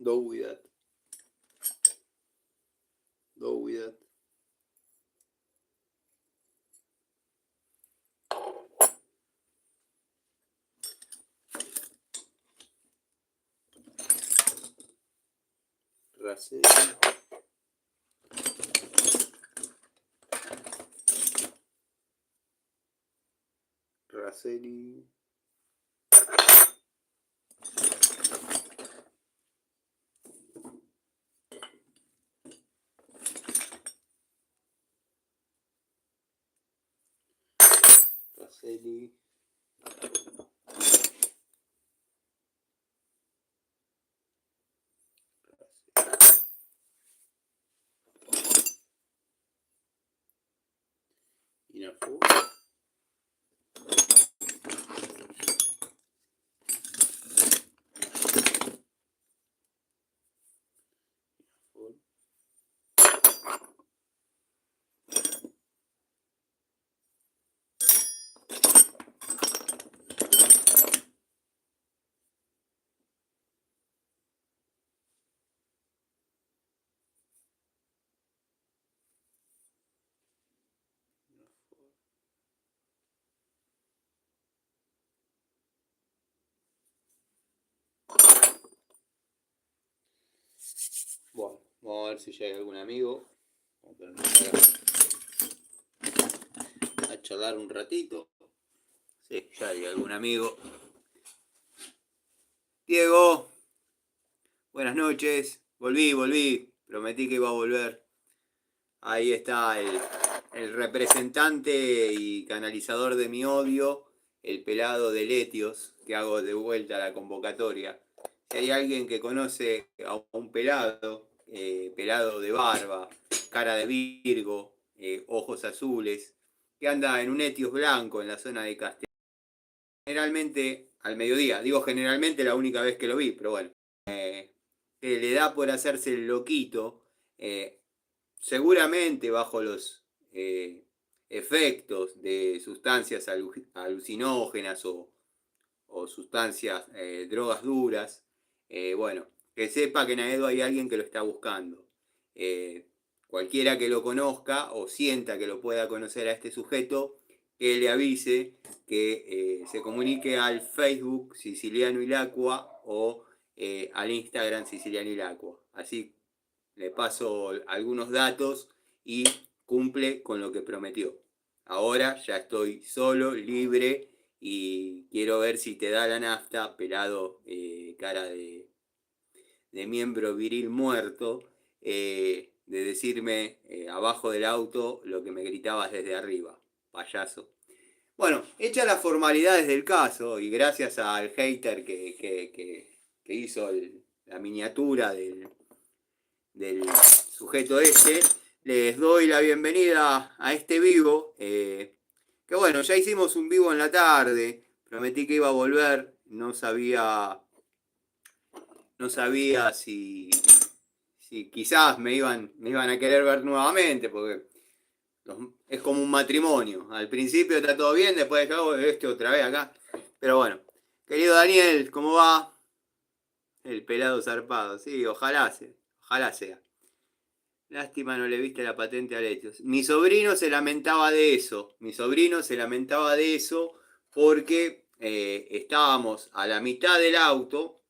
Go with that. Go with that. Raseri. Raseri. Raseri. Inafu. Bueno, vamos a ver si llega algún amigo. Vamos a charlar un ratito. Sí, ya hay algún amigo. Diego, buenas noches. Volví. Prometí que iba a volver. Ahí está el representante y canalizador de mi odio, el pelado de Letios, que hago de vuelta a la convocatoria. Si hay alguien que conoce a un pelado, pelado de barba, cara de Virgo, ojos azules, que anda en un Etios blanco en la zona de Castellón, generalmente al mediodía, digo generalmente la única vez que lo vi, pero bueno, que le da por hacerse el loquito, seguramente bajo los efectos de sustancias alucinógenas o sustancias, drogas duras, bueno, que sepa que en Aedo hay alguien que lo está buscando. Cualquiera que lo conozca o sienta que lo pueda conocer a este sujeto, que le avise que se comunique al Facebook Siciliano Ilacqua o al Instagram Siciliano Ilacqua. Así le paso algunos datos y cumple con lo que prometió. Ahora ya estoy solo, libre y quiero ver si te da la nafta, pelado, cara de miembro viril muerto, de decirme abajo del auto lo que me gritabas desde arriba, payaso. Bueno, hechas las formalidades del caso y gracias al hater que hizo la miniatura del sujeto este, les doy la bienvenida a este vivo, que bueno, ya hicimos un vivo en la tarde, prometí que iba a volver, no sabía si quizás me iban a querer ver nuevamente, porque es como un matrimonio, al principio está todo bien, después de otra vez acá, pero bueno, querido Daniel, ¿cómo va? El pelado zarpado, sí, ojalá sea. Lástima no le viste la patente a Letios. Mi sobrino se lamentaba de eso. Porque estábamos a la mitad del auto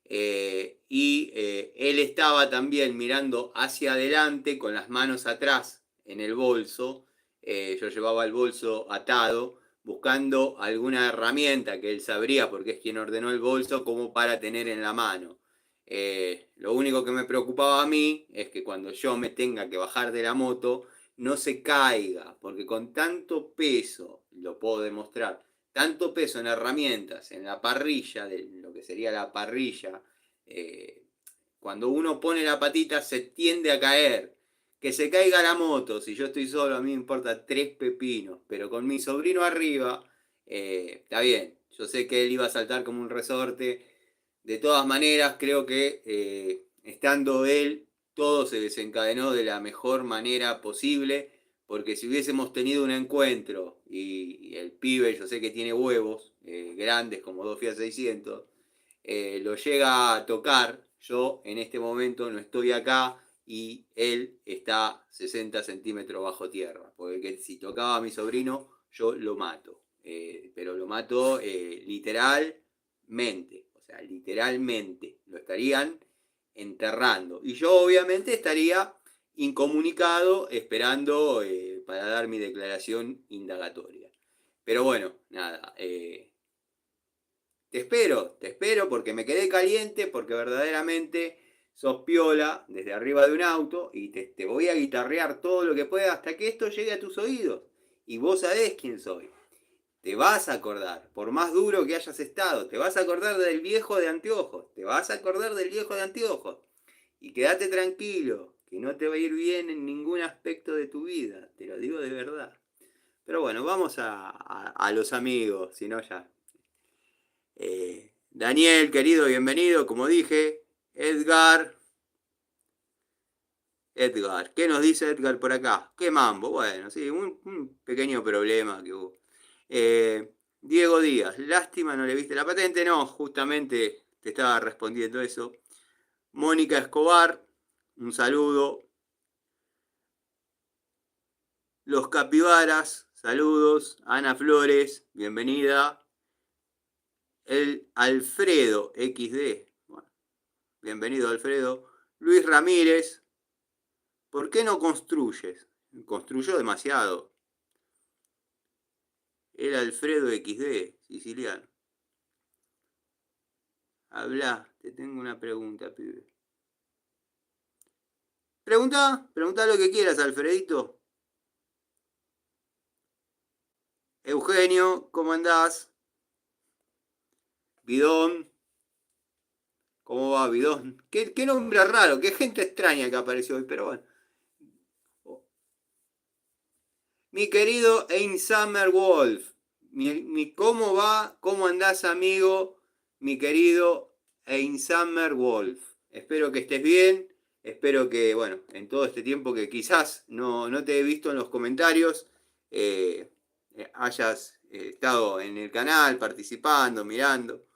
y él estaba también mirando hacia adelante con las manos atrás en el bolso. Yo llevaba el bolso atado buscando alguna herramienta que él sabría porque es quien ordenó el bolso como para tener en la mano. Lo único que me preocupaba a mí es que cuando yo me tenga que bajar de la moto no se caiga, porque con tanto peso, lo puedo demostrar, tanto peso en herramientas, en la parrilla, de lo que sería la parrilla, cuando uno pone la patita se tiende a caer. Que se caiga la moto, si yo estoy solo, a mí me importa tres pepinos, pero con mi sobrino arriba, está bien. Yo sé que él iba a saltar como un resorte. De todas maneras, creo que estando él, todo se desencadenó de la mejor manera posible, porque si hubiésemos tenido un encuentro y el pibe, yo sé que tiene huevos grandes como dos Fiat 600, lo llega a tocar, yo en este momento no estoy acá y él está 60 centímetros bajo tierra, porque si tocaba a mi sobrino, yo lo mato, pero lo mato literalmente, o sea, literalmente, lo estarían enterrando. Y yo obviamente estaría incomunicado esperando para dar mi declaración indagatoria. Pero bueno, nada, te espero porque me quedé caliente, porque verdaderamente sos piola desde arriba de un auto y te voy a guitarrear todo lo que pueda hasta que esto llegue a tus oídos. Y vos sabés quién soy. Te vas a acordar, por más duro que hayas estado, te vas a acordar del viejo de anteojos, te vas a acordar del viejo de anteojos. Y quédate tranquilo, que no te va a ir bien en ningún aspecto de tu vida, te lo digo de verdad. Pero bueno, vamos a los amigos, si no ya. Daniel, querido, bienvenido, como dije. Edgar, ¿qué nos dice Edgar por acá? ¿Qué mambo? Bueno, sí, un pequeño problema que hubo. Diego Díaz, lástima no le viste la patente, no, justamente te estaba respondiendo eso. Mónica Escobar, un saludo. Los Capibaras, saludos. Ana Flores, bienvenida. El Alfredo XD, bueno, bienvenido Alfredo. Luis Ramírez, ¿por qué no construyes? Construyó demasiado. El Alfredo XD, siciliano. Habla, te tengo una pregunta, pibe. Pregunta lo que quieras, Alfredito. Eugenio, ¿cómo andás? Bidón, ¿cómo va Bidón? ¿Qué nombre raro, qué gente extraña que apareció hoy, pero bueno. Mi querido Ein Summer Wolf, ¿cómo va? ¿Cómo andás, amigo? Mi querido Ein Summer Wolf. Espero que estés bien. Espero que, bueno, en todo este tiempo que quizás no te he visto en los comentarios, eh, hayas estado en el canal participando, mirando.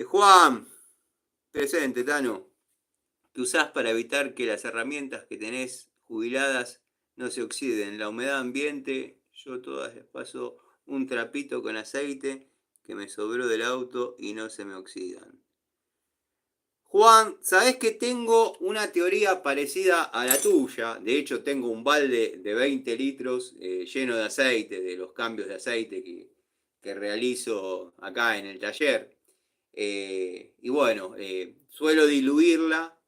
Juan, presente, Tano. ¿Qué usás para evitar que las herramientas que tenés jubiladas no se oxiden? La humedad ambiente, yo todas les paso un trapito con aceite que me sobró del auto y no se me oxidan. Juan, ¿sabés que tengo una teoría parecida a la tuya? De hecho, tengo un balde de 20 litros lleno de aceite, de los cambios de aceite que realizo acá en el taller. Y bueno, suelo diluirla,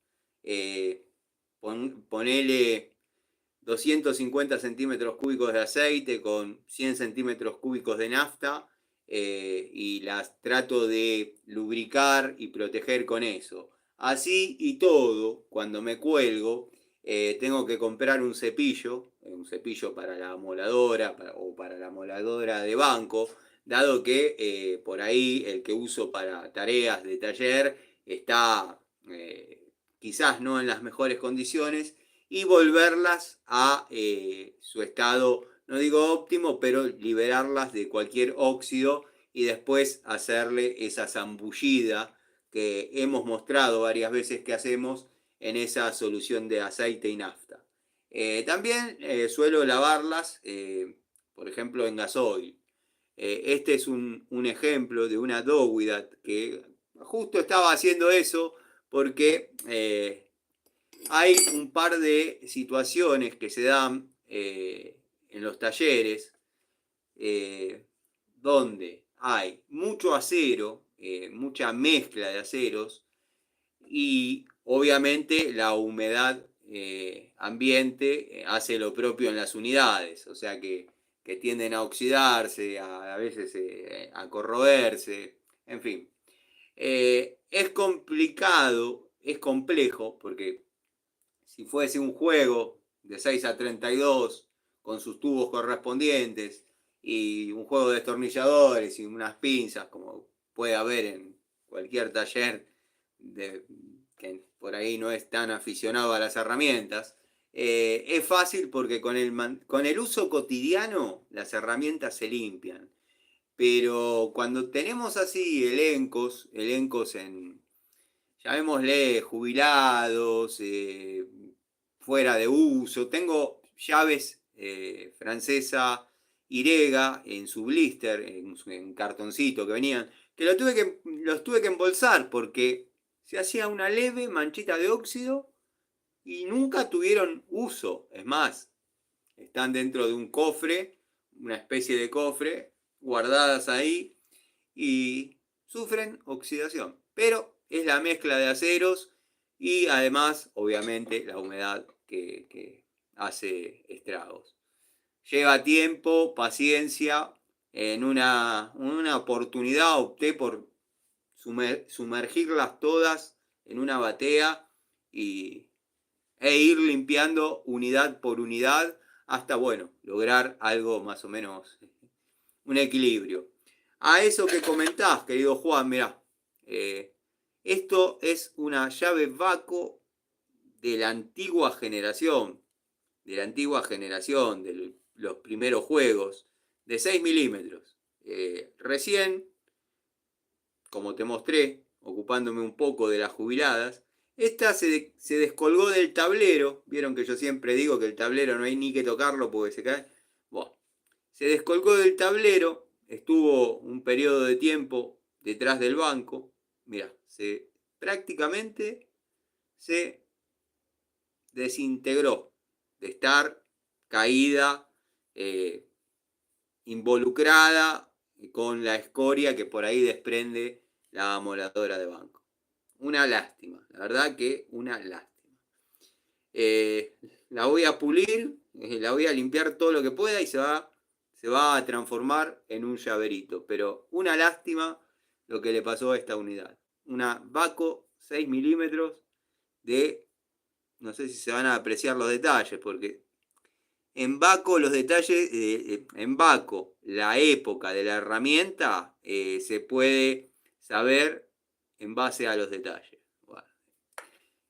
ponele 250 centímetros cúbicos de aceite con 100 centímetros cúbicos de nafta y las trato de lubricar y proteger con eso. Así y todo, cuando me cuelgo, tengo que comprar un cepillo para la moladora o para la moladora de banco, dado que por ahí el que uso para tareas de taller está quizás no en las mejores condiciones y volverlas a su estado, no digo óptimo, pero liberarlas de cualquier óxido y después hacerle esa zambullida que hemos mostrado varias veces que hacemos en esa solución de aceite y nafta. También suelo lavarlas, por ejemplo, en gasoil. Este es un ejemplo de una Dowidat que justo estaba haciendo eso porque hay un par de situaciones que se dan en los talleres donde hay mucho acero, mucha mezcla de aceros y obviamente la humedad ambiente hace lo propio en las unidades, o sea que tienden a oxidarse, a veces a corroerse, en fin. Es complicado, es complejo, porque si fuese un juego de 6 a 32 con sus tubos correspondientes y un juego de destornilladores y unas pinzas como puede haber en cualquier taller que por ahí no es tan aficionado a las herramientas, es fácil porque con el uso cotidiano las herramientas se limpian. pero cuando tenemos así elencos llamémosle jubilados, fuera de uso, tengo llaves francesa Irega en su blister, en cartoncito que venían, que los tuve que embolsar porque se hacía una leve manchita de óxido y nunca tuvieron uso. Es más, están dentro de un cofre, una especie de cofre, guardadas ahí y sufren oxidación. Pero es la mezcla de aceros y además, obviamente, la humedad que hace estragos. Lleva tiempo, paciencia. En una oportunidad opté por sumergirlas todas en una batea y, ir limpiando unidad por unidad hasta, bueno, lograr algo más o menos, un equilibrio. A eso que comentás, querido Juan, mirá, esto es una llave Vaco de la antigua generación, de los primeros juegos, de 6 milímetros. Recién, como te mostré, ocupándome un poco de las jubiladas, esta se descolgó del tablero. Vieron que yo siempre digo que el tablero no hay ni que tocarlo porque se cae. Bueno, se descolgó del tablero, estuvo un periodo de tiempo detrás del banco. Mira, prácticamente se desintegró de estar caída, eh, involucrada con la escoria que por ahí desprende la amoladora de banco. Una lástima, la verdad que una lástima. La voy a pulir, la voy a limpiar todo lo que pueda y se va a transformar en un llaverito. Pero una lástima lo que le pasó a esta unidad. Una Vaco 6 milímetros de, no sé si se van a apreciar los detalles, porque en Vaco los detalles, en Vaco la época de la herramienta se puede saber en base a los detalles. Bueno,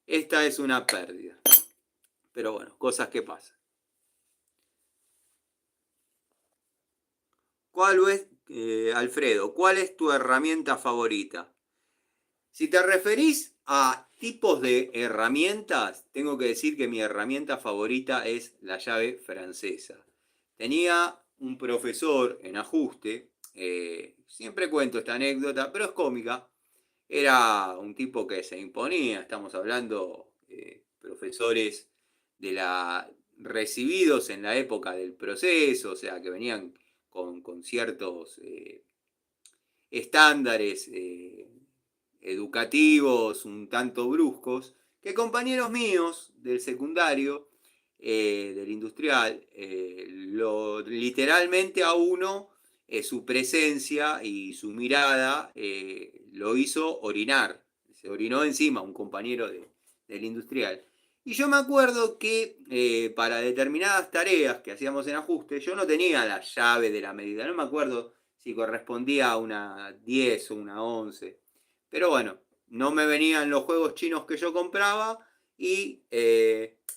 esta es una pérdida. Pero bueno, cosas que pasan. Alfredo, ¿cuál es tu herramienta favorita? Si te referís a tipos de herramientas, tengo que decir que mi herramienta favorita es la llave francesa. Tenía un profesor en ajuste, siempre cuento esta anécdota, pero es cómica. Era un tipo que se imponía, estamos hablando de profesores recibidos en la época del proceso, o sea, que venían con ciertos estándares educativos un tanto bruscos, que compañeros míos del secundario, del industrial, literalmente a uno, su presencia y su mirada lo hizo orinar. Se orinó encima un compañero del industrial. Y yo me acuerdo que para determinadas tareas que hacíamos en ajuste, yo no tenía la llave de la medida. No me acuerdo si correspondía a una 10 o una 11. Pero bueno, no me venían los juegos chinos que yo compraba y,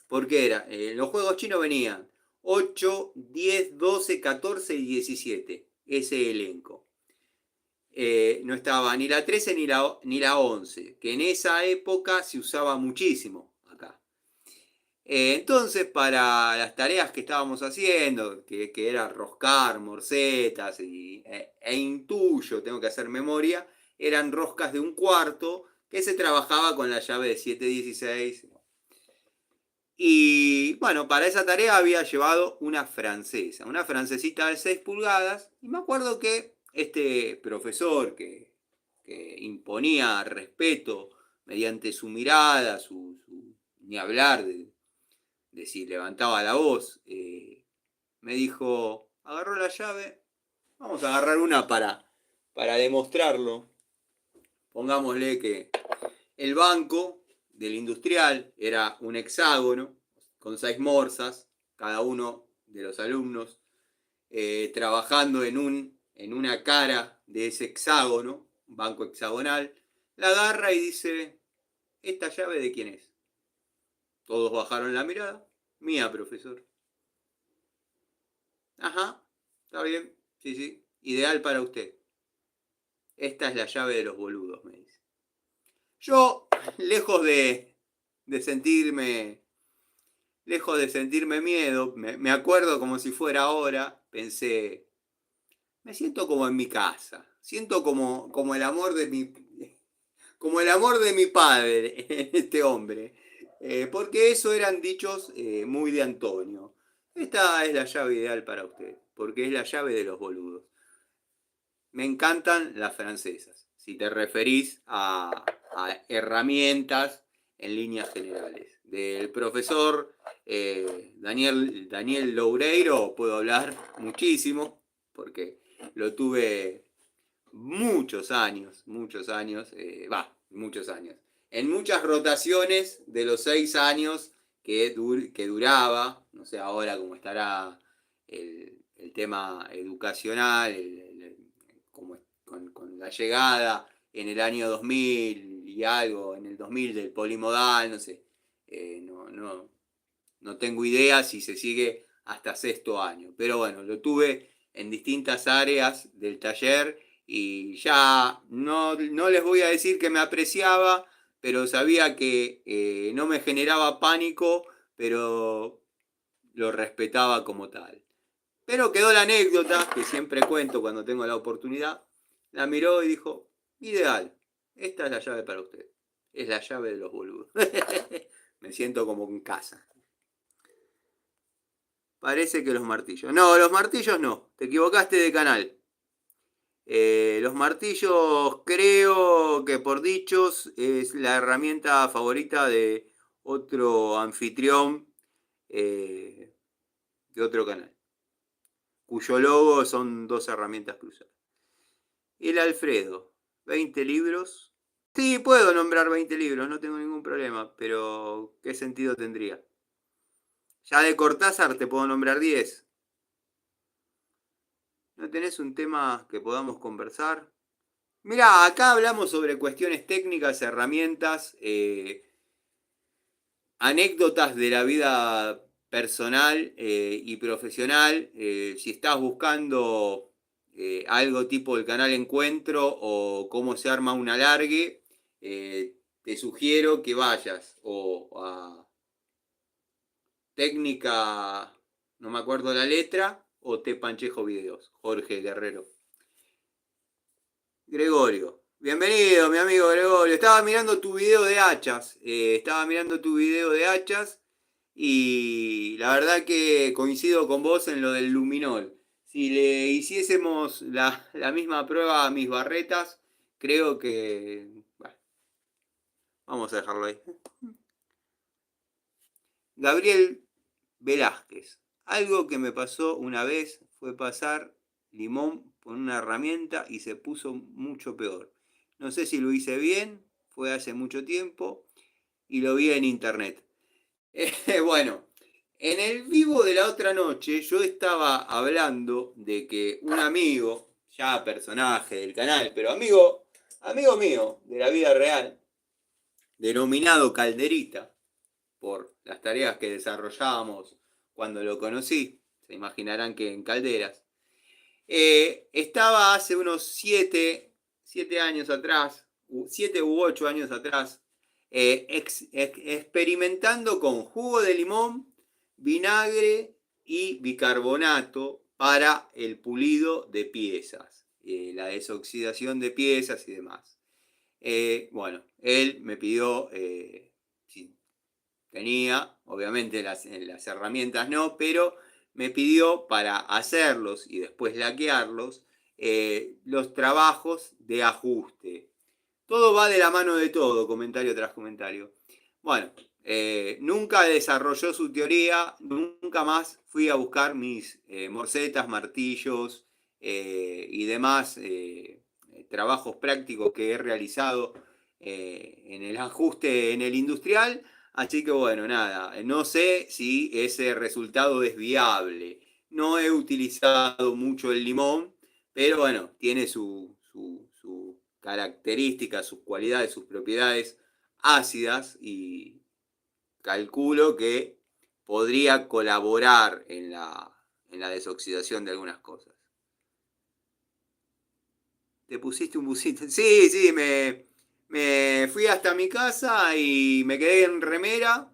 ¿por qué era? Los juegos chinos venían 8, 10, 12, 14 y 17. Ese elenco. No estaba ni la 13 ni la 11, que en esa época se usaba muchísimo acá. Entonces, para las tareas que estábamos haciendo, que era roscar, morcetas e intuyo, tengo que hacer memoria, eran roscas de un cuarto que se trabajaba con la llave de 716. Y bueno, para esa tarea había llevado una francesa, una francesita de 6 pulgadas. Y me acuerdo que este profesor que imponía respeto mediante su mirada, ni hablar de si levantaba la voz, me dijo, agarró la llave, vamos a agarrar una para demostrarlo. Pongámosle que el banco del industrial era un hexágono con 6 morsas, cada uno de los alumnos trabajando en una cara de ese hexágono, banco hexagonal. La agarra y dice, ¿esta llave de quién es? Todos bajaron la mirada. Mía, profesor. Ajá, está bien, sí, sí. ideal para usted. Esta es la llave de los boludos, me dice. Yo, lejos de sentirme miedo, me acuerdo como si fuera ahora, pensé, me siento como en mi casa, siento como el amor de mi padre, este hombre, porque eso eran dichos muy de Antonio. Esta es la llave ideal para usted, porque es la llave de los boludos. Me encantan las francesas, si te referís a herramientas en líneas generales. Del profesor Daniel Loureiro puedo hablar muchísimo, porque lo tuve muchos años, muchos años. En muchas rotaciones de los 6 años que duraba, no sé ahora cómo estará el tema educacional, como con la llegada en el año 2000 y algo, en el 2000 del polimodal, no sé, no tengo idea si se sigue hasta sexto año, pero bueno, lo tuve en distintas áreas del taller y ya no les voy a decir que me apreciaba, pero sabía que no me generaba pánico, pero lo respetaba como tal. Pero quedó la anécdota, que siempre cuento cuando tengo la oportunidad, la miró y dijo, ideal, esta es la llave para usted, es la llave de los boludos. Me siento como en casa. Parece que los martillos. No, los martillos no, te equivocaste de canal. Los martillos creo que por dichos es la herramienta favorita de otro anfitrión de otro canal, cuyo logo son 2 herramientas cruzadas. El Alfredo, 20 libros. Sí, puedo nombrar 20 libros, no tengo ningún problema, pero ¿qué sentido tendría? Ya de Cortázar te puedo nombrar 10. ¿No tenés un tema que podamos conversar? Mirá, acá hablamos sobre cuestiones técnicas, herramientas, anécdotas de la vida personal y profesional. Si estás buscando algo tipo el canal Encuentro o cómo se arma un alargue, te sugiero que vayas o a técnica, no me acuerdo la letra, o te panchejo videos, Jorge Guerrero. Gregorio, bienvenido mi amigo Gregorio, estaba mirando tu video de hachas, y la verdad que coincido con vos en lo del luminol. Si le hiciésemos la misma prueba a mis barretas, creo que... Bueno, vamos a dejarlo ahí. Gabriel Velázquez. Algo que me pasó una vez fue pasar limón por una herramienta y se puso mucho peor. No sé si lo hice bien, fue hace mucho tiempo y lo vi en internet. Bueno, en el vivo de la otra noche yo estaba hablando de que un amigo, ya personaje del canal, pero amigo mío de la vida real, denominado Calderita, por las tareas que desarrollábamos cuando lo conocí, se imaginarán que en Calderas, estaba hace unos 7 años atrás, 7 u 8 años atrás, experimentando con jugo de limón, vinagre y bicarbonato para el pulido de piezas, la desoxidación de piezas y demás. Bueno, él me pidió si tenía, obviamente las herramientas no, pero me pidió para hacerlos y después laquearlos los trabajos de ajuste. Todo va de la mano de todo, comentario tras comentario. Bueno, nunca desarrolló su teoría, nunca más fui a buscar mis morcetas, martillos y demás trabajos prácticos que he realizado en el ajuste en el industrial. Así que bueno, nada, no sé si ese resultado es viable. No he utilizado mucho el limón, pero bueno, tiene su características, sus cualidades, sus propiedades ácidas y calculo que podría colaborar en la desoxidación de algunas cosas. Te pusiste un busito. Sí, sí, me fui hasta mi casa y me quedé en remera.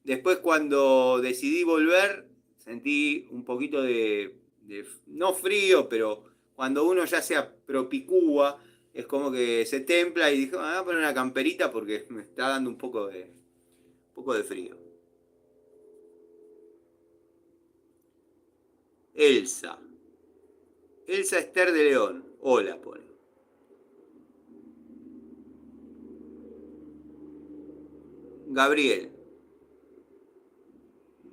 Después cuando decidí volver, sentí un poquito no frío, pero cuando uno ya se propicúa, es como que se templa y dije, voy a poner una camperita porque me está dando un poco de frío. Elsa. Elsa Esther de León. Hola, pone. Gabriel.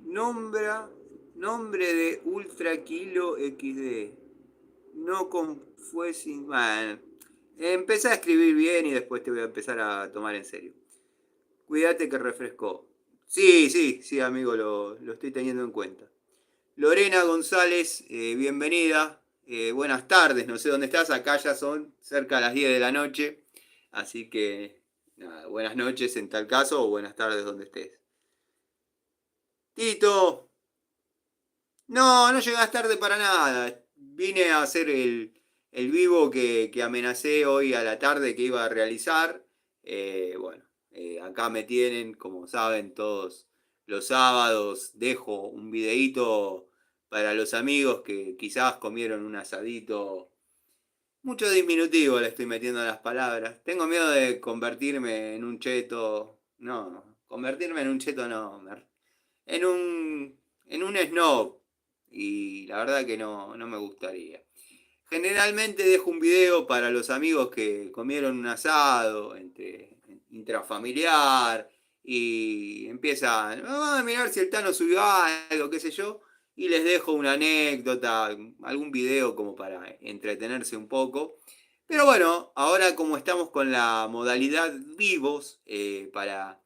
Nombra, nombre de Ultra Kilo XD. No fue sin. Bueno, empecé a escribir bien y después te voy a empezar a tomar en serio. Cuídate que refrescó. Sí, sí, sí, amigo, lo estoy teniendo en cuenta. Lorena González, bienvenida. Buenas tardes, no sé dónde estás. Acá ya son cerca de las 10 de la noche. Así que, nada, buenas noches en tal caso o buenas tardes donde estés. Tito, no, no llegás tarde para nada. Vine a hacer el vivo que amenacé hoy a la tarde que iba a realizar. Bueno, acá me tienen, como saben, todos los sábados. Dejo un videíto para los amigos que quizás comieron un asadito. Mucho diminutivo le estoy metiendo a las palabras. Tengo miedo de convertirme en un cheto. No, convertirme en un cheto no. En un snob. Y la verdad que no me gustaría. Generalmente dejo un video para los amigos que comieron un asado intrafamiliar y empiezan a mirar si el Tano subió algo, qué sé yo, y les dejo una anécdota, algún video como para entretenerse un poco. Pero bueno, ahora como estamos con la modalidad vivos, para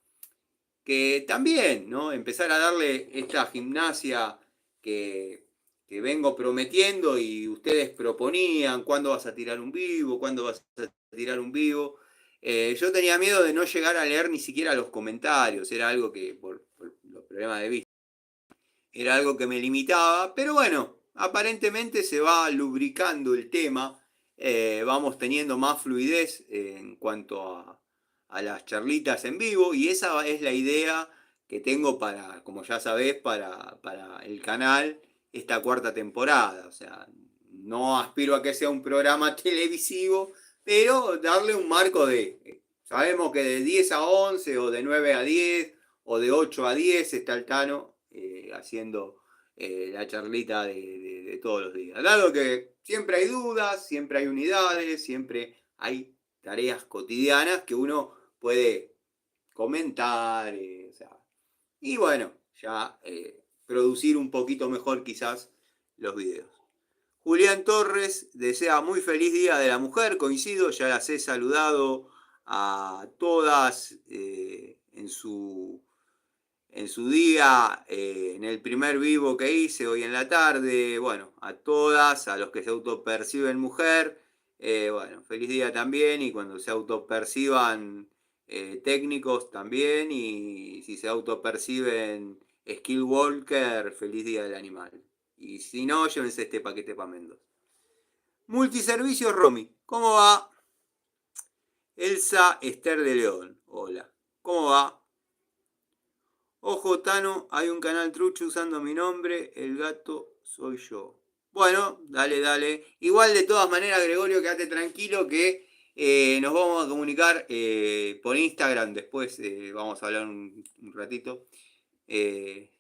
que también, ¿no? Empezar a darle esta gimnasia que vengo prometiendo y ustedes proponían, ¿cuándo vas a tirar un vivo? ¿Cuándo vas a tirar un vivo? Yo tenía miedo de no llegar a leer ni siquiera los comentarios, era algo que, por los problemas de vista, era algo que me limitaba, pero bueno, aparentemente se va lubricando el tema, vamos teniendo más fluidez en cuanto a las charlitas en vivo y esa es la idea que tengo para, como ya sabés, para el canal esta cuarta temporada. O sea, no aspiro a que sea un programa televisivo, pero darle un marco sabemos que de 10 a 11 o de 9 a 10 o de 8 a 10 está el Tano haciendo la charlita de todos los días. Dado que siempre hay dudas, siempre hay unidades, siempre hay tareas cotidianas que uno puede comentar, o sea, y bueno, ya producir un poquito mejor quizás los videos. Julián Torres desea muy feliz Día de la Mujer, coincido, ya las he saludado a todas en su día, en el primer vivo que hice hoy en la tarde, bueno, a todas, a los que se autoperciben mujer, bueno, feliz día también, y cuando se autoperciban técnicos también, y si se autoperciben skill walker, feliz día del animal. Y si no, llévense este paquete para Mendoza. Multiservicios Romy, ¿cómo va? Elsa Esther de León, hola, ¿cómo va? Ojo, Tano, hay un canal trucho usando mi nombre, el gato soy yo. Bueno, dale, dale. Igual de todas maneras, Gregorio, quédate tranquilo que nos vamos a comunicar por Instagram. Después vamos a hablar un ratito. Eh,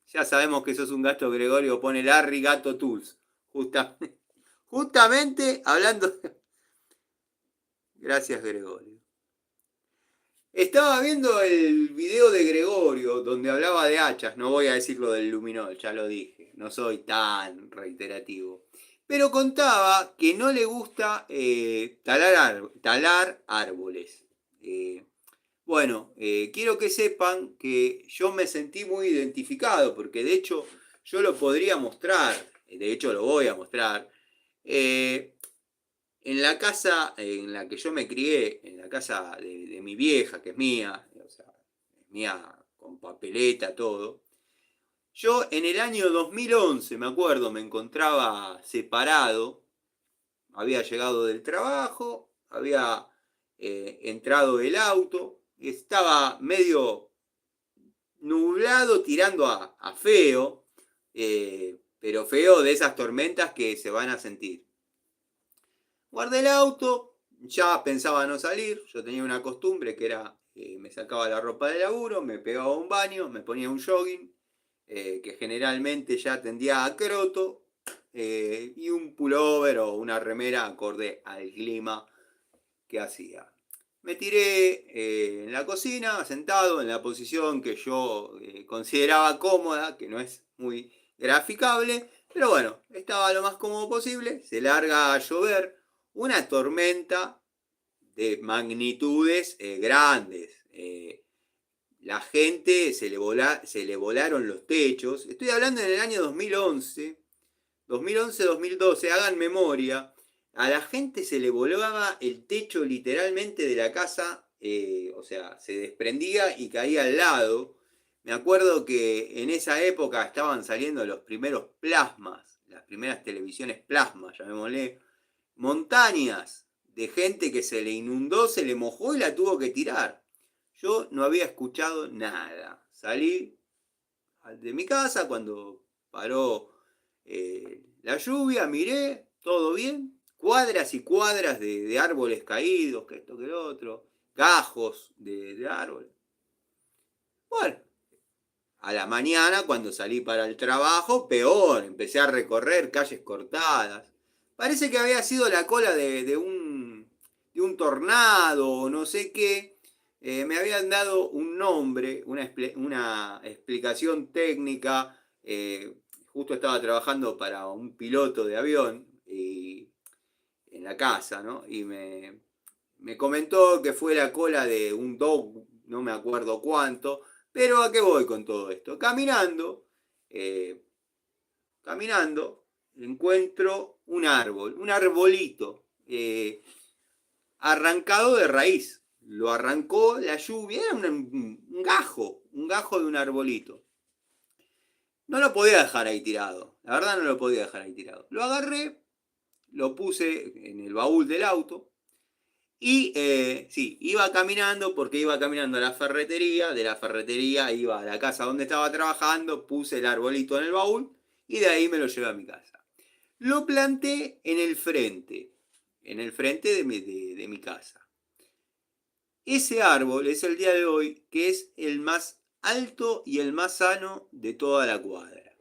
ya sabemos que sos un gato, Gregorio, pone Larry Gato Tools. Justamente hablando. Gracias, Gregorio. Estaba viendo el video de Gregorio donde hablaba de hachas, no voy a decir lo del luminol, ya lo dije, no soy tan reiterativo. Pero contaba que no le gusta talar árboles. Eh, bueno, quiero que sepan que yo me sentí muy identificado, porque de hecho yo lo podría mostrar, de hecho lo voy a mostrar. Eh, en la casa en la que yo me crié, en la casa de mi vieja, que es mía, o sea, es mía con papeleta, todo, yo en el año 2011, me acuerdo, me encontraba separado había llegado del trabajo, había entrado el auto, estaba medio nublado tirando a feo, pero feo de esas tormentas que se van a sentir. Guardé el auto, ya pensaba no salir, yo tenía una costumbre que era, me sacaba la ropa de laburo, me pegaba un baño, me ponía un jogging, que generalmente ya tendía a croto, y un pullover o una remera acorde al clima que hacía. Me tiré en la cocina, sentado en la posición que yo consideraba cómoda, que no es muy graficable, pero bueno, estaba lo más cómodo posible, se larga a llover, una tormenta de magnitudes grandes. La gente se le volaron los techos. Estoy hablando en el año 2011, hagan memoria. A la gente se le volaba el techo literalmente de la casa, o sea, se desprendía y caía al lado. Me acuerdo que en esa época estaban saliendo los primeros plasmas, las primeras televisiones plasma, llamémosle, montañas de gente que se le inundó, se le mojó y la tuvo que tirar. Yo no había escuchado nada. Salí de mi casa cuando paró la lluvia, miré, todo bien. Cuadras y cuadras de árboles caídos, que esto, que lo otro. Gajos de árboles. Bueno, a la mañana, cuando salí para el trabajo, peor. Empecé a recorrer calles cortadas. Parece que había sido la cola de un tornado o no sé qué. Me habían dado un nombre, una explicación técnica. Justo estaba trabajando para un piloto de avión en la casa, ¿no? Y me comentó que fue la cola de un dog, no me acuerdo cuánto. Pero ¿a qué voy con todo esto? Eh, caminando, encuentro un árbol, un arbolito, arrancado de raíz. Lo arrancó la lluvia, era un gajo de un arbolito. No lo podía dejar ahí tirado, la verdad no lo podía dejar ahí tirado. Lo agarré, lo puse en el baúl del auto y sí, iba caminando porque iba caminando a la ferretería, de la ferretería iba a la casa donde estaba trabajando, puse el arbolito en el baúl y de ahí me lo llevé a mi casa. Lo planté en el frente de mi casa. Ese árbol es el día de hoy que es el más alto y el más sano de toda la cuadra.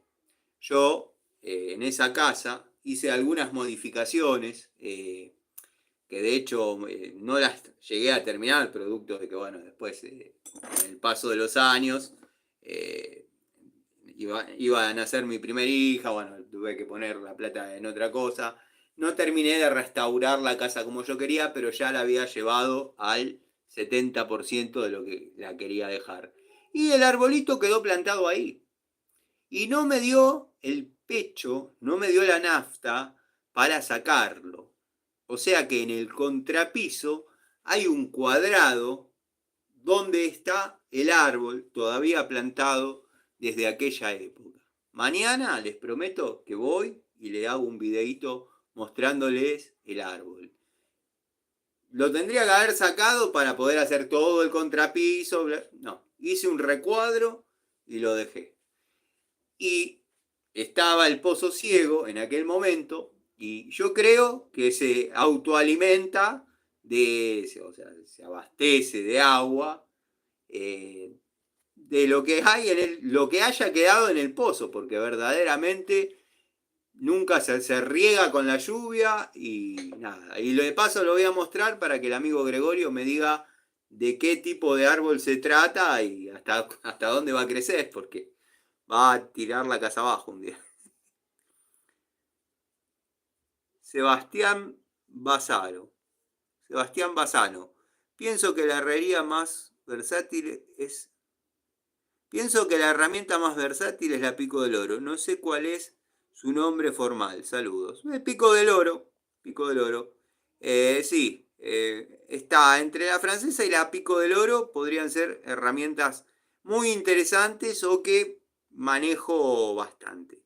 Yo en esa casa hice algunas modificaciones, que de hecho no las llegué a terminar, producto de que, bueno, después, con el paso de los años, eh, iba a nacer mi primera hija, bueno, tuve que poner la plata en otra cosa. No terminé de restaurar la casa como yo quería, pero ya la había llevado al 70% de lo que la quería dejar. Y el arbolito quedó plantado ahí. Y no me dio el pecho, no me dio la nafta para sacarlo. O sea que en el contrapiso hay un cuadrado donde está el árbol todavía plantado desde aquella época. Mañana les prometo que voy y le hago un videito mostrándoles el árbol. Lo tendría que haber sacado para poder hacer todo el contrapiso. No, hice un recuadro y lo dejé. Y estaba el pozo ciego en aquel momento y yo creo que se autoalimenta o sea, se abastece de agua, de lo que hay lo que haya quedado en el pozo, porque verdaderamente nunca se riega con la lluvia y nada. Y de paso lo voy a mostrar para que el amigo Gregorio me diga de qué tipo de árbol se trata y hasta dónde va a crecer, porque va a tirar la casa abajo un día. Sebastián Basaro. Sebastián Basano. Pienso que la herrería más versátil es. Pienso que la herramienta más versátil es la pico del oro. No sé cuál es su nombre formal. Saludos. El pico del oro. Pico del oro. Sí. Está entre la francesa y la pico del oro. Podrían ser herramientas muy interesantes o que manejo bastante.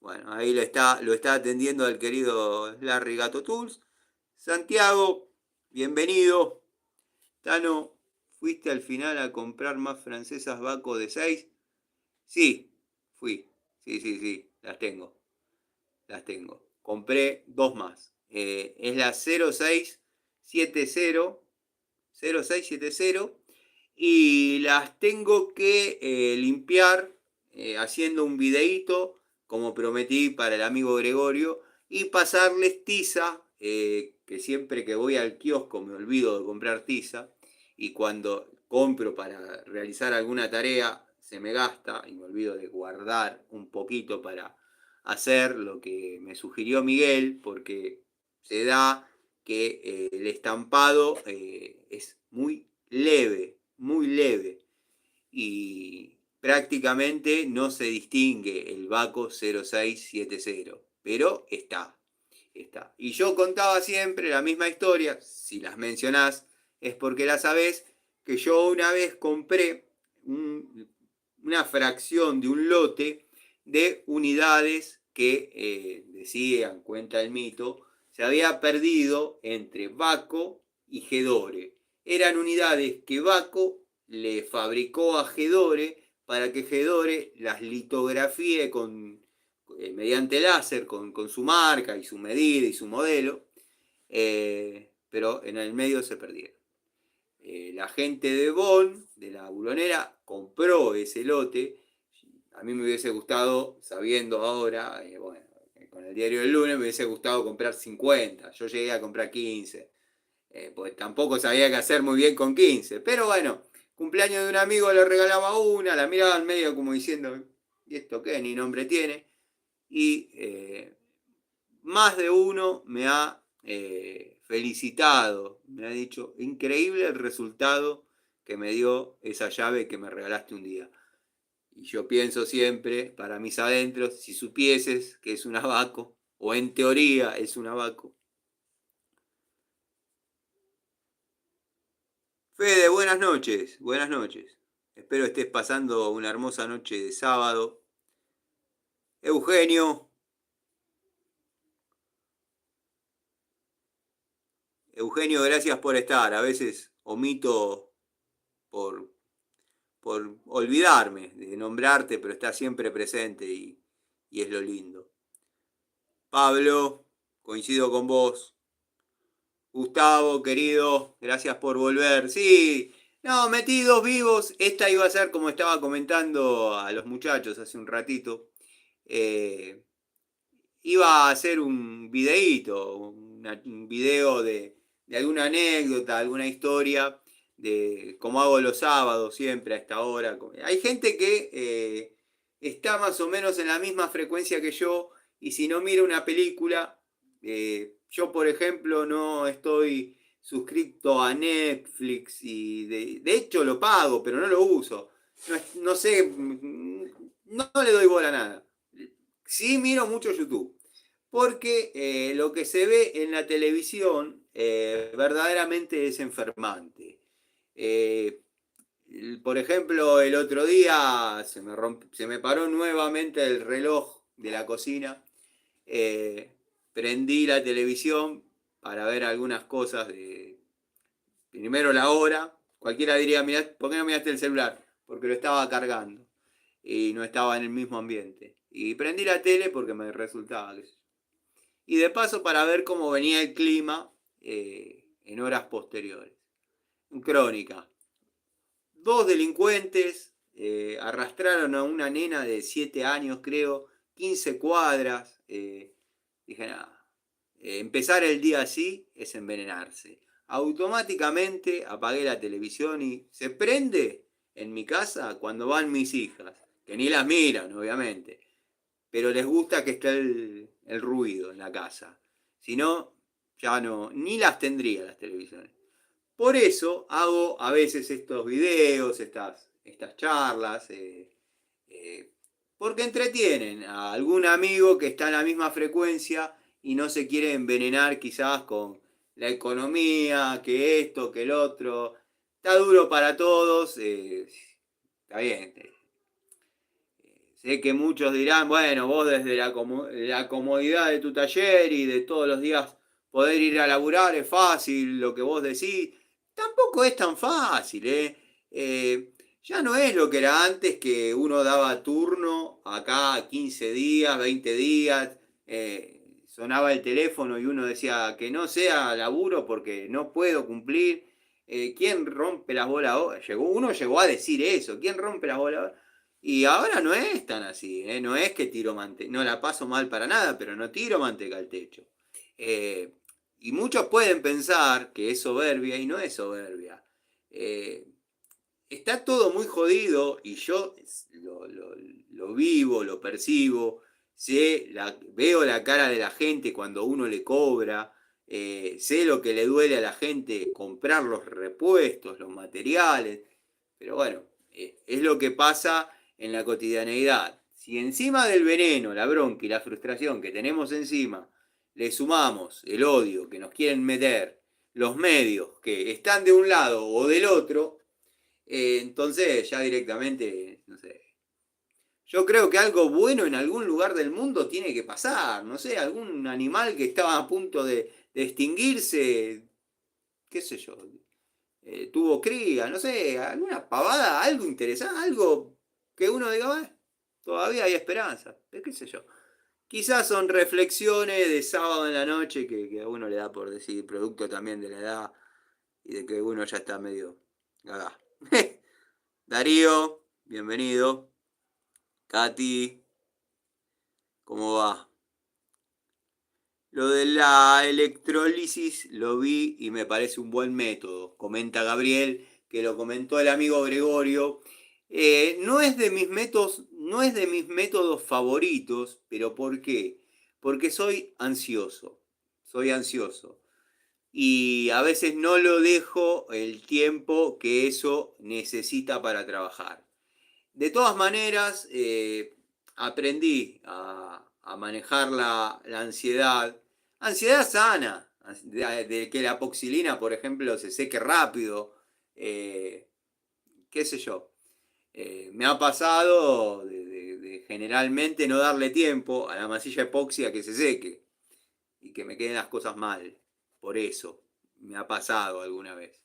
Bueno, ahí lo está atendiendo el querido Larry Gato Tools. Santiago, bienvenido. Tano, ¿fuiste al final a comprar más francesas Baco de 6? Sí, fui. Sí, las tengo. Las tengo. Compré dos más. Es la 0670 y las tengo que limpiar haciendo un videíto como prometí para el amigo Gregorio y pasarles tiza, que siempre que voy al kiosco me olvido de comprar tiza y cuando compro para realizar alguna tarea se me gasta y me olvido de guardar un poquito para hacer lo que me sugirió Miguel porque se da que el estampado es muy leve y prácticamente no se distingue el Baco 0670, pero está. Y yo contaba siempre la misma historia, si las mencionás es porque la sabés, que yo una vez compré una fracción de un lote de unidades que decían, cuenta el mito, se había perdido entre Baco y Gedore. Eran unidades que Baco le fabricó a Gedore para que Gedore las litografíe mediante láser con su marca y su medida y su modelo, pero en el medio se perdieron. La gente de Bonn, de la bulonera, compró ese lote. A mí me hubiese gustado, sabiendo ahora, bueno, con el diario del lunes, me hubiese gustado comprar 50. Yo llegué a comprar 15. Pues tampoco sabía qué hacer muy bien con 15. Pero bueno, cumpleaños de un amigo le regalaba una, la miraba al medio como diciendo, ¿y esto qué? Ni nombre tiene. Y más de uno me ha felicitado, me ha dicho, increíble el resultado que me dio esa llave que me regalaste un día. Y yo pienso siempre, para mis adentros, si supieses que es un abaco, o en teoría es un abaco. Fede, buenas noches, buenas noches. Espero estés pasando una hermosa noche de sábado. Eugenio, Eugenio, gracias por estar. A veces omito por, por olvidarme de nombrarte, pero estás siempre presente y es lo lindo. Pablo, coincido con vos. Gustavo, querido, gracias por volver. Sí, no, metí dos vivos. Esta iba a ser como estaba comentando a los muchachos hace un ratito. Eh, Iba a hacer un videíto, un video de alguna anécdota, alguna historia, de cómo hago los sábados siempre a esta hora. Hay gente que está más o menos en la misma frecuencia que yo y si no mira una película, yo por ejemplo no estoy suscrito a Netflix y de hecho lo pago, pero no lo uso. No, no sé, no le doy bola a nada. Sí miro mucho YouTube, porque lo que se ve en la televisión verdaderamente es enfermante. Eh, por ejemplo, el otro día se me paró nuevamente el reloj de la cocina. eh, Prendí la televisión para ver algunas cosas de... Primero la hora. Cualquiera diría, mirá, ¿por qué no miraste el celular? Porque lo estaba cargando y no estaba en el mismo ambiente. Y prendí la tele porque me resultaba, qué sé yo. Y de paso para ver cómo venía el clima en horas posteriores. Crónica. Dos delincuentes arrastraron a una nena de 7 años, creo, 15 cuadras. Dije, nada, empezar el día así es envenenarse. Automáticamente apagué la televisión y se prende en mi casa cuando van mis hijas, que ni las miran, obviamente, pero les gusta que esté el ruido en la casa. Si no, ya no, ni las tendría las televisiones. Por eso hago a veces estos videos, estas charlas, porque entretienen a algún amigo que está en la misma frecuencia y no se quiere envenenar quizás con la economía, que esto, que el otro. Está duro para todos, está bien. Sé que muchos dirán, bueno, vos desde la comodidad de tu taller y de todos los días poder ir a laburar es fácil, lo que vos decís. Tampoco es tan fácil, ¿eh? Ya no es lo que era antes, que uno daba turno acá 15 días, 20 días, sonaba el teléfono y uno decía que no sea laburo porque no puedo cumplir. ¿Quién rompe las bolas ahora? Uno llegó a decir eso, ¿quién rompe las bolas ahora? Y ahora no es tan así, ¿eh? No es que tiro manteca, no la paso mal para nada, pero no tiro manteca al techo. Eh, y muchos pueden pensar que es soberbia y no es soberbia. Eh, Está todo muy jodido y yo lo vivo, lo percibo, veo la cara de la gente cuando uno le cobra, sé lo que le duele a la gente comprar los repuestos, los materiales, pero bueno, es lo que pasa en la cotidianeidad. Si encima del veneno, la bronca y la frustración que tenemos encima, le sumamos el odio que nos quieren meter los medios que están de un lado o del otro, entonces ya directamente, no sé. Yo creo que algo bueno en algún lugar del mundo tiene que pasar. No sé, algún animal que estaba a punto de extinguirse, qué sé yo, tuvo cría, no sé, alguna pavada, algo interesante, algo que uno diga, todavía hay esperanza, qué sé yo. Quizás son reflexiones de sábado en la noche que a uno le da por decir, producto también de la edad y de que uno ya está medio gaga. Darío, bienvenido. Katy, ¿cómo va? Lo de la electrólisis lo vi y me parece un buen método. Comenta Gabriel, que lo comentó el amigo Gregorio. No es de mis métodos, no es de mis métodos favoritos, pero ¿por qué? Porque soy ansioso. Soy ansioso. Y a veces no lo dejo el tiempo que eso necesita para trabajar. De todas maneras, aprendí a manejar la ansiedad. Ansiedad sana, de que la apoxilina, por ejemplo, se seque rápido. eh, Qué sé yo. Me ha pasado de generalmente no darle tiempo a la masilla epóxica que se seque y que me queden las cosas mal. Por eso me ha pasado alguna vez.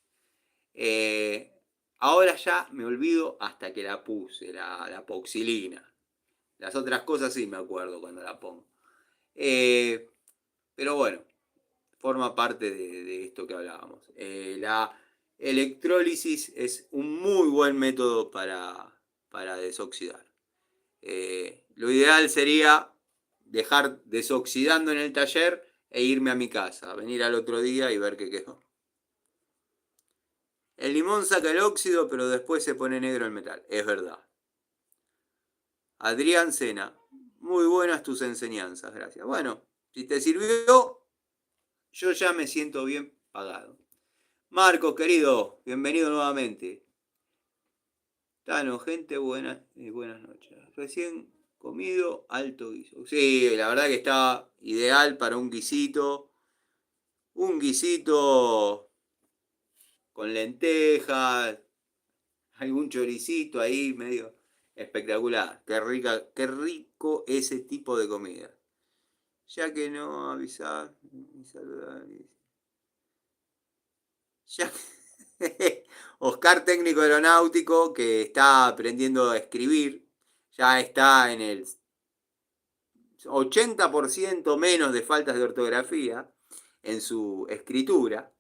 Eh, Ahora ya me olvido hasta que la puse, la apoxilina. Las otras cosas sí me acuerdo cuando la pongo. Eh, pero bueno, forma parte de esto que hablábamos. La electrólisis es un muy buen método para desoxidar. Lo ideal sería dejar desoxidando en el taller e irme a mi casa, venir al otro día y ver qué quedó. El limón saca el óxido, pero después se pone negro el metal. Es verdad. Adrián Sena, muy buenas tus enseñanzas, gracias. Bueno, si te sirvió, yo ya me siento bien pagado. Marcos, querido, bienvenido nuevamente. Tano, gente, buenas noches. Recién comido, alto guiso. Sí, la verdad que está ideal para un guisito. Un guisito con lentejas, algún choricito ahí medio espectacular. Qué rico ese tipo de comida. Ya que no avisar ni saludar. Ya Oscar, técnico aeronáutico, que está aprendiendo a escribir, ya está en el 80% menos de faltas de ortografía en su escritura.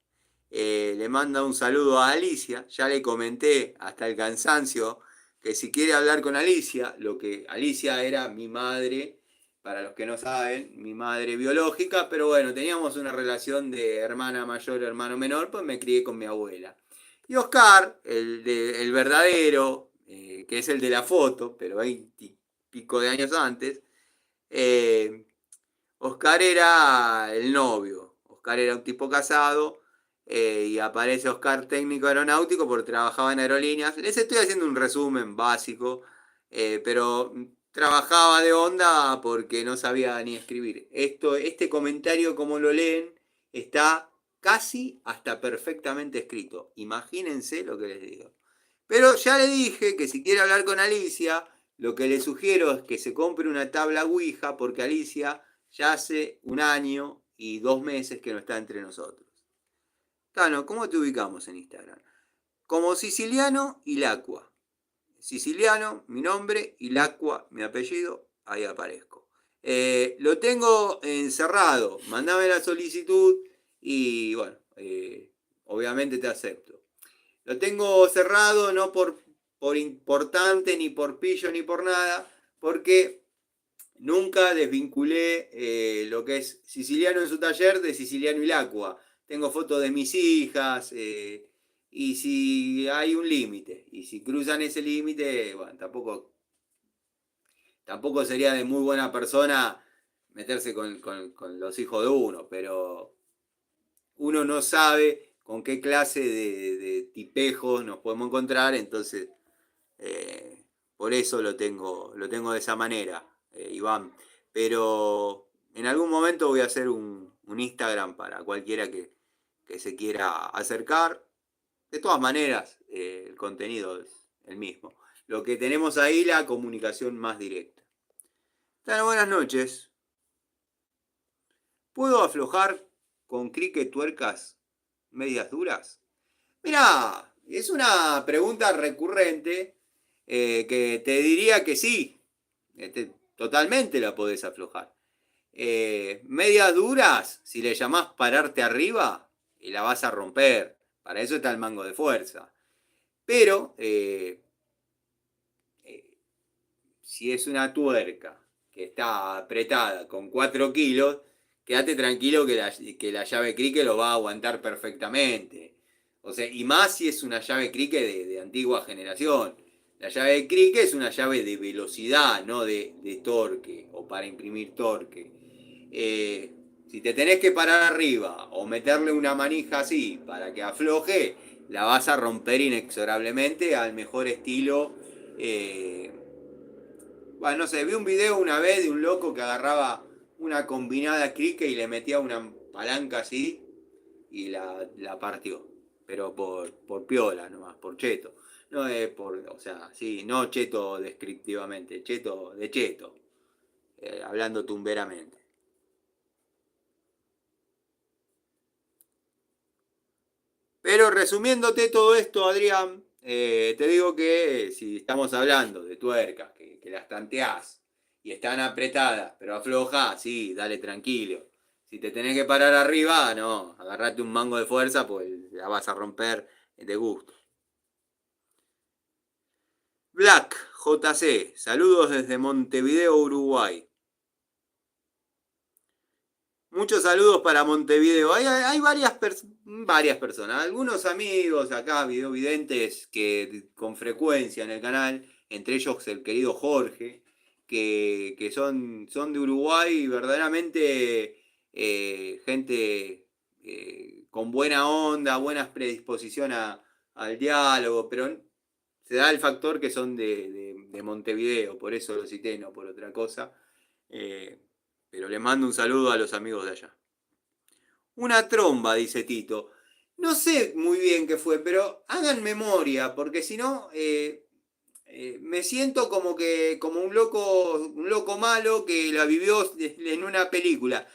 Le manda un saludo a Alicia, ya le comenté hasta el cansancio que si quiere hablar con Alicia, lo que Alicia era mi madre, para los que no saben, mi madre biológica, pero bueno, teníamos una relación de hermana mayor, hermano menor, pues me crié con mi abuela. Y Oscar, el verdadero, que es el de la foto, pero 20 pico de años antes, eh, Oscar era el novio. Oscar era un tipo casado y aparece Oscar técnico aeronáutico porque trabajaba en aerolíneas. Les estoy haciendo un resumen básico, pero trabajaba de onda porque no sabía ni escribir. Este comentario, como lo leen, está casi hasta perfectamente escrito. Imagínense lo que les digo. Pero ya le dije que si quiere hablar con Alicia, lo que le sugiero es que se compre una tabla Ouija porque Alicia ya hace 1 año y 2 meses que no está entre nosotros. Tano, ¿cómo te ubicamos en Instagram? Como Siciliano y Lacua. Siciliano, mi nombre, y Lacua, mi apellido, ahí aparezco. Lo tengo encerrado, mandame la solicitud y bueno, obviamente te acepto. Lo tengo cerrado no por importante, ni por pillo, ni por nada, porque nunca desvinculé lo que es Siciliano en su taller de Siciliano y Lacua. Tengo fotos de mis hijas, y si hay un límite, y si cruzan ese límite, bueno, tampoco sería de muy buena persona meterse con los hijos de uno, pero uno no sabe con qué clase de tipejos nos podemos encontrar, entonces por eso lo tengo de esa manera, Iván. Pero en algún momento voy a hacer un Instagram para cualquiera que se quiera acercar. De todas maneras, el contenido es el mismo. Lo que tenemos ahí, la comunicación más directa. Buenas noches. ¿Puedo aflojar con cricket tuercas medias duras? Mirá, es una pregunta recurrente, que te diría que sí. Totalmente la podés aflojar. Medias duras, si le llamás pararte arriba, y la vas a romper. Para eso está el mango de fuerza. Pero si es una tuerca que está apretada con 4 kilos, quédate tranquilo que la llave cricket lo va a aguantar perfectamente. O sea, y más si es una llave cricket de antigua generación. La llave de cricket es una llave de velocidad, no de torque, o para imprimir torque. Si te tenés que parar arriba o meterle una manija así para que afloje, la vas a romper inexorablemente al mejor estilo. Bueno, no sé, vi un video una vez de un loco que agarraba una combinada cricket y le metía una palanca así y la partió. Pero por piola nomás, por cheto. No es o sea, sí, no cheto descriptivamente, cheto de cheto, hablando tumberamente. Pero resumiéndote todo esto, Adrián, te digo que si estamos hablando de tuercas, que las tanteás y están apretadas, pero afloja, sí, dale tranquilo. Si te tenés que parar arriba, no, agarrate un mango de fuerza, pues la vas a romper de gusto. Black JC, saludos desde Montevideo, Uruguay. Muchos saludos para Montevideo. Hay varias personas, algunos amigos acá, videovidentes, que con frecuencia en el canal, entre ellos el querido Jorge, que son de Uruguay y verdaderamente gente con buena onda, buena predisposición al diálogo, pero se da el factor que son de Montevideo, por eso lo cité, no por otra cosa. Pero le mando un saludo a los amigos de allá. Una tromba, dice Tito. No sé muy bien qué fue, pero hagan memoria, porque si no, me siento como un loco malo que la vivió en una película.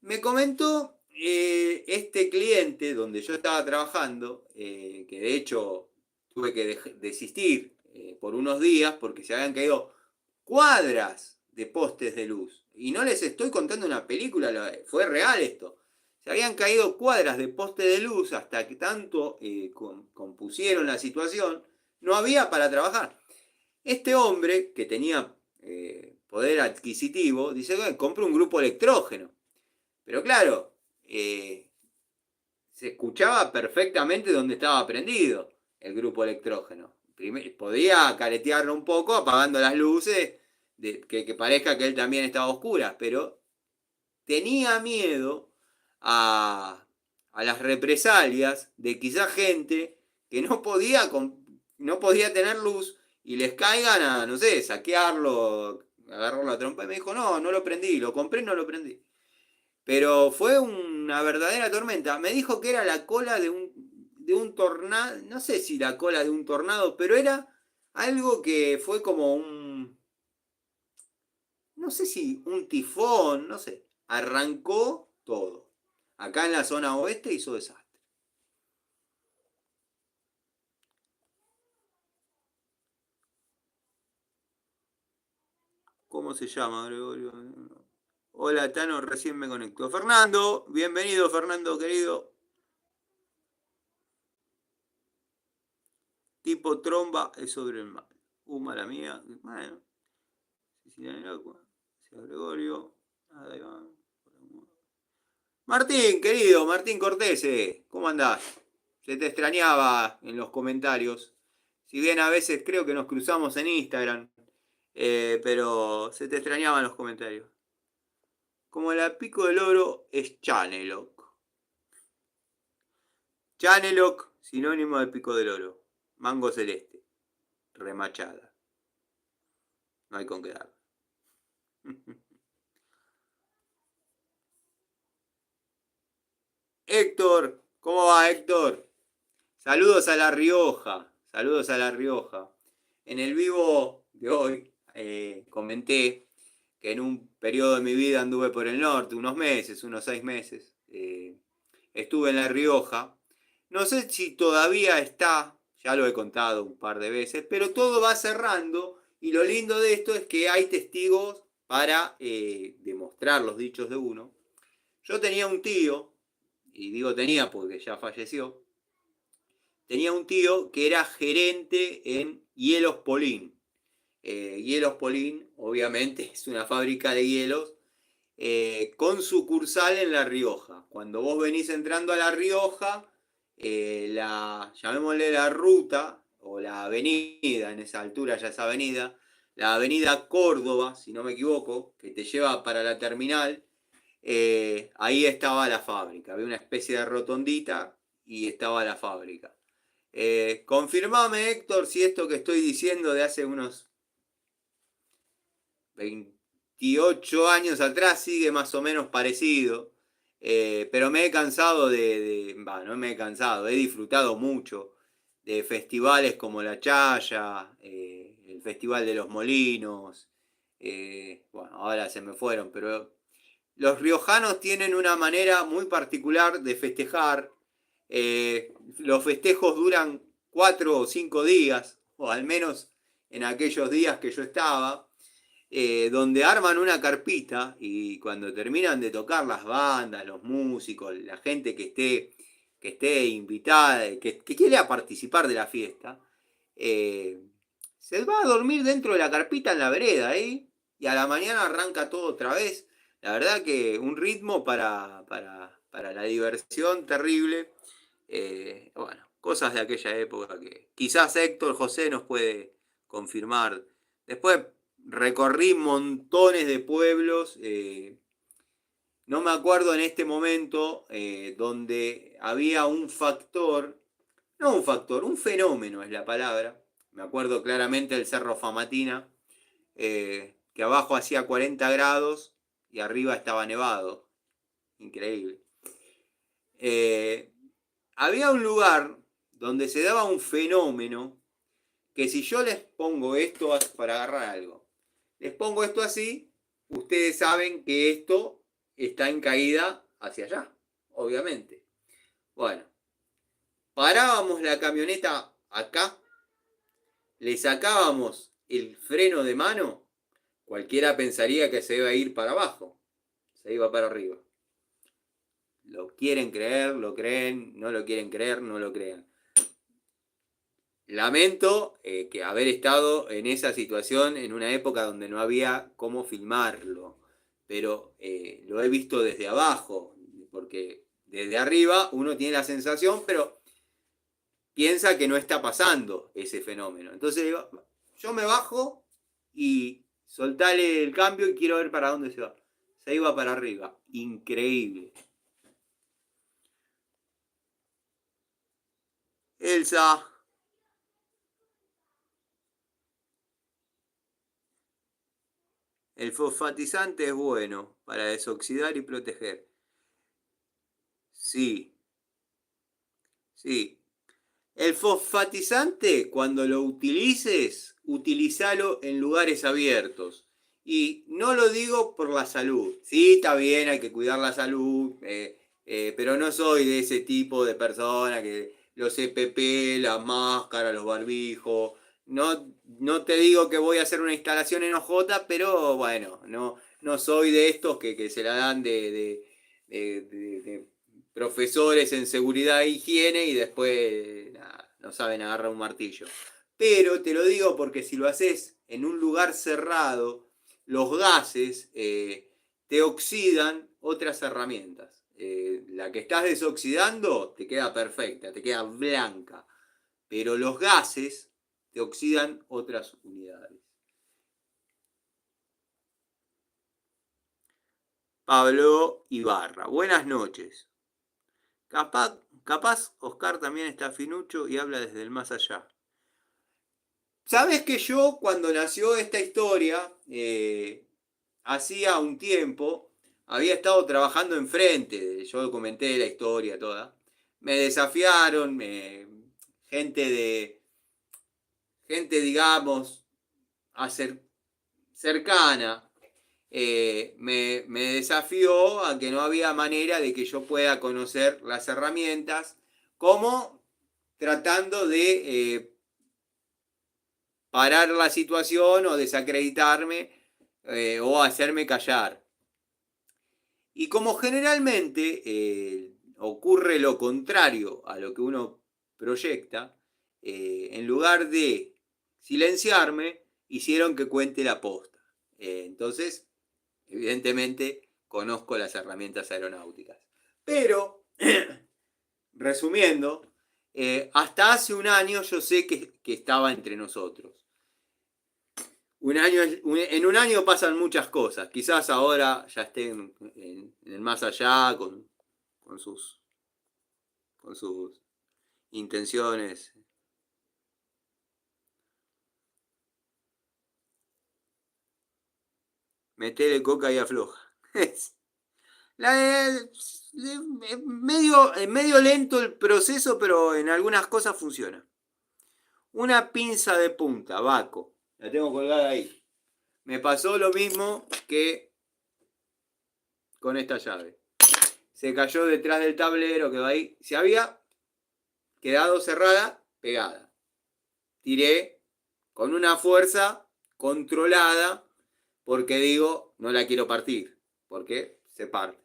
Me comentó este cliente donde yo estaba trabajando, que de hecho tuve que desistir por unos días porque se habían caído cuadras de postes de luz. Y no les estoy contando una película, fue real esto. Se habían caído cuadras de postes de luz hasta que tanto compusieron la situación, no había para trabajar. Este hombre, que tenía poder adquisitivo, dice, bueno, compra un grupo electrógeno. Pero claro, se escuchaba perfectamente donde estaba prendido el grupo electrógeno. Podía caretearlo un poco apagando las luces, que parezca que él también estaba a oscuras, pero tenía miedo a las represalias de quizá gente que no podía tener luz y les caigan a, no sé, saquearlo, agarrarlo a trompa. Y me dijo, no lo prendí, lo compré y no lo prendí. Pero fue una verdadera tormenta. Me dijo que era la cola de un tornado, no sé si la cola de un tornado, pero era algo que fue como no sé si un tifón, no sé, arrancó todo. Acá en la zona oeste hizo desastre. ¿Cómo se llama, Gregorio? Hola, Tano, recién me conectó. Fernando, bienvenido, Fernando, querido. Tipo tromba es sobre el mar. Mala mía. Bueno. Gregorio. Martín, querido, Martín Cortese, ¿cómo andás? Se te extrañaba en los comentarios. Si bien a veces creo que nos cruzamos en Instagram, pero se te extrañaba en los comentarios. Como la pico del oro es Chaneloc. Chaneloc, sinónimo de pico del oro. Mango celeste. Remachada. No hay con qué dar. Héctor, ¿cómo va, Héctor? Saludos a La Rioja. Saludos a La Rioja. En el vivo de hoy comenté que en un periodo de mi vida anduve por el norte, unos meses, unos 6 meses. Estuve en La Rioja. No sé si todavía está, ya lo he contado un par de veces, pero todo va cerrando y lo lindo de esto es que hay testigos para demostrar los dichos de uno. Yo tenía un tío, y digo tenía porque ya falleció, tenía un tío que era gerente en Hielos Polín. Hielos Polín, obviamente, es una fábrica de hielos con sucursal en La Rioja. Cuando vos venís entrando a La Rioja, llamémosle la ruta o la avenida, en esa altura ya es avenida, la avenida Córdoba, si no me equivoco, que te lleva para la terminal, ahí estaba la fábrica. Había una especie de rotondita y estaba la fábrica. Confirmame, Héctor, si esto que estoy diciendo de hace unos 28 años atrás sigue más o menos parecido. Pero me he cansado no me he cansado, he disfrutado mucho de festivales como La Chaya, el Festival de los Molinos. Bueno, ahora se me fueron, pero los riojanos tienen una manera muy particular de festejar. Los festejos duran 4 o 5 días, o al menos en aquellos días que yo estaba, donde arman una carpita y cuando terminan de tocar las bandas, los músicos, la gente que esté invitada, que quiera participar de la fiesta, se va a dormir dentro de la carpita en la vereda, y a la mañana arranca todo otra vez. La verdad que un ritmo para la diversión terrible. Bueno, cosas de aquella época que quizás Héctor José nos puede confirmar. Después recorrí montones de pueblos. No me acuerdo en este momento donde había un factor, no un factor, un fenómeno es la palabra. Me acuerdo claramente del Cerro Famatina, que abajo hacía 40 grados y arriba estaba nevado. Increíble. Había un lugar donde se daba un fenómeno que si yo les pongo esto para agarrar algo, les pongo esto así, ustedes saben que esto está en caída hacia allá, obviamente. Bueno, parábamos la camioneta acá, le sacábamos el freno de mano, cualquiera pensaría que se iba a ir para abajo, se iba para arriba. Lo quieren creer, lo creen, no lo quieren creer, no lo crean. Lamento que haber estado en esa situación en una época donde no había cómo filmarlo, pero lo he visto desde abajo, porque desde arriba uno tiene la sensación, pero piensa que no está pasando ese fenómeno. Entonces yo me bajo y soltale el cambio y quiero ver para dónde se va. Se iba para arriba. Increíble. Elsa. El fosfatizante es bueno para desoxidar y proteger. Sí, sí. El fosfatizante, cuando lo utilices, utilízalo en lugares abiertos. Y no lo digo por la salud. Sí, está bien, hay que cuidar la salud, pero no soy de ese tipo de persona que los EPP, la máscara, los barbijos. No te digo que voy a hacer una instalación en OJ, pero bueno, no soy de estos que se la dan de profesores en seguridad e higiene y después nada, no saben agarrar un martillo. Pero te lo digo porque si lo haces en un lugar cerrado, los gases te oxidan otras herramientas. La que estás desoxidando te queda perfecta, te queda blanca, pero los gases te oxidan otras unidades. Pablo Ibarra, buenas noches. Capaz Oscar también está finucho y habla desde el más allá. Sabes que yo cuando nació esta historia, hacía un tiempo, había estado trabajando enfrente, yo comenté la historia toda, me desafiaron, gente gente digamos, cercana, me desafió a que no había manera de que yo pueda conocer las herramientas, como tratando de parar la situación o desacreditarme o hacerme callar. Y como generalmente ocurre lo contrario a lo que uno proyecta, en lugar de silenciarme, hicieron que cuente la posta. Entonces, evidentemente, conozco las herramientas aeronáuticas. Pero, resumiendo, hasta hace un año yo sé que estaba entre nosotros. En un año pasan muchas cosas. Quizás ahora ya estén en el más allá con sus, con sus intenciones. Metele coca y afloja. Medio lento el proceso, pero en algunas cosas funciona. Una pinza de punta, Baco. La tengo colgada ahí. Me pasó lo mismo que con esta llave. Se cayó detrás del tablero, quedó ahí. Se había quedado cerrada, pegada. Tiré con una fuerza controlada porque digo, no la quiero partir, porque se parte.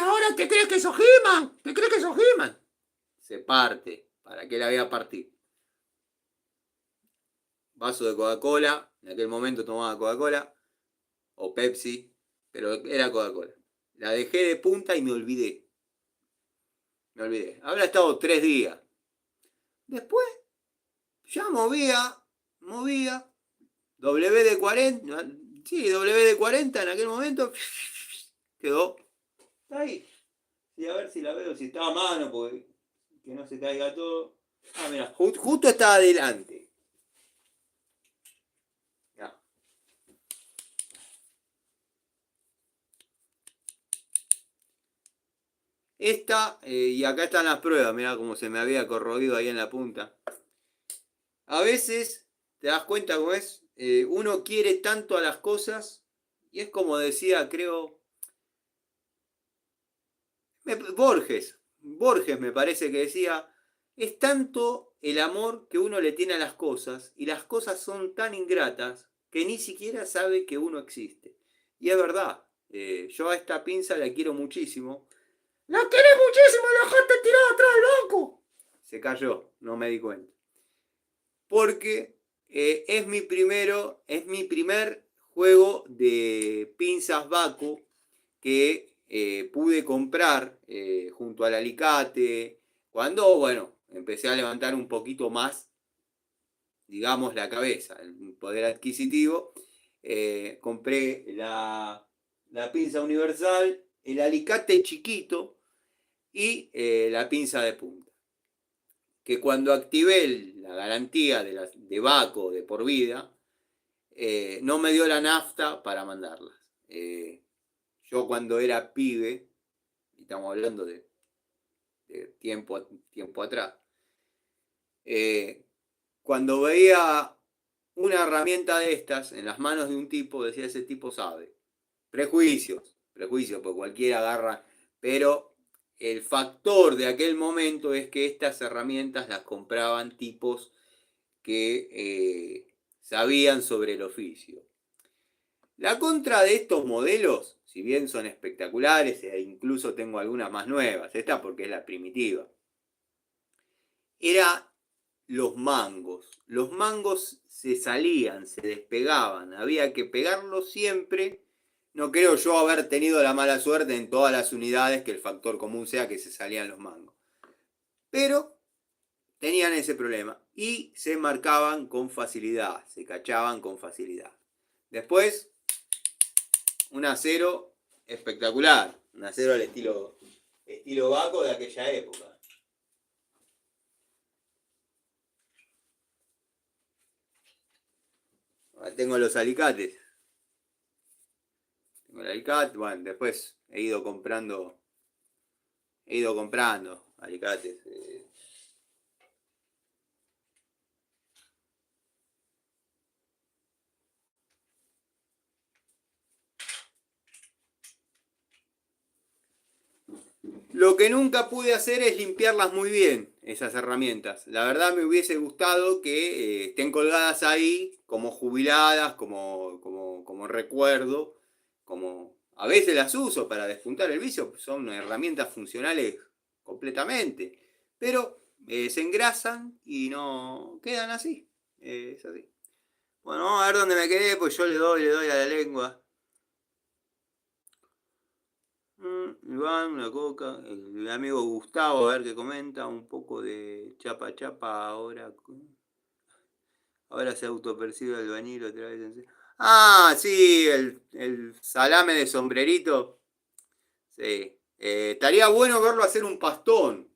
Ahora te crees que sos He-Man, te crees que sos He-Man. Se parte, ¿para qué la voy a partir? Vaso de Coca-Cola, en aquel momento tomaba Coca-Cola, o Pepsi, pero era Coca-Cola. La dejé de punta y me olvidé. Habrá estado 3 días. Después ya movía, WD-40, sí, WD-40 en aquel momento, quedó ahí. Y a ver si la veo, si está a mano, porque que no se caiga todo. Ah, mira, justo está adelante. Ya. Esta, y acá están las pruebas, mira cómo se me había corroído ahí en la punta. A veces, te das cuenta cómo es, uno quiere tanto a las cosas, y es como decía, creo, Borges me parece que decía, es tanto el amor que uno le tiene a las cosas y las cosas son tan ingratas que ni siquiera sabe que uno existe. Y es verdad, yo a esta pinza la quiero muchísimo. ¡La querés muchísimo y la dejaste tirada atrás del banco! Se cayó, no me di cuenta. Porque es mi primer juego de pinzas Baco que pude comprar junto al alicate, cuando, bueno, empecé a levantar un poquito más, digamos, la cabeza, el poder adquisitivo, compré la pinza universal, el alicate chiquito y la pinza de punta. Que cuando activé la garantía de Baco de por vida, no me dio la nafta para mandarlas. Yo cuando era pibe, y estamos hablando de tiempo atrás, cuando veía una herramienta de estas en las manos de un tipo, decía, ese tipo sabe. Prejuicios, porque cualquiera agarra, pero el factor de aquel momento es que estas herramientas las compraban tipos que sabían sobre el oficio. La contra de estos modelos, si bien son espectaculares e incluso tengo algunas más nuevas, esta porque es la primitiva, era los mangos. Los mangos se salían, se despegaban, había que pegarlos siempre. No creo yo haber tenido la mala suerte en todas las unidades que el factor común sea que se salían los mangos. Pero tenían ese problema y se marcaban con facilidad, se cachaban con facilidad. Después, un acero espectacular, un acero al estilo Baco de aquella época. Tengo los alicates. Tengo el alicate, bueno, después he ido comprando alicates. Lo que nunca pude hacer es limpiarlas muy bien, esas herramientas. La verdad me hubiese gustado que estén colgadas ahí como jubiladas, como recuerdo, como a veces las uso para despuntar el vicio, son herramientas funcionales completamente, pero se engrasan y no quedan así. Es así. Bueno, vamos a ver dónde me quedé, pues yo le doy a la lengua. Iván, una coca, el amigo Gustavo, a ver qué comenta, un poco de chapa chapa ahora. Ahora se autopercibe albañil otra vez. Ah, sí, el salame de sombrerito. Sí. Estaría bueno verlo hacer un pastón.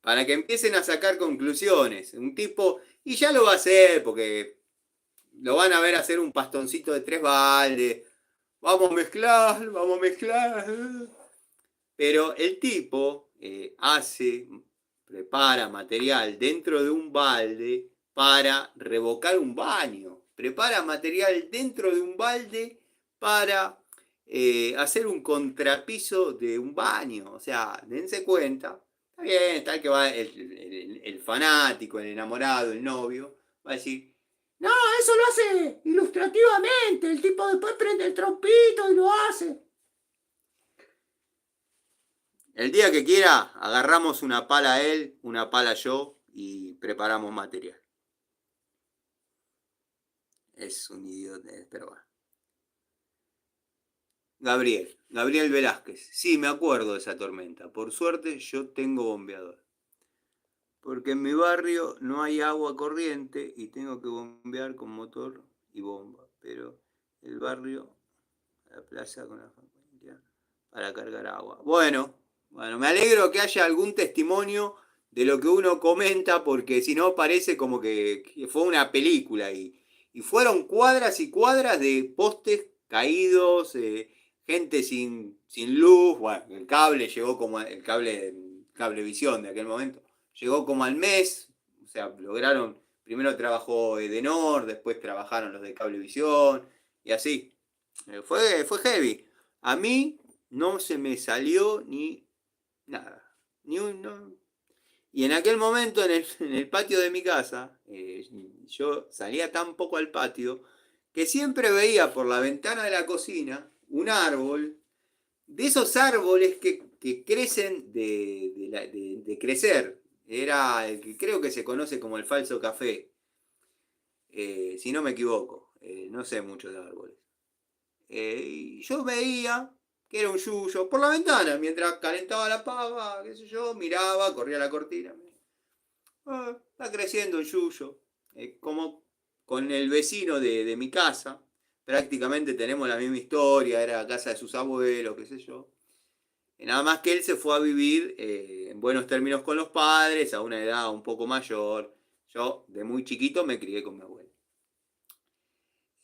Para que empiecen a sacar conclusiones. Un tipo, y ya lo va a hacer, porque lo van a ver hacer un pastoncito de 3 baldes. Vamos a mezclar, vamos a mezclar. Pero el tipo prepara material dentro de un balde para revocar un baño. Prepara material dentro de un balde para hacer un contrapiso de un baño. O sea, dense cuenta. Está bien, está el que va el fanático, el enamorado, el novio. Va a decir, no, eso lo hace ilustrativamente. El tipo después prende el trompito y lo hace. El día que quiera, agarramos una pala él, una pala yo y preparamos material. Es un idiota, pero bueno. Gabriel Velázquez. Sí, me acuerdo de esa tormenta. Por suerte yo tengo bombeador. Porque en mi barrio no hay agua corriente y tengo que bombear con motor y bomba. Pero el barrio, la plaza con la familia, para cargar agua. Bueno, me alegro que haya algún testimonio de lo que uno comenta, porque si no parece como que fue una película y fueron cuadras y cuadras de postes caídos, gente sin luz, bueno, el cable llegó como el cablevisión de aquel momento, llegó como al mes, o sea, lograron, primero trabajó Edenor, después trabajaron los de Cablevisión y así. Fue heavy. A mí no se me salió ni nada. Ni un, no. Y en aquel momento en el patio de mi casa, yo salía tan poco al patio que siempre veía por la ventana de la cocina un árbol, de esos árboles que crecen de crecer. Era el que creo que se conoce como el falso café, si no me equivoco. No sé mucho de árboles. Y yo veía que era un yuyo por la ventana, mientras calentaba la pava, qué sé yo, miraba, corría la cortina. Está creciendo un yuyo. Como con el vecino de mi casa, prácticamente tenemos la misma historia, era la casa de sus abuelos, qué sé yo. Nada más que él se fue a vivir en buenos términos con los padres, a una edad un poco mayor. Yo, de muy chiquito, me crié con mi abuelo.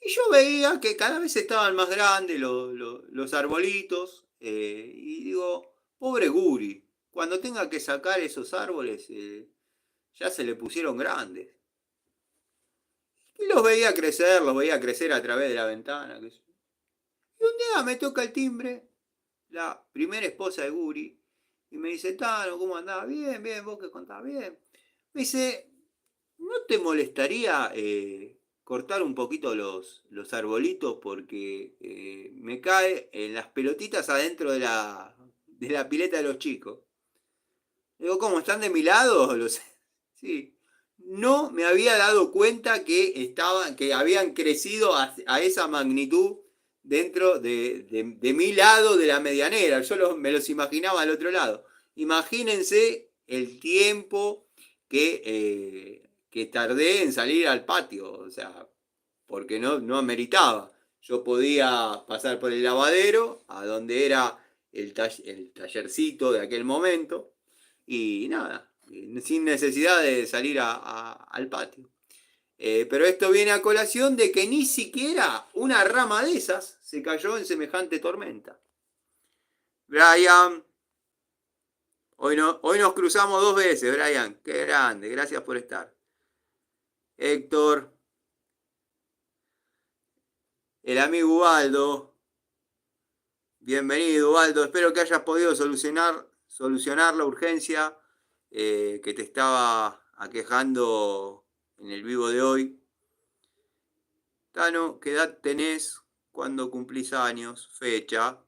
Y yo veía que cada vez estaban más grandes los arbolitos. Y digo, pobre Guri, cuando tenga que sacar esos árboles, ya se le pusieron grandes. Y los veía crecer a través de la ventana. Y un día me toca el timbre, la primera esposa de Guri, y me dice, Tano, ¿cómo andás? Bien, bien, vos que contás bien. Me dice, ¿no te molestaría cortar un poquito los arbolitos? Porque me cae en las pelotitas adentro de la pileta de los chicos. Digo, ¿cómo? ¿Están de mi lado? Sí. No me había dado cuenta que habían crecido a esa magnitud dentro de mi lado de la medianera. Yo me los imaginaba al otro lado. Imagínense el tiempo que tardé en salir al patio. O sea, porque no ameritaba. Yo podía pasar por el lavadero, a donde era el tallercito de aquel momento, y nada, sin necesidad de salir al patio. Pero esto viene a colación de que ni siquiera una rama de esas se cayó en semejante tormenta. Brian, hoy nos cruzamos 2 veces, Brian. Qué grande, gracias por estar. Héctor, el amigo Ubaldo, bienvenido Ubaldo. Espero que hayas podido solucionar la urgencia que te estaba aquejando en el vivo de hoy. Tano, ¿qué edad tenés cuando cumplís años? Fecha.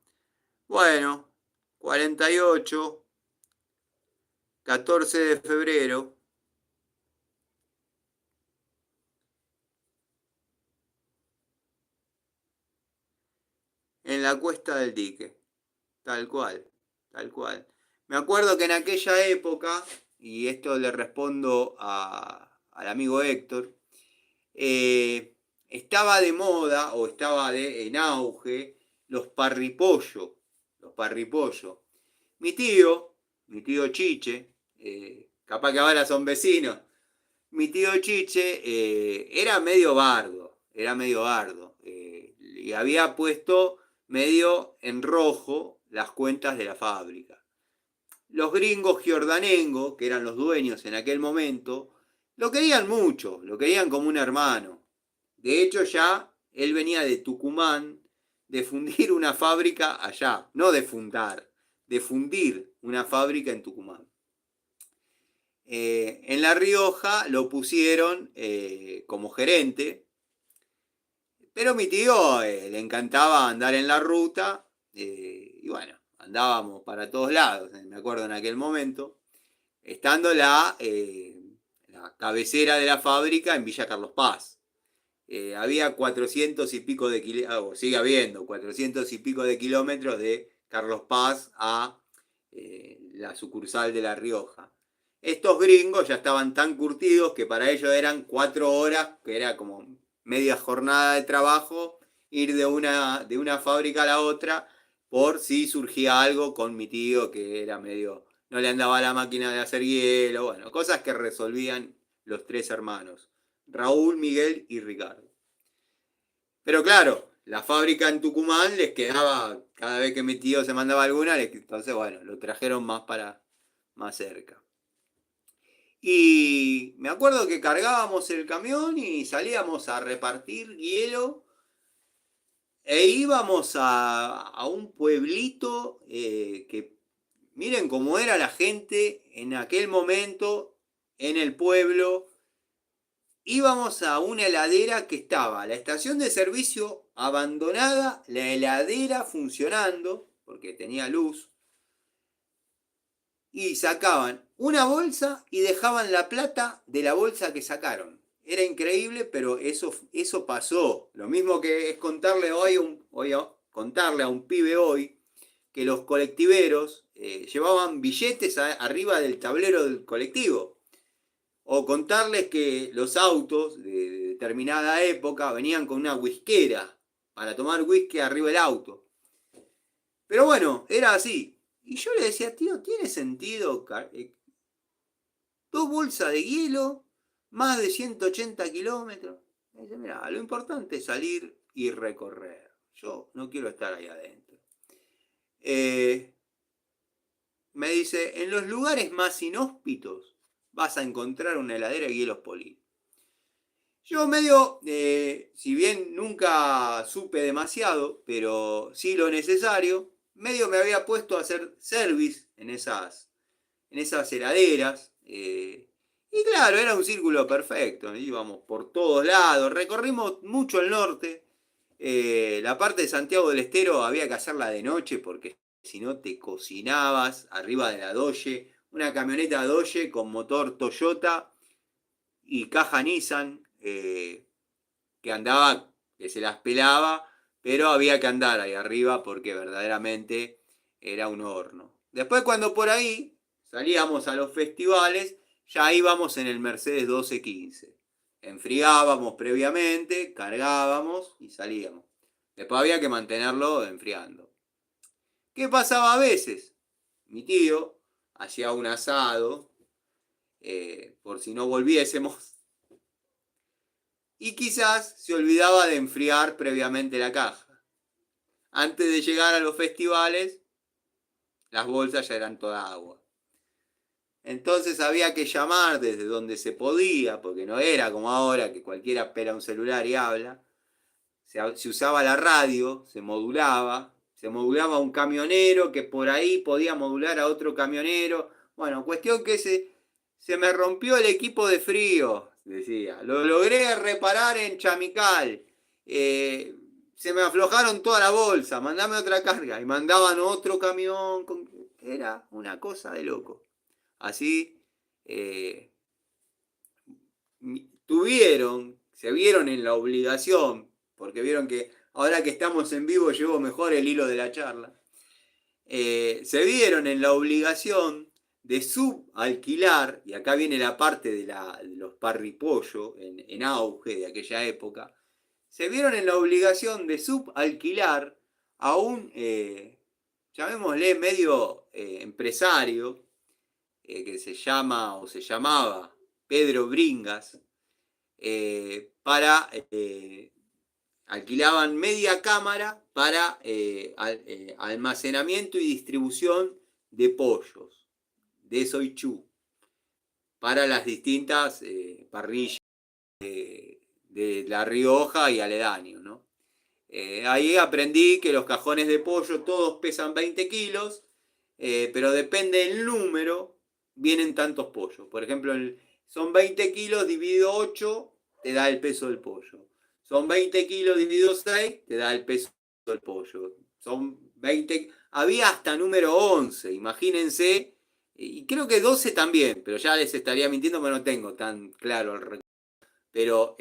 Bueno, 48, 14 de febrero. En la cuesta del dique. Tal cual, tal cual. Me acuerdo que en aquella época, y esto le respondo al amigo Héctor, estaba de moda o estaba en auge los parripollos. Los parripollos. Mi tío Chiche, capaz que ahora son vecinos, mi tío Chiche era medio bardo, y había puesto medio en rojo las cuentas de la fábrica. Los gringos giordanengo, que eran los dueños en aquel momento, lo querían mucho, lo querían como un hermano. De hecho, ya él venía de Tucumán de fundir una fábrica allá, no de fundar, de fundir una fábrica en Tucumán. En La Rioja lo pusieron como gerente, pero mi tío le encantaba andar en la ruta, y bueno, andábamos para todos lados, me acuerdo en aquel momento, estando la cabecera de la fábrica en Villa Carlos Paz. Había 400 y pico de kilómetros, sigue habiendo 400 y pico de kilómetros de Carlos Paz a la sucursal de La Rioja. Estos gringos ya estaban tan curtidos que para ellos eran 4 horas, que era como media jornada de trabajo, ir de una fábrica a la otra, por si surgía algo con mi tío que era medio, no le andaba la máquina de hacer hielo, bueno, cosas que resolvían los 3 hermanos. Raúl, Miguel y Ricardo. Pero claro, la fábrica en Tucumán les quedaba, cada vez que mi tío se mandaba alguna, entonces bueno, lo trajeron más cerca. Y me acuerdo que cargábamos el camión y salíamos a repartir hielo e íbamos a un pueblito que miren cómo era la gente en aquel momento en el pueblo. Íbamos a una heladera que estaba la estación de servicio abandonada, la heladera funcionando, porque tenía luz, y sacaban una bolsa y dejaban la plata de la bolsa que sacaron. Era increíble, pero eso pasó. Lo mismo que es contarle contarle a un pibe hoy que los colectiveros llevaban billetes arriba del tablero del colectivo. O contarles que los autos de determinada época venían con una whiskera para tomar whisky arriba del auto. Pero bueno, era así. Y yo le decía, tío, ¿tiene sentido 2 bolsas de hielo, más de 180 kilómetros? Me dice, mira, lo importante es salir y recorrer. Yo no quiero estar ahí adentro. Me dice, en los lugares más inhóspitos vas a encontrar una heladera de hielos Poli. Yo medio, si bien nunca supe demasiado, pero sí lo necesario, medio me había puesto a hacer service en esas heladeras. Y claro, era un círculo perfecto, íbamos por todos lados, recorrimos mucho el norte. La parte de Santiago del Estero había que hacerla de noche porque si no te cocinabas arriba de la Doge, una camioneta Doge con motor Toyota y caja Nissan, que andaba, que se las pelaba, pero había que andar ahí arriba porque verdaderamente era un horno. Después cuando por ahí salíamos a los festivales, ya íbamos en el Mercedes 1215. Enfriábamos previamente, cargábamos y salíamos. Después había que mantenerlo enfriando. ¿Qué pasaba a veces? Mi tío hacía un asado, por si no volviésemos, y quizás se olvidaba de enfriar previamente la caja. Antes de llegar a los festivales, las bolsas ya eran toda agua. Entonces había que llamar desde donde se podía, porque no era como ahora que cualquiera pela un celular y habla. Se usaba la radio, se modulaba un camionero que por ahí podía modular a otro camionero. Bueno, cuestión que se me rompió el equipo de frío, decía. Lo logré reparar en Chamical. Eh, Se me aflojaron toda la bolsa, mandame otra carga. Y mandaban otro camión. Era una cosa de loco. Así eh, se vieron en la obligación, porque vieron que ahora que estamos en vivo llevo mejor el hilo de la charla, se vieron en la obligación de subalquilar, y acá viene la parte de los parripollo en auge de aquella época, se vieron en la obligación de subalquilar a un, llamémosle medio empresario, que se llama o se llamaba Pedro Bringas, para alquilaban media cámara para almacenamiento y distribución de pollos, de soichú, para las distintas parrillas de La Rioja y aledaños, ¿no? Ahí aprendí que los cajones de pollo todos pesan 20 kilos, pero depende del número, vienen tantos pollos. Por ejemplo, son 20 kilos dividido 8, te da el peso del pollo. Son 20 kilos dividido 6, te da el peso del pollo. Son 20, había hasta número 11, imagínense, y creo que 12 también, pero ya les estaría mintiendo, pero no tengo tan claro el recuerdo. Pero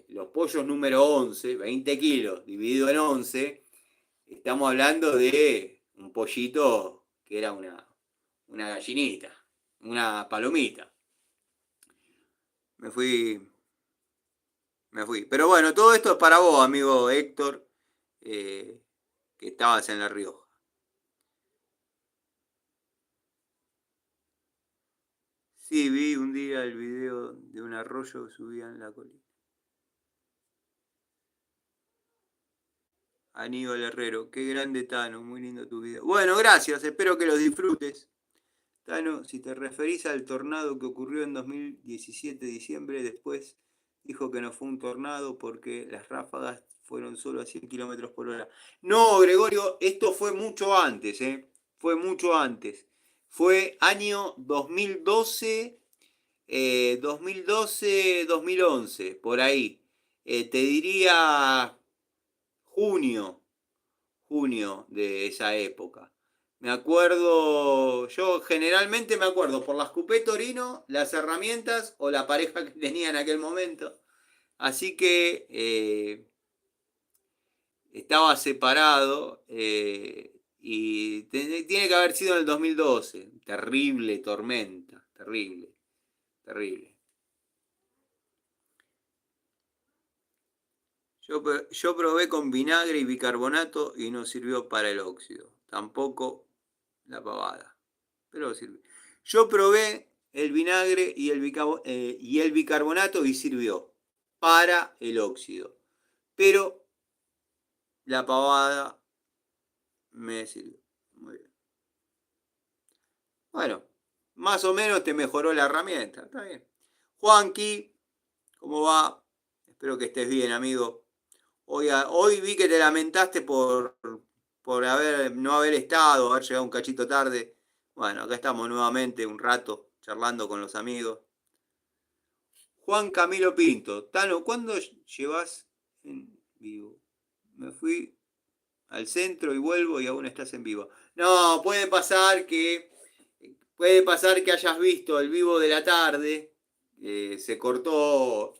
los pollos número 11, 20 kilos dividido en 11, estamos hablando de un pollito que era una gallinita, una palomita. Me fui, me fui. Pero bueno, todo esto es para vos, amigo Héctor, eh, que estabas en La Rioja. Sí, vi un día el video de un arroyo que subía en la colina. Aníbal Herrero, qué grande Tano, muy lindo tu video. Bueno, gracias, espero que los disfrutes. Tano, si te referís al tornado que ocurrió en 2017, diciembre, después dijo que no fue un tornado porque las ráfagas fueron solo a 100 kilómetros por hora. No, Gregorio, esto fue mucho antes, ¿eh? Fue mucho antes. Fue año 2012, 2011, por ahí. Te diría junio, junio de esa época. Me acuerdo, yo generalmente me acuerdo por las Coupé Torino, las herramientas o la pareja que tenía en aquel momento. Así que estaba separado y tiene que haber sido en el 2012. Terrible tormenta, terrible, terrible. Yo probé con vinagre y bicarbonato y no sirvió para el óxido. Tampoco la pavada. Pero sirve. Yo probé el vinagre y el bicarbonato y sirvió para el óxido. Pero la pavada me sirvió. Muy bien. Bueno, más o menos te mejoró la herramienta. Está bien. Juanqui, ¿cómo va? espero que estés bien, amigo. Hoy vi que te lamentaste por no haber estado, haber llegado un cachito tarde. Bueno, acá estamos nuevamente un rato charlando con los amigos. Juan Camilo Pinto, Tano, ¿cuándo llevas en vivo? Me fui al centro y vuelvo y aún estás en vivo. No, puede pasar que hayas visto el vivo de la tarde, se cortó,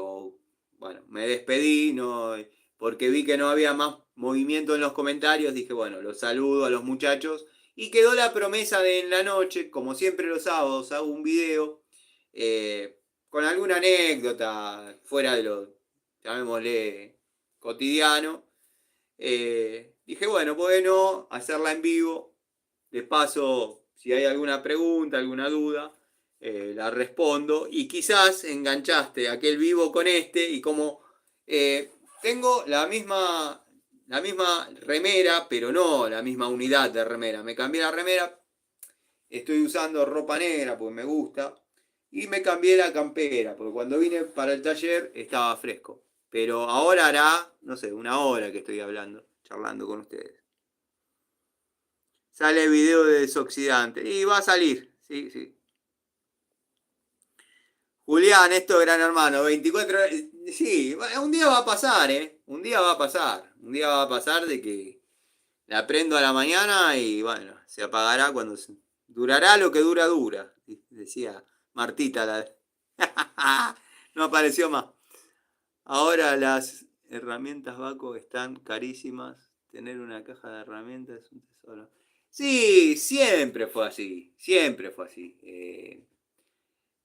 o bueno, me despedí, no, porque vi que no había más movimiento en los comentarios, dije, bueno, los saludo a los muchachos, y quedó la promesa de en la noche, como siempre los sábados, hago un video, con alguna anécdota, fuera de lo, llamémosle, cotidiano. Dije, bueno, hacerla en vivo. De paso, si hay alguna pregunta, alguna duda, la respondo. Y quizás enganchaste aquel vivo con este y como tengo la misma remera, pero no la misma unidad de remera. Me cambié la remera, estoy usando ropa negra porque me gusta. Y me cambié la campera, porque cuando vine para el taller estaba fresco. Pero ahora hará, no sé, una hora que estoy hablando, charlando con ustedes. Sale video de desoxidante. Y va a salir, sí, sí. Julián, esto es Gran Hermano, 24 horas. Sí, un día va a pasar, ¿eh? Un día va a pasar. Un día va a pasar de que la prendo a la mañana y bueno, se apagará cuando durará lo que dura, decía Martita. No apareció más. Ahora las herramientas Baco están carísimas. Tener una caja de herramientas es un tesoro. Sí, siempre fue así. Siempre fue así.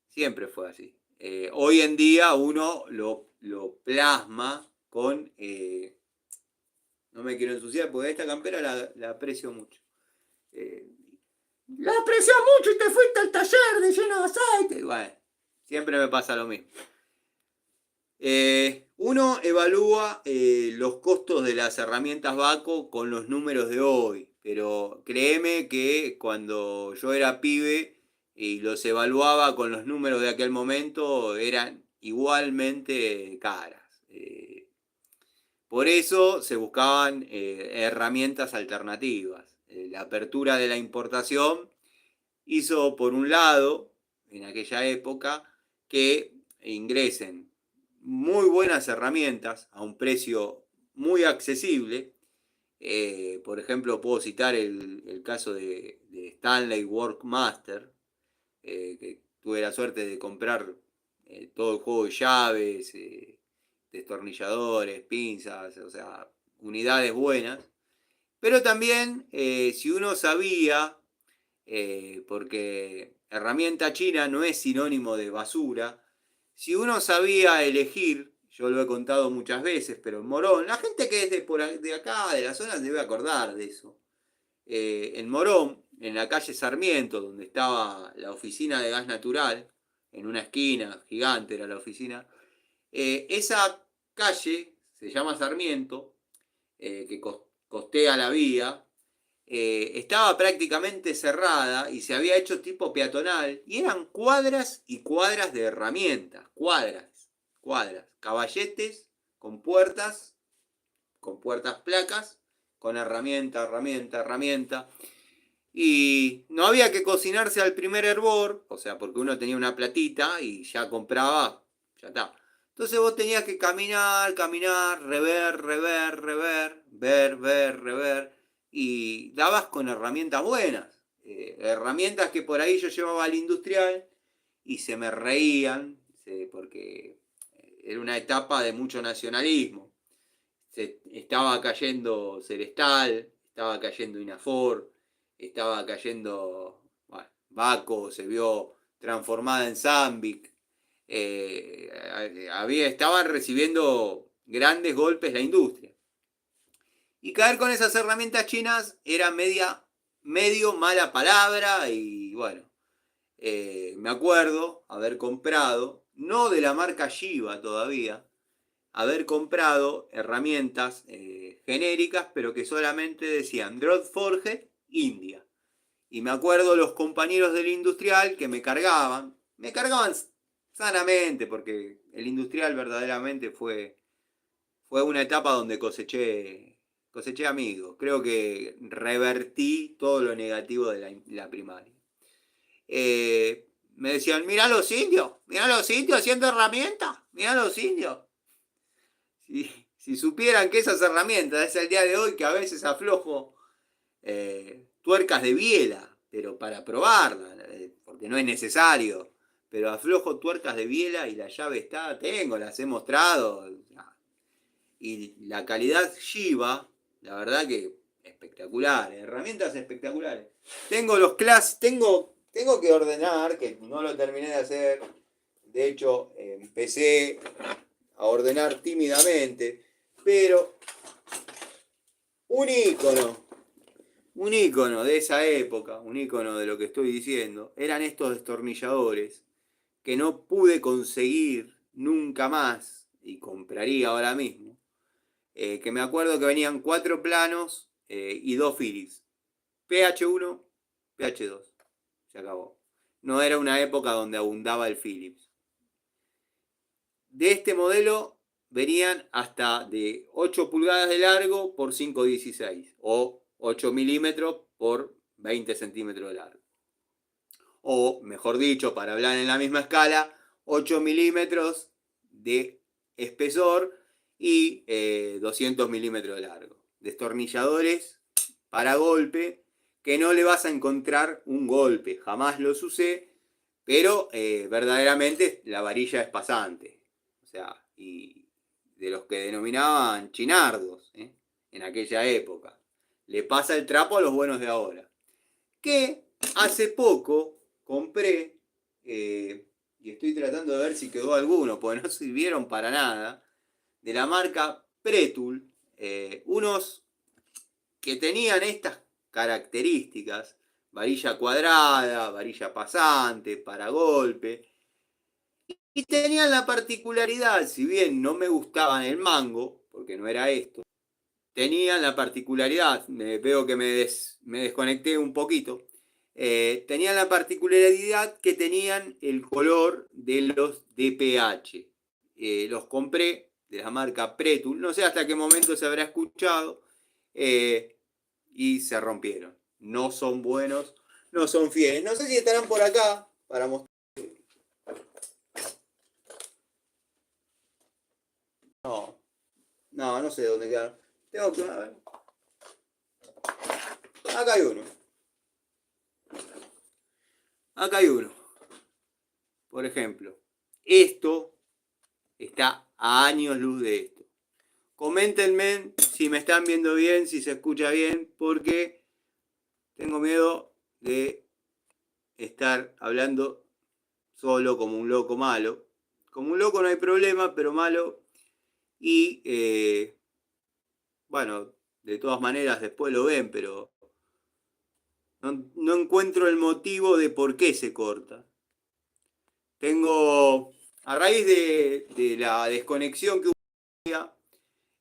Siempre fue así. Hoy en día uno lo plasma con... no me quiero ensuciar porque esta campera la aprecio mucho. Eh, la aprecio mucho y te fuiste al taller de lleno de aceite. Bueno, siempre me pasa lo mismo. Uno evalúa los costos de las herramientas Baco con los números de hoy, pero créeme que cuando yo era pibe y los evaluaba con los números de aquel momento eran igualmente caras. Por eso se buscaban herramientas alternativas. La apertura de la importación hizo, por un lado, en aquella época, que ingresen muy buenas herramientas a un precio muy accesible. Por ejemplo, puedo citar el caso de Stanley Workmaster, que tuve la suerte de comprar todo el juego de llaves, destornilladores, pinzas, o sea, unidades buenas. Pero también, si uno sabía, porque herramienta china no es sinónimo de basura, si uno sabía elegir, yo lo he contado muchas veces, pero en Morón, la gente que es de acá, de la zona, debe acordar de eso. En Morón, en la calle Sarmiento, donde estaba la oficina de gas natural, en una esquina gigante era la oficina, esa calle se llama Sarmiento, que costea la vía, estaba prácticamente cerrada y se había hecho tipo peatonal y eran cuadras y cuadras de herramientas, cuadras, caballetes con puertas placas, con herramienta. Y no había que cocinarse al primer hervor, o sea, porque uno tenía una platita y ya compraba, ya está. Entonces vos tenías que caminar, rever, y dabas con herramientas buenas. Herramientas que por ahí yo llevaba al industrial y se me reían, porque era una etapa de mucho nacionalismo. Estaba cayendo Cerestal, estaba cayendo Inafor, estaba cayendo, bueno, Baco, se vio transformada en Zambic. Estaban recibiendo grandes golpes la industria. Y caer con esas herramientas chinas era medio mala palabra y bueno, me acuerdo haber comprado, no de la marca Shiba todavía, haber comprado herramientas genéricas, pero que solamente decían Drop-Forge India. Y me acuerdo los compañeros del industrial que me cargaban sanamente, porque el industrial verdaderamente fue una etapa donde coseché amigos. Creo que revertí todo lo negativo de la primaria. Me decían, mirá los indios haciendo herramientas, mirá los indios. Si supieran que esas herramientas es el día de hoy que a veces aflojo tuercas de biela, pero para probarla, porque no es necesario, pero aflojo tuercas de biela y la llave está, las he mostrado, y la calidad Shiba, la verdad que espectacular, herramientas espectaculares. Tengo que ordenar, que no lo terminé de hacer, de hecho empecé a ordenar tímidamente, pero un ícono, un ícono de esa época, un ícono de lo que estoy diciendo, eran estos destornilladores que no pude conseguir nunca más y compraría ahora mismo, que me acuerdo que venían 4 planos y 2 Phillips. PH1, PH2. Se acabó. No era una época donde abundaba el Philips. De este modelo venían hasta de 8 pulgadas de largo por 5,16 o 8 milímetros por 20 centímetros de largo. O, mejor dicho, para hablar en la misma escala, 8 milímetros de espesor y 200 milímetros de largo. Destornilladores para golpe, que no le vas a encontrar un golpe, jamás los usé, pero verdaderamente la varilla es pasante. O sea, y de los que denominaban chinardos, en aquella época. Le pasa el trapo a los buenos de ahora. Que hace poco compré, y estoy tratando de ver si quedó alguno, porque no sirvieron para nada, de la marca Pretul, unos que tenían estas características, varilla cuadrada, varilla pasante, para golpe, y tenían la particularidad, si bien no me gustaban el mango, porque no era esto, tenían la particularidad, veo que me desconecté un poquito, tenían la particularidad que tenían el color de los DPH. Los compré de la marca Pretul, no sé hasta qué momento se habrá escuchado, y se rompieron. No son buenos, no son fieles. No sé si estarán por acá para mostrar. No, no sé dónde quedaron. Tengo que. A ver. Acá hay uno. Acá hay uno. Por ejemplo, esto está a años luz de esto. Coméntenme si me están viendo bien, si se escucha bien, porque tengo miedo de estar hablando solo como un loco malo. Como un loco no hay problema, pero malo. Y bueno, de todas maneras después lo ven, pero no encuentro el motivo de por qué se corta. Tengo, a raíz de la desconexión que hubo,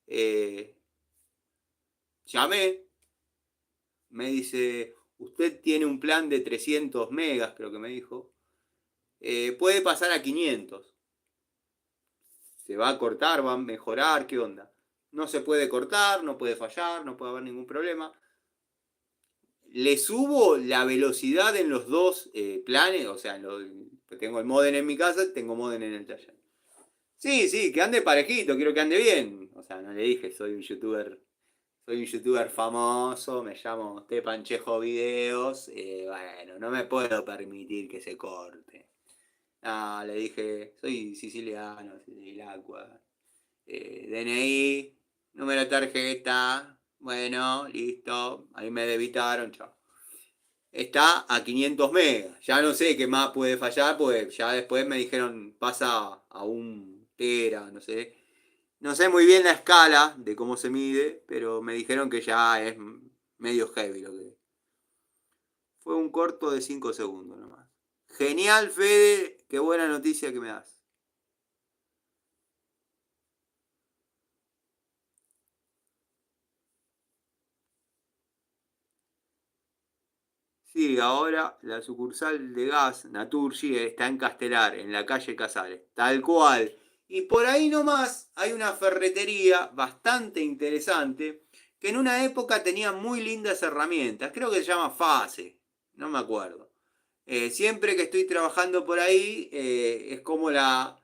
eh, llamé, me dice, usted tiene un plan de 300 megas, creo que me dijo, puede pasar a 500. ¿Se va a cortar? ¿Va a mejorar? ¿Qué onda? No se puede cortar, no puede fallar, no puede haber ningún problema. Le subo la velocidad en los dos planes, o sea, tengo el modem en mi casa, tengo modem en el taller. Sí, que ande parejito, quiero que ande bien. O sea, no le dije, soy un youtuber famoso, me llamo Tepanchejo Videos, bueno, no me puedo permitir que se corte. No, le dije, soy siciliano, Silacua, DNI, número de tarjeta, bueno, listo, ahí me debitaron, chao. Está a 500 megas, ya no sé qué más puede fallar, pues ya después me dijeron pasa a 1 tera, no sé. No sé muy bien la escala de cómo se mide, pero me dijeron que ya es medio heavy lo que. Fue un corto de 5 segundos nomás. Genial, Fede, qué buena noticia que me das. Sí, ahora la sucursal de gas Naturgy está en Castelar, en la calle Casares, tal cual. Y por ahí nomás hay una ferretería bastante interesante que en una época tenía muy lindas herramientas. Creo que se llama Fase, no me acuerdo. Siempre que estoy trabajando por ahí es como la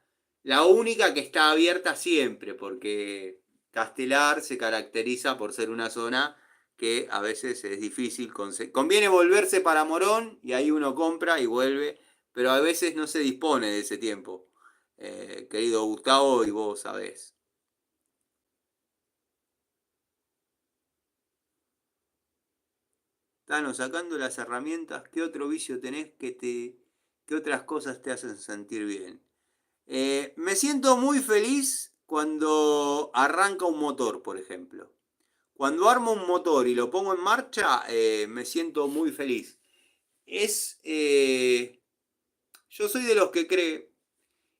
única que está abierta siempre, porque Castelar se caracteriza por ser una zona que a veces es difícil conseguir. Conviene volverse para Morón y ahí uno compra y vuelve, pero a veces no se dispone de ese tiempo. Querido Gustavo, y vos sabés. Tano, sacando las herramientas, ¿qué otro vicio tenés qué otras cosas te hacen sentir bien? Me siento muy feliz cuando arranca un motor, por ejemplo. Cuando armo un motor y lo pongo en marcha, me siento muy feliz. Es, yo soy de los que cree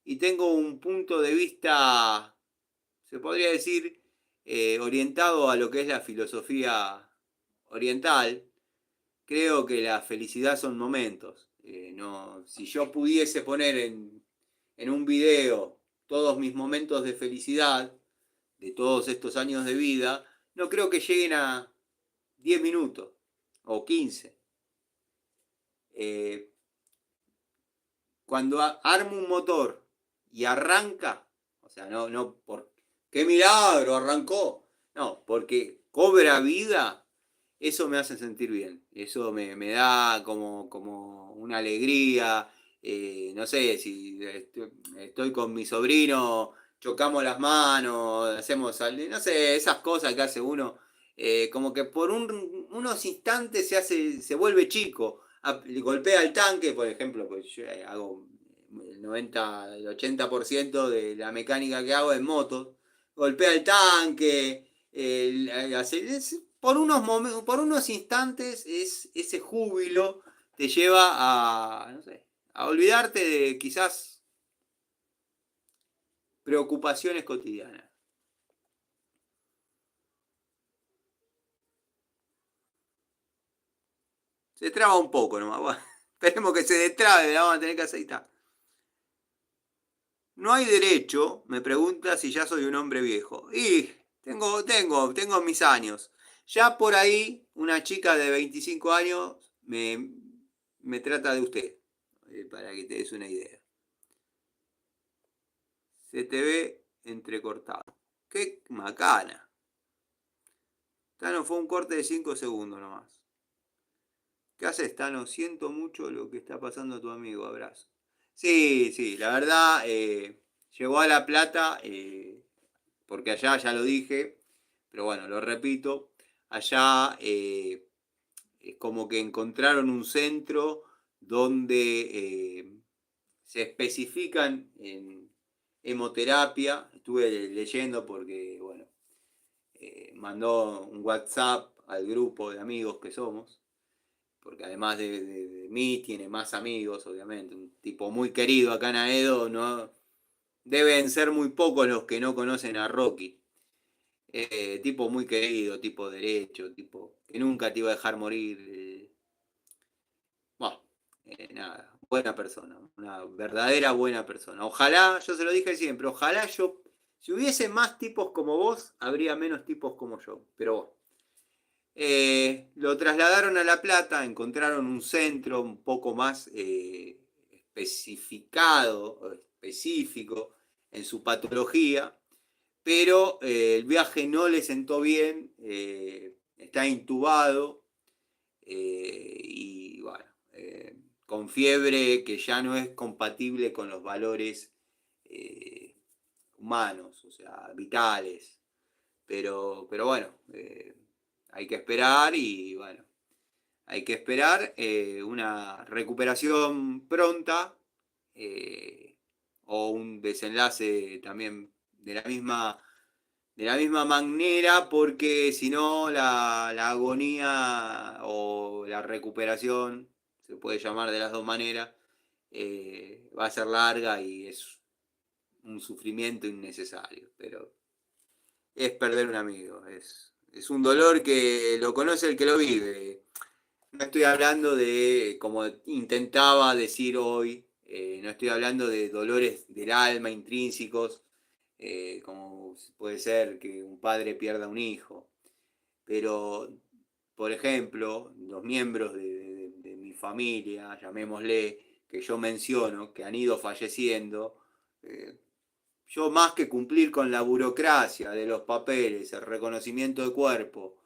y tengo un punto de vista, se podría decir, orientado a lo que es la filosofía oriental. Creo que la felicidad son momentos. No, si yo pudiese poner en un video todos mis momentos de felicidad de todos estos años de vida, no creo que lleguen a 10 minutos o 15. Eh, Cuando armo un motor y arranca, o sea, no por qué milagro arrancó, no, porque cobra vida, eso me hace sentir bien, eso me da como una alegría, no sé, si estoy con mi sobrino, chocamos las manos, hacemos, no sé, esas cosas que hace uno, como que por unos instantes se vuelve chico, golpea el tanque, por ejemplo, pues yo hago el 90, el 80% de la mecánica que hago en motos, golpea el tanque, por unos instantes ese júbilo te lleva a, no sé, a olvidarte de quizás preocupaciones cotidianas. Se traba un poco nomás. Bueno, esperemos que se destrabe, la vamos a tener que aceitar. No hay derecho, me pregunta si ya soy un hombre viejo. Y tengo mis años. Ya por ahí, una chica de 25 años me trata de usted, para que te des una idea. Se te ve entrecortado. ¡Qué macana! Tano, fue un corte de 5 segundos nomás. ¿Qué haces, Tano? Siento mucho lo que está pasando a tu amigo. Abrazo. Sí, sí, la verdad, llegó a La Plata, porque allá ya lo dije, pero bueno, lo repito, allá es como que encontraron un centro donde se especifican en hemoterapia. Estuve leyendo porque, bueno, mandó un WhatsApp al grupo de amigos que somos, porque además de mí tiene más amigos, obviamente, un tipo muy querido acá en Aedo, no, deben ser muy pocos los que no conocen a Rocky. Tipo muy querido, tipo derecho, tipo que nunca te iba a dejar morir. Bueno, nada, buena persona, una verdadera buena persona. Ojalá, yo se lo dije siempre, ojalá yo, si hubiese más tipos como vos, habría menos tipos como yo. Pero bueno, lo trasladaron a La Plata, encontraron un centro un poco más especificado, específico en su patología, pero el viaje no le sentó bien, está intubado y bueno, con fiebre que ya no es compatible con los valores eh, humanos, o sea, vitales. Pero bueno, hay que esperar y bueno, hay que esperar una recuperación pronta o un desenlace también de la misma manera, porque si no la agonía o la recuperación, se puede llamar de las dos maneras, va a ser larga y es un sufrimiento innecesario, pero es perder un amigo, es un dolor que lo conoce el que lo vive. No estoy hablando de, como intentaba decir hoy, no estoy hablando de dolores del alma intrínsecos, como puede ser que un padre pierda un hijo. Pero, por ejemplo, los miembros de mi familia, llamémosle, que yo menciono, que han ido falleciendo, eh, yo más que cumplir con la burocracia de los papeles, el reconocimiento de cuerpo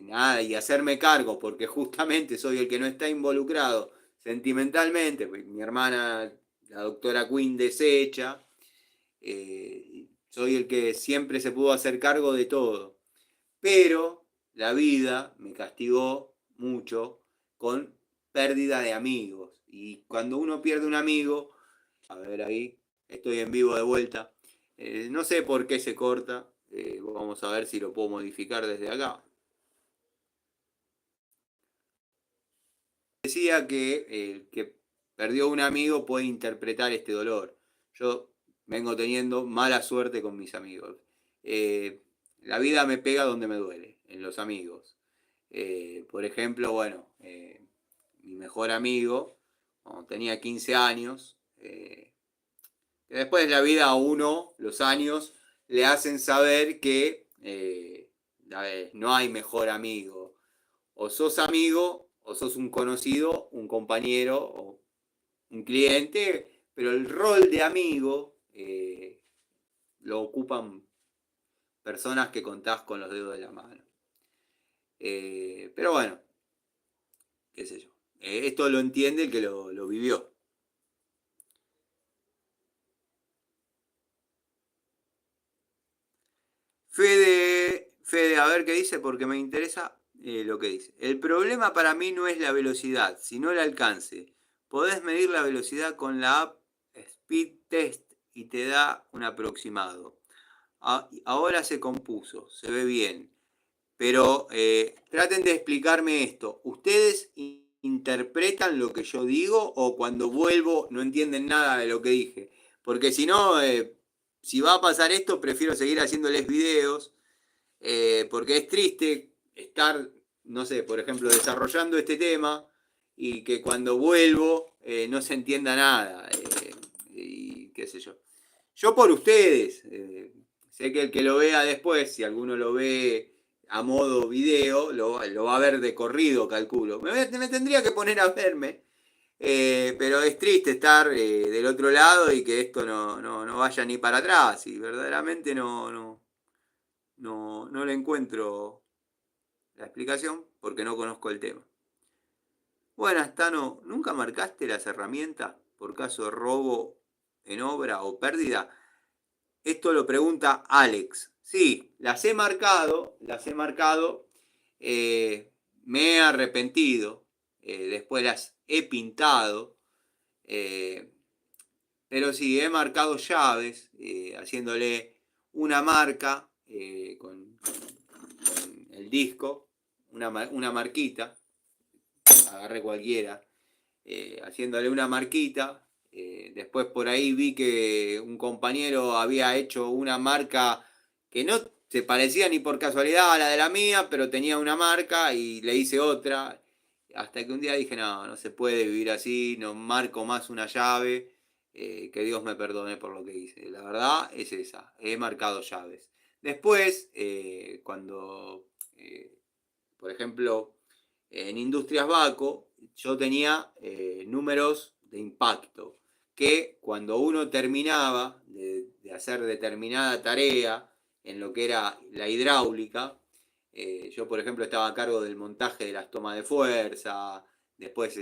nada, y hacerme cargo, porque justamente soy el que no está involucrado sentimentalmente, pues mi hermana, la doctora Quinn, desecha, soy el que siempre se pudo hacer cargo de todo. Pero la vida me castigó mucho con pérdida de amigos. Y cuando uno pierde un amigo, a ver ahí, estoy en vivo de vuelta. No sé por qué se corta. Vamos a ver si lo puedo modificar desde acá. Decía que el que perdió un amigo puede interpretar este dolor. Yo vengo teniendo mala suerte con mis amigos. La vida me pega donde me duele, en los amigos. Por ejemplo, bueno, mi mejor amigo, cuando tenía 15 años, después de la vida a uno, los años, le hacen saber que no hay mejor amigo. O sos amigo, o sos un conocido, un compañero, o un cliente, pero el rol de amigo lo ocupan personas que contás con los dedos de la mano. Pero bueno, qué sé yo. Esto lo entiende el que lo vivió. Fede, a ver qué dice, porque me interesa lo que dice. El problema para mí no es la velocidad, sino el alcance. Podés medir la velocidad con la app Speed Test y te da un aproximado. Ahora se compuso, se ve bien. Pero traten de explicarme esto. ¿Ustedes interpretan lo que yo digo o cuando vuelvo no entienden nada de lo que dije? Porque si no, si va a pasar esto, prefiero seguir haciéndoles videos, porque es triste estar, no sé, por ejemplo, desarrollando este tema y que cuando vuelvo no se entienda nada. Y qué sé yo. Yo por ustedes, sé que el que lo vea después, si alguno lo ve a modo video, lo va a ver de corrido, calculo. Me tendría que poner a verme, pero es triste estar del otro lado y que esto no vaya ni para atrás. Y verdaderamente no le encuentro la explicación porque no conozco el tema. Buenas, Tano, ¿nunca marcaste las herramientas por caso de robo en obra o pérdida? Esto lo pregunta Alex. Sí, las he marcado, me he arrepentido, después las he pintado, eh, pero sí, he marcado llaves, haciéndole una marca con el disco, una marquita, agarré cualquiera, haciéndole una marquita. Después por ahí vi que un compañero había hecho una marca que no se parecía ni por casualidad a la de la mía, pero tenía una marca y le hice otra. Hasta que un día dije, no se puede vivir así, no marco más una llave, que Dios me perdone por lo que hice. La verdad es esa, he marcado llaves. Después, cuando, por ejemplo, en Industrias Baco, yo tenía números de impacto, que cuando uno terminaba de hacer determinada tarea en lo que era la hidráulica, yo por ejemplo estaba a cargo del montaje de las tomas de fuerza, después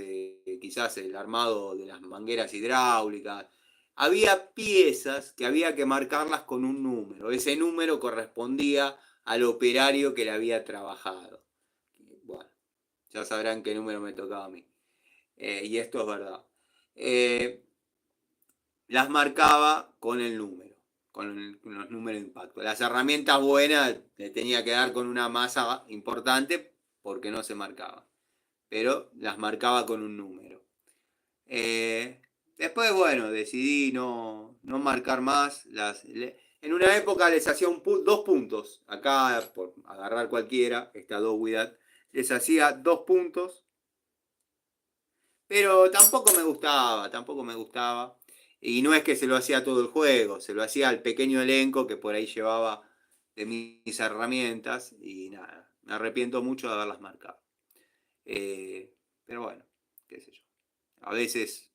quizás el armado de las mangueras hidráulicas, había piezas que había que marcarlas con un número, ese número correspondía al operario que le había trabajado. Bueno, ya sabrán qué número me tocaba a mí. Y esto es verdad. Eh, las marcaba con el número, con los números de impacto. Las herramientas buenas le tenía que dar con una masa importante porque no se marcaba. Pero las marcaba con un número. Después, bueno, decidí no marcar más. En una época les hacía dos puntos. Acá, por agarrar cualquiera, esta Dowidad, les hacía 2 puntos, pero tampoco me gustaba. Y no es que se lo hacía todo el juego, se lo hacía al pequeño elenco que por ahí llevaba de mis herramientas y nada, me arrepiento mucho de haberlas marcado. Pero bueno, qué sé yo. A veces,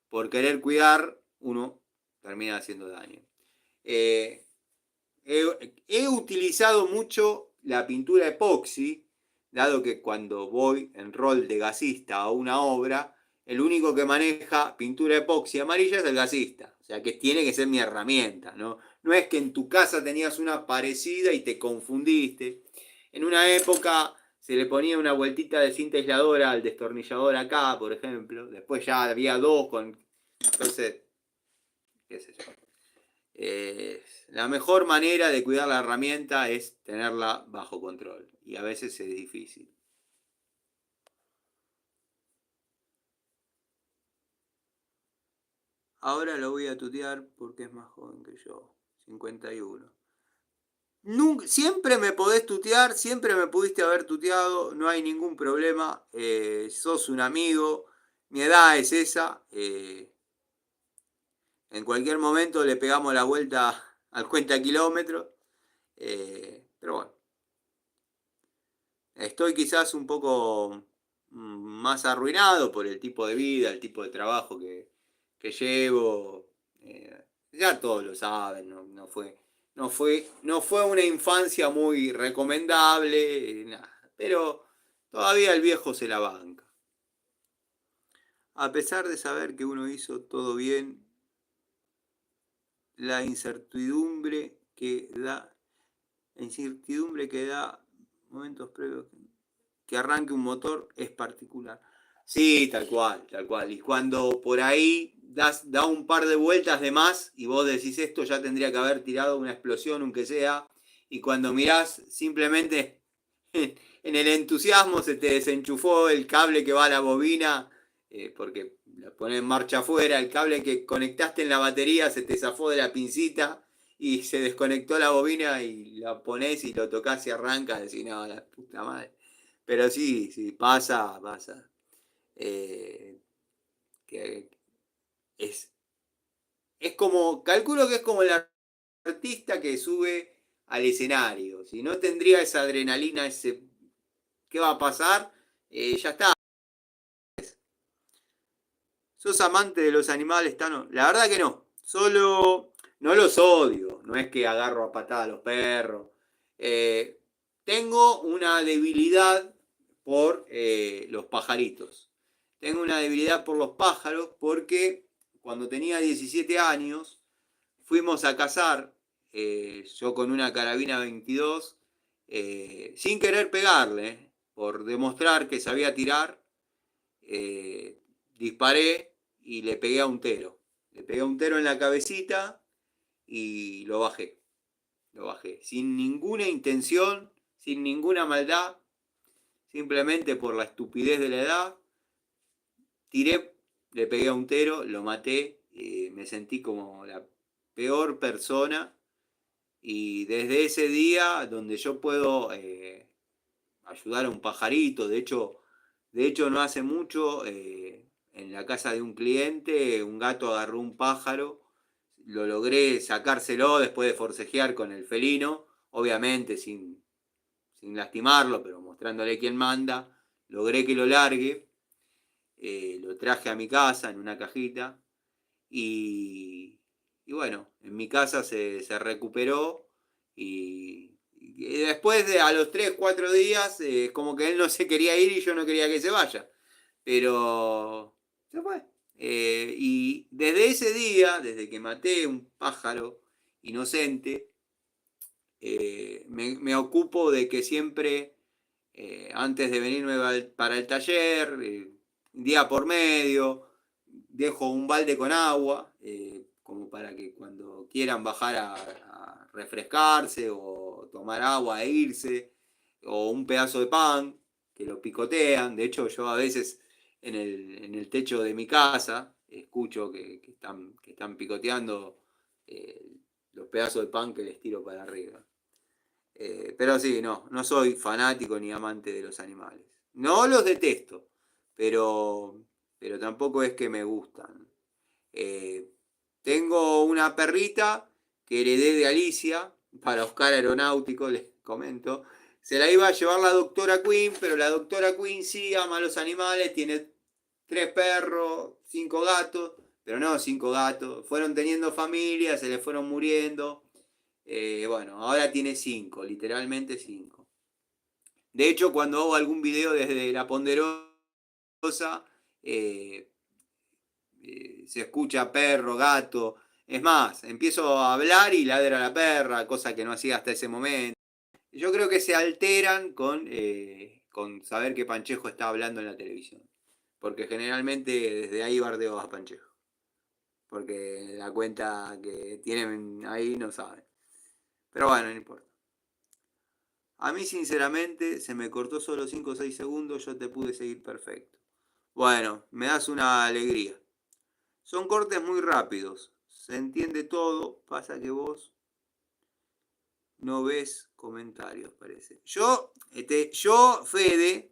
por querer cuidar, uno termina haciendo daño. He utilizado mucho la pintura epoxi, dado que cuando voy en rol de gasista a una obra, el único que maneja pintura epoxi amarilla es el gasista. O sea que tiene que ser mi herramienta, ¿no? No es que en tu casa tenías una parecida y te confundiste. En una época se le ponía una vueltita de cinta aisladora al destornillador acá, por ejemplo. Después ya había dos con... Entonces, qué sé yo. La mejor manera de cuidar la herramienta es tenerla bajo control. Y a veces es difícil. Ahora lo voy a tutear porque es más joven que yo. 51. Nunca, siempre me podés tutear, siempre me pudiste haber tuteado, no hay ningún problema. Sos un amigo, mi edad es esa. En cualquier momento le pegamos la vuelta al cuenta kilómetros. Pero bueno, estoy quizás un poco más arruinado por el tipo de vida, el tipo de trabajo que llevo. Ya todos lo saben, no fue una infancia muy recomendable, nada, pero todavía el viejo se la banca. A pesar de saber que uno hizo todo bien, la incertidumbre que da momentos previos que arranque un motor es particular. Sí, tal cual, tal cual. Y cuando por ahí da un par de vueltas de más y vos decís esto ya tendría que haber tirado una explosión, aunque sea, y cuando mirás simplemente en el entusiasmo se te desenchufó el cable que va a la bobina, porque la pones en marcha afuera, el cable que conectaste en la batería se te zafó de la pincita y se desconectó la bobina y la ponés y lo tocas y arranca, decís, no, la puta madre. Pero sí, sí, pasa. Eh, que es, es como, calculo que es como el artista que sube al escenario. Si no tendría esa adrenalina, ese, ¿qué va a pasar? Ya está. ¿Sos amante de los animales, Tano? La verdad que no. Solo no los odio. No es que agarro a patada a los perros. Eh, Tengo una debilidad por los pajaritos. Tengo una debilidad por los pájaros porque cuando tenía 17 años fuimos a cazar, yo con una carabina 22, sin querer pegarle, por demostrar que sabía tirar, eh, disparé y le pegué a un tero. Le pegué a un tero en la cabecita y lo bajé. Lo bajé. Sin ninguna intención, sin ninguna maldad, simplemente por la estupidez de la edad. Tiré, le pegué a un tero, lo maté, me sentí como la peor persona. Y desde ese día, donde yo puedo ayudar a un pajarito, de hecho no hace mucho, en la casa de un cliente, un gato agarró un pájaro, lo logré sacárselo después de forcejear con el felino, obviamente sin lastimarlo, pero mostrándole quién manda, logré que lo largue, lo traje a mi casa en una cajita y bueno, en mi casa se recuperó y después a los 3 4 días, como que él no se quería ir y yo no quería que se vaya. Pero se fue. Y desde ese día, desde que maté un pájaro inocente, me ocupo de que siempre, antes de venirme para el taller, día por medio, dejo un balde con agua, como para que cuando quieran bajar a refrescarse o tomar agua e irse, o un pedazo de pan, que lo picotean. De hecho, yo a veces en el techo de mi casa escucho que están picoteando, los pedazos de pan que les tiro para arriba. Pero sí, no soy fanático ni amante de los animales. No los detesto, pero, pero tampoco es que me gustan. Eh, Tengo una perrita que heredé de Alicia, para Oscar Aeronáutico, les comento. Se la iba a llevar la doctora Quinn, pero la doctora Quinn sí ama a los animales, tiene 3 perros, 5 gatos, pero no 5 gatos. Fueron teniendo familia, se le fueron muriendo. Bueno, ahora tiene 5, literalmente 5. De hecho, cuando hago algún video desde la Ponderosa, eh, se escucha perro, gato. Es más, empiezo a hablar y ladra la perra, cosa que no hacía hasta ese momento. Yo creo que se alteran con saber que Panchejo está hablando en la televisión. Porque generalmente desde ahí bardeo a Panchejo. Porque la cuenta que tienen ahí no saben. Pero bueno, no importa. A mí sinceramente se me cortó solo 5 o 6 segundos, yo te pude seguir perfecto. Bueno, me das una alegría. Son cortes muy rápidos, se entiende todo, pasa que vos no ves comentarios, parece. Fede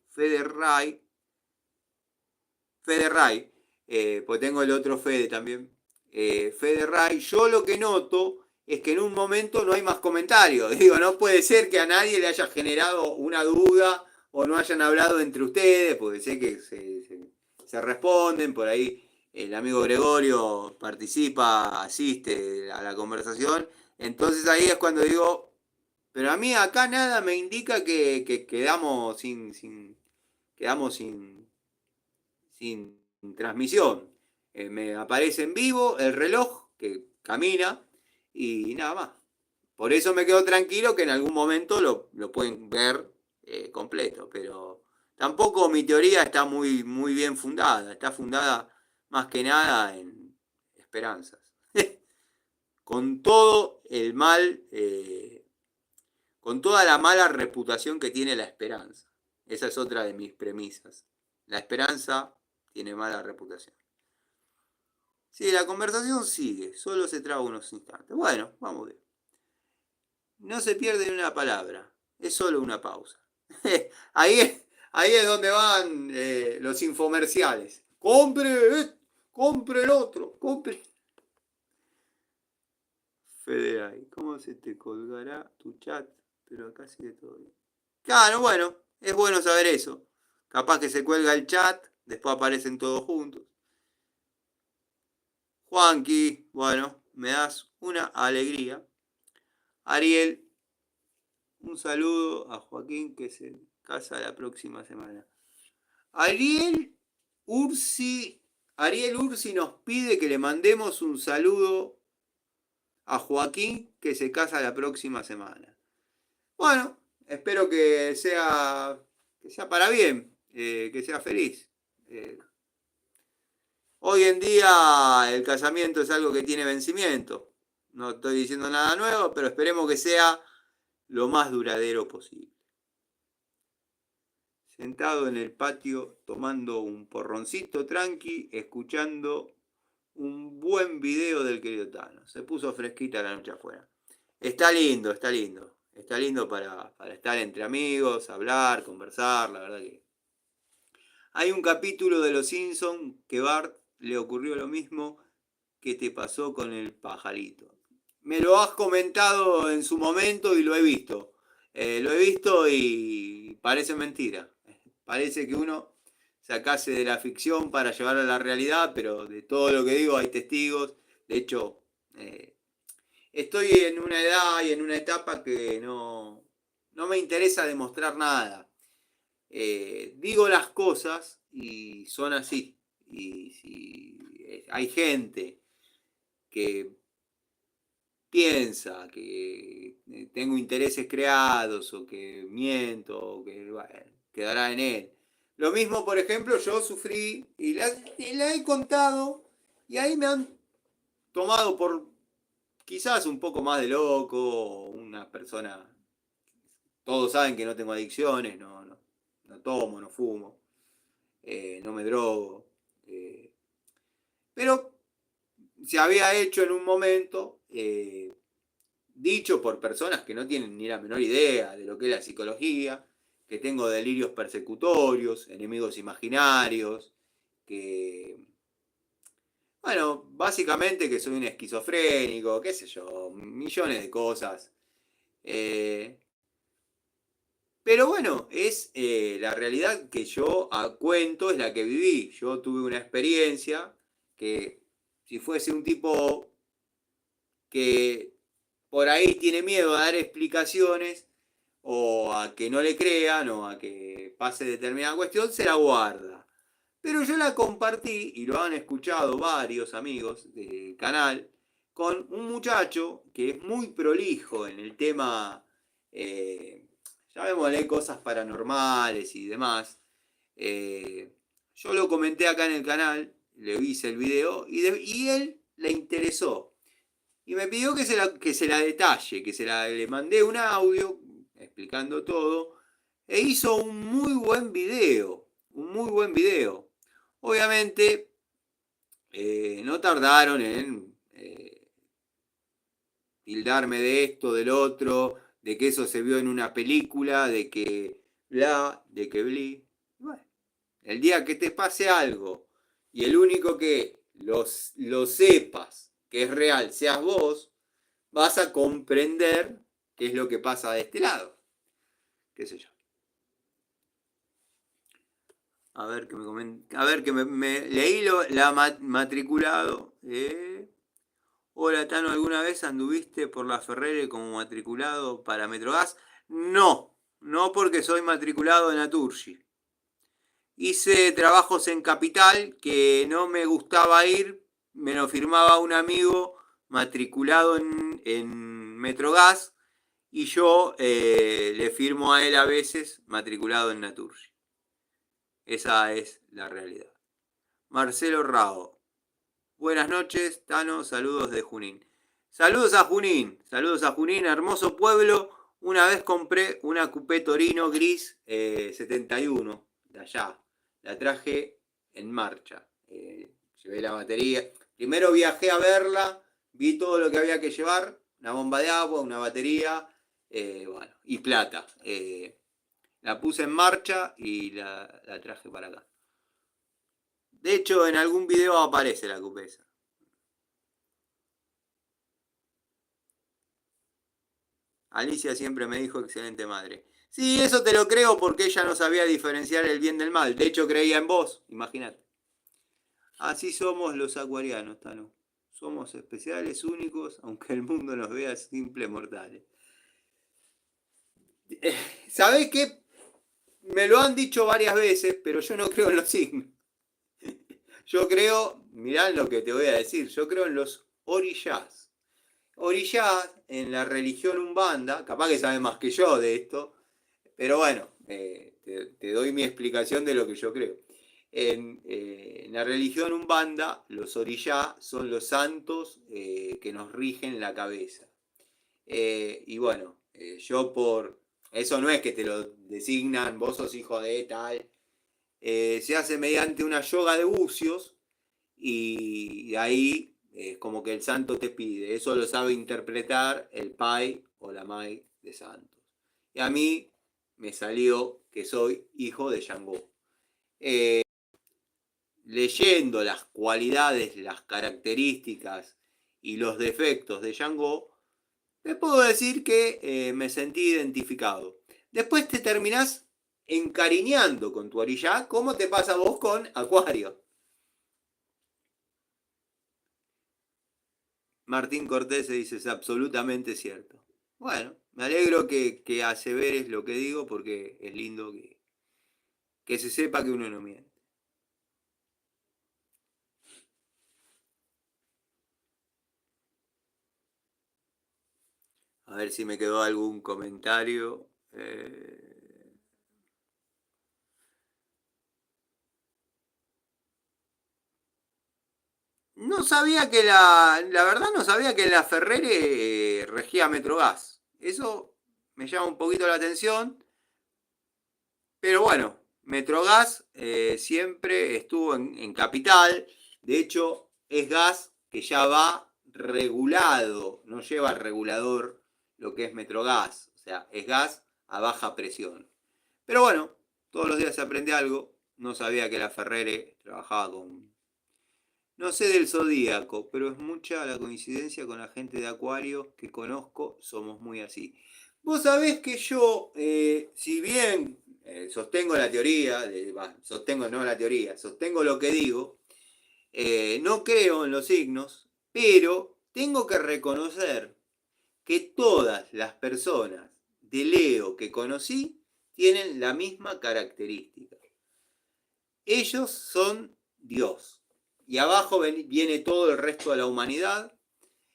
Ray, pues tengo el otro Fede también, Fede Ray, yo lo que noto es que en un momento no hay más comentarios. Digo, no puede ser que a nadie le haya generado una duda o no hayan hablado entre ustedes, porque sé que se responden, por ahí el amigo Gregorio participa, asiste a la conversación. Entonces ahí es cuando digo, pero a mí acá nada me indica que quedamos sin transmisión. Me aparece en vivo el reloj que camina y nada más. Por eso me quedo tranquilo que en algún momento lo pueden ver completo, pero tampoco mi teoría está muy bien fundada, está fundada más que nada en esperanzas. Con todo el mal, con toda la mala reputación que tiene la esperanza. Esa es otra de mis premisas. La esperanza tiene mala reputación. Sí, la conversación sigue, solo se traba unos instantes. Bueno, vamos bien. No se pierde ni una palabra, es solo una pausa. ahí, ahí es donde van los infomerciales. Compre el otro, compre. Federay, ¿cómo se te colgará tu chat? Pero acá sigue todo bien. Claro, bueno, es bueno saber eso. Capaz que se cuelga el chat, después aparecen todos juntos. Juanqui, bueno, me das una alegría. Ariel, un saludo a Joaquín que se casa la próxima semana. Ariel Ursi, Ariel Ursi nos pide que le mandemos un saludo a Joaquín que se casa la próxima semana. Bueno, espero que sea para bien, que sea feliz. Hoy en día el casamiento es algo que tiene vencimiento. No estoy diciendo nada nuevo, pero esperemos que sea lo más duradero posible. Sentado en el patio tomando un porroncito tranqui, escuchando un buen video del querido Tano. Se puso fresquita la noche afuera. Está lindo, está lindo. Está lindo para estar entre amigos, hablar, conversar, la verdad que... Hay un capítulo de Los Simpsons que Bart le ocurrió lo mismo que te pasó con el pajarito. Me lo has comentado en su momento y lo he visto. Lo he visto y parece mentira. Parece que uno sacase de la ficción para llevarlo a la realidad, pero de todo lo que digo hay testigos. De hecho, estoy en una edad y en una etapa que no me interesa demostrar nada. Digo las cosas y son así. Y si hay gente que piensa que tengo intereses creados o que miento o que bueno, quedará en él. Lo mismo, por ejemplo, yo sufrí y la he contado y ahí me han tomado por quizás un poco más de loco, una persona. Todos saben que no tengo adicciones, no tomo, no fumo, no me drogo. Pero se había hecho en un momento dicho por personas que no tienen ni la menor idea de lo que es la psicología, que tengo delirios persecutorios, enemigos imaginarios, que, bueno, básicamente que soy un esquizofrénico, qué sé yo, millones de cosas. Eh, pero bueno, es la realidad que yo cuento, es la que viví. Yo tuve una experiencia que si fuese un tipo que por ahí tiene miedo a dar explicaciones o a que no le crean o a que pase determinada cuestión, se la guarda. Pero yo la compartí, y lo han escuchado varios amigos del canal, con un muchacho que es muy prolijo en el tema, eh, llamémosle cosas paranormales y demás. Eh, yo lo comenté acá en el canal, le hice el video y él le interesó. Y me pidió que se la detalle, le mandé un audio explicando todo. E hizo un muy buen video. Un muy buen video. Obviamente, no tardaron en tildarme de esto, del otro, de que eso se vio en una película, de que bla, de que bli. Bueno, el día que te pase algo y el único que lo sepas que es real seas vos, vas a comprender qué es lo que pasa de este lado. ¿Qué sé yo? A ver que me comenta. A ver que leí la matriculado. Hola Tano, ¿alguna vez anduviste por la Ferrere como matriculado para Metrogas? No, no porque soy matriculado en Naturgi. Hice trabajos en Capital que no me gustaba ir, me lo firmaba un amigo matriculado en Metrogas y yo le firmo a él a veces matriculado en Naturgi. Esa es la realidad. Marcelo Rao. Buenas noches, Tano, saludos de Junín. Saludos a Junín, hermoso pueblo. Una vez compré una Coupé Torino gris 71 de allá. La traje en marcha. Llevé la batería. Primero viajé a verla, vi todo lo que había que llevar, una bomba de agua, una batería, bueno, y plata. La puse en marcha y la traje para acá. De hecho, en algún video aparece la Coupé esa. Alicia siempre me dijo excelente madre. Sí, eso te lo creo porque ella no sabía diferenciar el bien del mal. De hecho, creía en vos, imagínate. Así somos los acuarianos, Tano. Somos especiales, únicos, aunque el mundo nos vea simples mortales. ¿Sabés qué? Me lo han dicho varias veces, pero yo no creo en los signos. Yo creo, mirá lo que te voy a decir, yo creo en los orishas. Orishas, en la religión umbanda, capaz que sabes más que yo de esto, pero bueno, te doy mi explicación de lo que yo creo. En la religión umbanda, los orishá son los santos que nos rigen la cabeza. Y bueno, yo por... Eso no es que te lo designan, vos sos hijo de tal. Se hace mediante una yoga de bucios y ahí es como que el santo te pide. Eso lo sabe interpretar el pai o la mai de santos. Y a mí me salió que soy hijo de Shango. Leyendo las cualidades, las características y los defectos de Shango, te puedo decir que me sentí identificado. Después te terminás encariñando con tu orilla, como te pasa a vos con Acuario. Martín Cortés dice, es absolutamente cierto. Bueno, me alegro que aseveres lo que digo porque es lindo que se sepa que uno no miente. A ver si me quedó algún comentario. No sabía que la verdad no sabía que la Ferrere regía Metrogas. Eso me llama un poquito la atención. Pero bueno, Metrogas siempre estuvo en Capital. De hecho, es gas que ya va regulado, no lleva regulador lo que es Metrogas, o sea, es gas a baja presión. Pero bueno, todos los días se aprende algo. No sabía que la Ferrere trabajaba con... No sé del zodíaco, pero es mucha la coincidencia con la gente de Acuario que conozco, somos muy así. Vos sabés que yo, si bien sostengo la teoría, sostengo no la teoría, sostengo lo que digo, no creo en los signos, pero tengo que reconocer que todas las personas de Leo que conocí tienen la misma característica. Ellos son Dios. Y abajo viene todo el resto de la humanidad.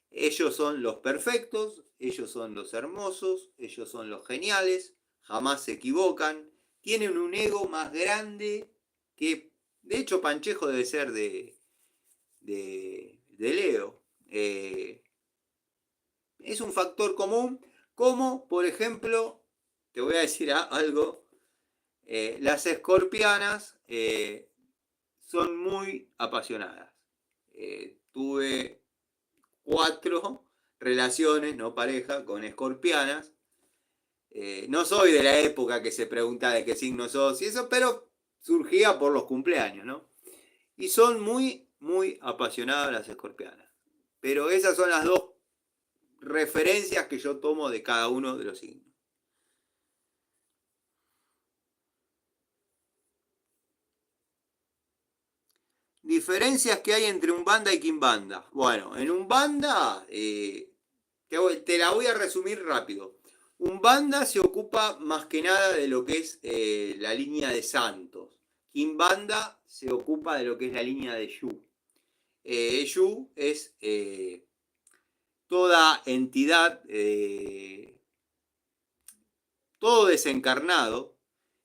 Ellos son los perfectos, ellos son los hermosos, ellos son los geniales, jamás se equivocan, tienen un ego más grande que, de hecho, Panchejo debe ser de Leo. Es un factor común, como, por ejemplo, te voy a decir algo, las escorpianas son muy apasionadas. Tuve 4 relaciones, no pareja, con escorpianas. No soy de la época que se pregunta de qué signo sos y eso, pero surgía por los cumpleaños, ¿no? Y son muy, muy apasionadas las escorpianas. Pero esas son las 2 referencias que yo tomo de cada uno de los signos. Diferencias que hay entre Umbanda y Quimbanda. Bueno, en Umbanda, te la voy a resumir rápido. Umbanda se ocupa más que nada de lo que es la línea de santos. Quimbanda se ocupa de lo que es la línea de Yu. Yu es toda entidad, todo desencarnado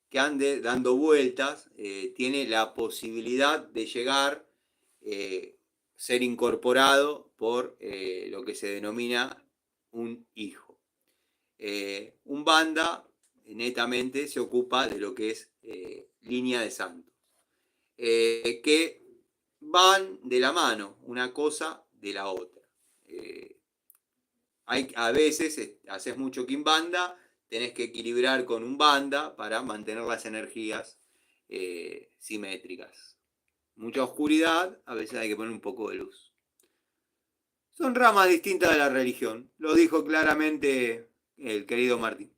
que ande dando vueltas, tiene la posibilidad de llegar, ser incorporado por lo que se denomina un hijo. Umbanda netamente se ocupa de lo que es línea de santos, que van de la mano, una cosa de la otra. A veces haces mucho Quimbanda, tenés que equilibrar con Umbanda para mantener las energías simétricas. Mucha oscuridad, a veces hay que poner un poco de luz. Son ramas distintas de la religión, lo dijo claramente el querido Martín.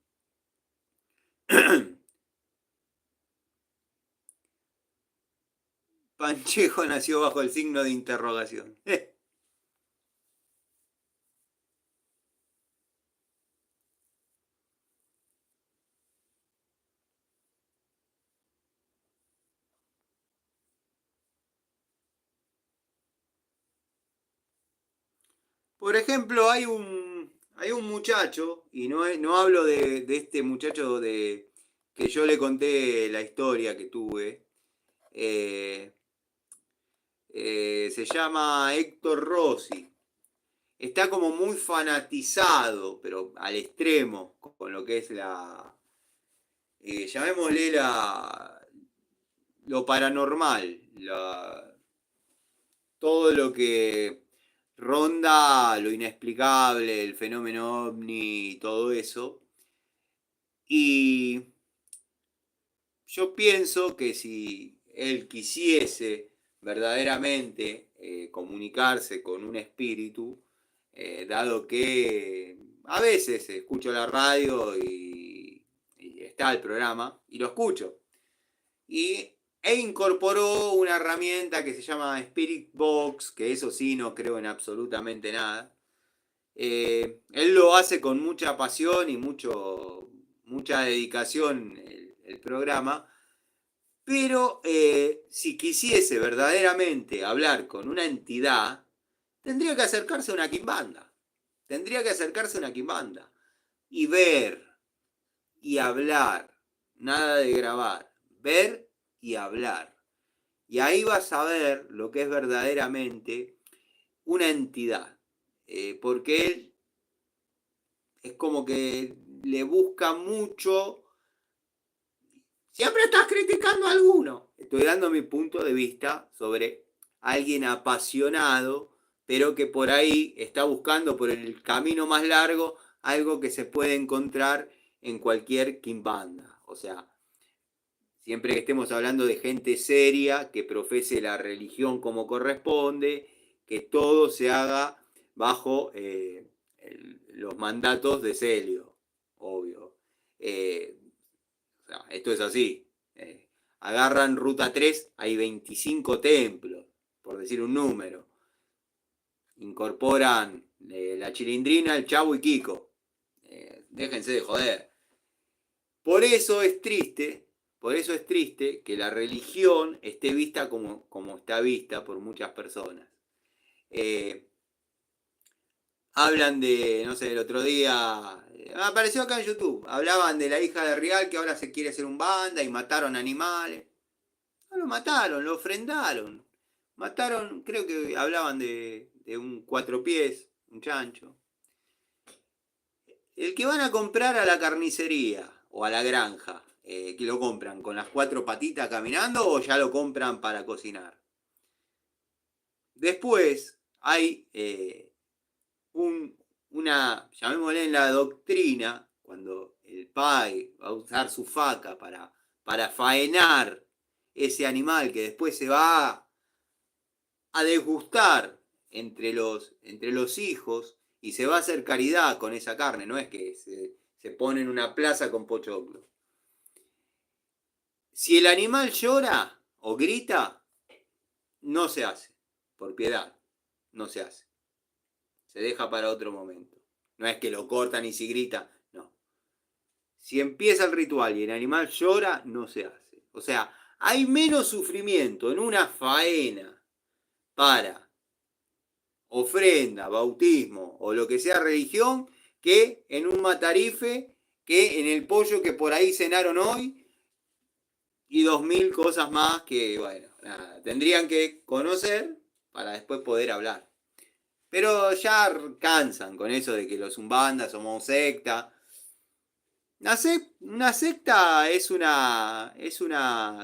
Panchejo nació bajo el signo de interrogación. Por ejemplo, hay un muchacho, y no hablo de este muchacho que yo le conté la historia que tuve. eh, Se llama Héctor Rossi. Está como muy fanatizado, pero al extremo, con lo que es llamémosle lo paranormal, todo lo que ronda lo inexplicable, el fenómeno ovni y todo eso. Y yo pienso que si él quisiese verdaderamente comunicarse con un espíritu, dado que a veces escucho la radio y está el programa, y lo escucho, e incorporó una herramienta que se llama Spirit Box, que eso sí no creo en absolutamente nada. Él lo hace con mucha pasión y mucha dedicación el programa, pero si quisiese verdaderamente hablar con una entidad, tendría que acercarse a una quimbanda. Tendría que acercarse a una quimbanda y ver y hablar. Nada de grabar. Ver y hablar. Y ahí vas a ver lo que es verdaderamente una entidad. Porque él es como que le busca mucho. Siempre estás criticando a alguno. Estoy dando mi punto de vista sobre alguien apasionado, pero que por ahí está buscando por el camino más largo algo que se puede encontrar en cualquier quimbanda. O sea, siempre que estemos hablando de gente seria, que profese la religión como corresponde, que todo se haga bajo los mandatos de Celio, obvio. O sea, esto es así. Agarran Ruta 3, hay 25 templos, por decir un número. Incorporan la Chilindrina, el Chavo y Kiko. Déjense de joder. Por eso es triste que la religión esté vista como está vista por muchas personas. Hablan de, no sé, el otro día, apareció acá en YouTube, hablaban de la hija de Real que ahora se quiere hacer un banda y mataron animales. No lo mataron, lo ofrendaron. Mataron, creo que hablaban de un cuatro pies, un chancho. El que van a comprar a la carnicería o a la granja, que lo compran con las cuatro patitas caminando o ya lo compran para cocinar. Después hay llamémosle en la doctrina, cuando el pai va a usar su faca para faenar ese animal que después se va a desgustar entre los hijos y se va a hacer caridad con esa carne, no es que se pone en una plaza con pochoclo. Si el animal llora o grita, no se hace, por piedad, no se hace. Se deja para otro momento. No es que lo cortan y si grita, no. Si empieza el ritual y el animal llora, no se hace. O sea, hay menos sufrimiento en una faena para ofrenda, bautismo o lo que sea religión que en un matarife, que en el pollo que por ahí cenaron hoy y 2000 cosas más que, bueno, nada, tendrían que conocer para después poder hablar. Pero ya cansan con eso de que los umbandas somos secta. Una secta es una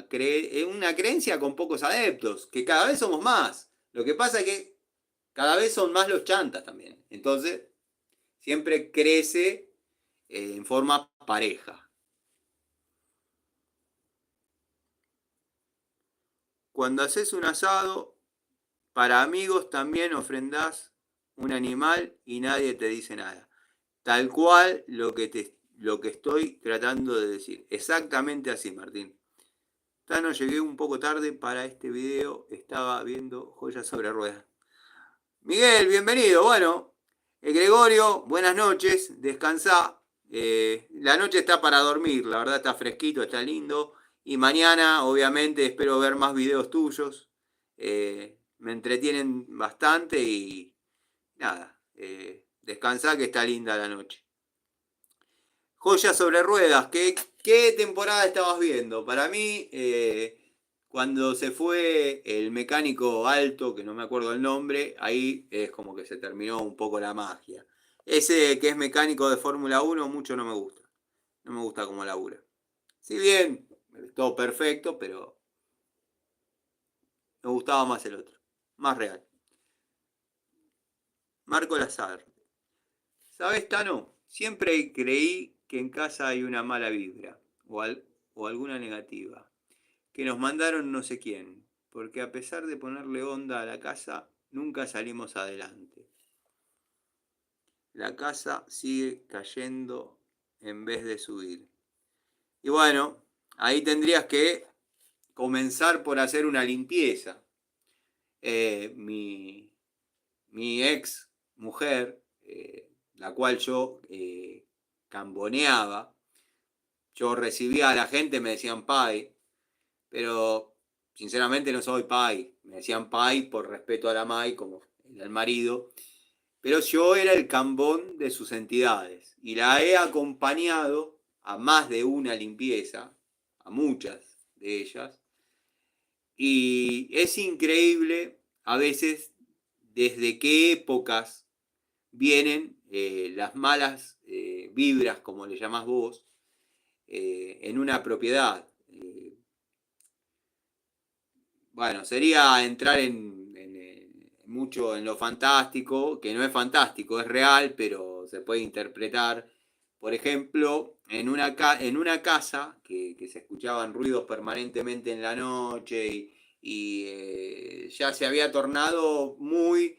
creencia con pocos adeptos, que cada vez somos más. Lo que pasa es que cada vez son más los chantas también. Entonces, siempre crece en forma pareja. Cuando haces un asado, para amigos también ofrendás un animal y nadie te dice nada. Tal cual lo que estoy tratando de decir. Exactamente así, Martín. Tano, llegué un poco tarde para este video. Estaba viendo Joyas sobre Ruedas. Miguel, bienvenido. Bueno, Gregorio, buenas noches. Descansá. La noche está para dormir. La verdad está fresquito, está lindo. Y mañana, obviamente, espero ver más videos tuyos. Me entretienen bastante y nada. Descansá que está linda la noche. Joyas sobre Ruedas, ¿qué temporada estabas viendo? Para mí, cuando se fue el mecánico alto, que no me acuerdo el nombre, ahí es como que se terminó un poco la magia. Ese que es mecánico de Fórmula 1 mucho no me gusta. No me gusta como labura. Si bien, todo perfecto, pero me gustaba más el otro. Más real. Marco Lazar. ¿Sabes, Tano? Siempre creí que en casa hay una mala vibra o alguna negativa. Que nos mandaron no sé quién, porque a pesar de ponerle onda a la casa, nunca salimos adelante. La casa sigue cayendo en vez de subir. Y bueno, ahí tendrías que comenzar por hacer una limpieza. Mi ex mujer, la cual yo camboneaba, yo recibía a la gente, me decían pai, pero sinceramente no soy pai. Me decían pai por respeto a la mai, como el marido. Pero yo era el cambón de sus entidades y la he acompañado a más de una limpieza, a muchas de ellas. Y es increíble a veces desde qué épocas vienen las malas vibras, como le llamás vos, en una propiedad. Bueno, sería entrar en mucho en lo fantástico, que no es fantástico, es real, pero se puede interpretar. Por ejemplo, en una casa que se escuchaban ruidos permanentemente en la noche y ya se había tornado muy,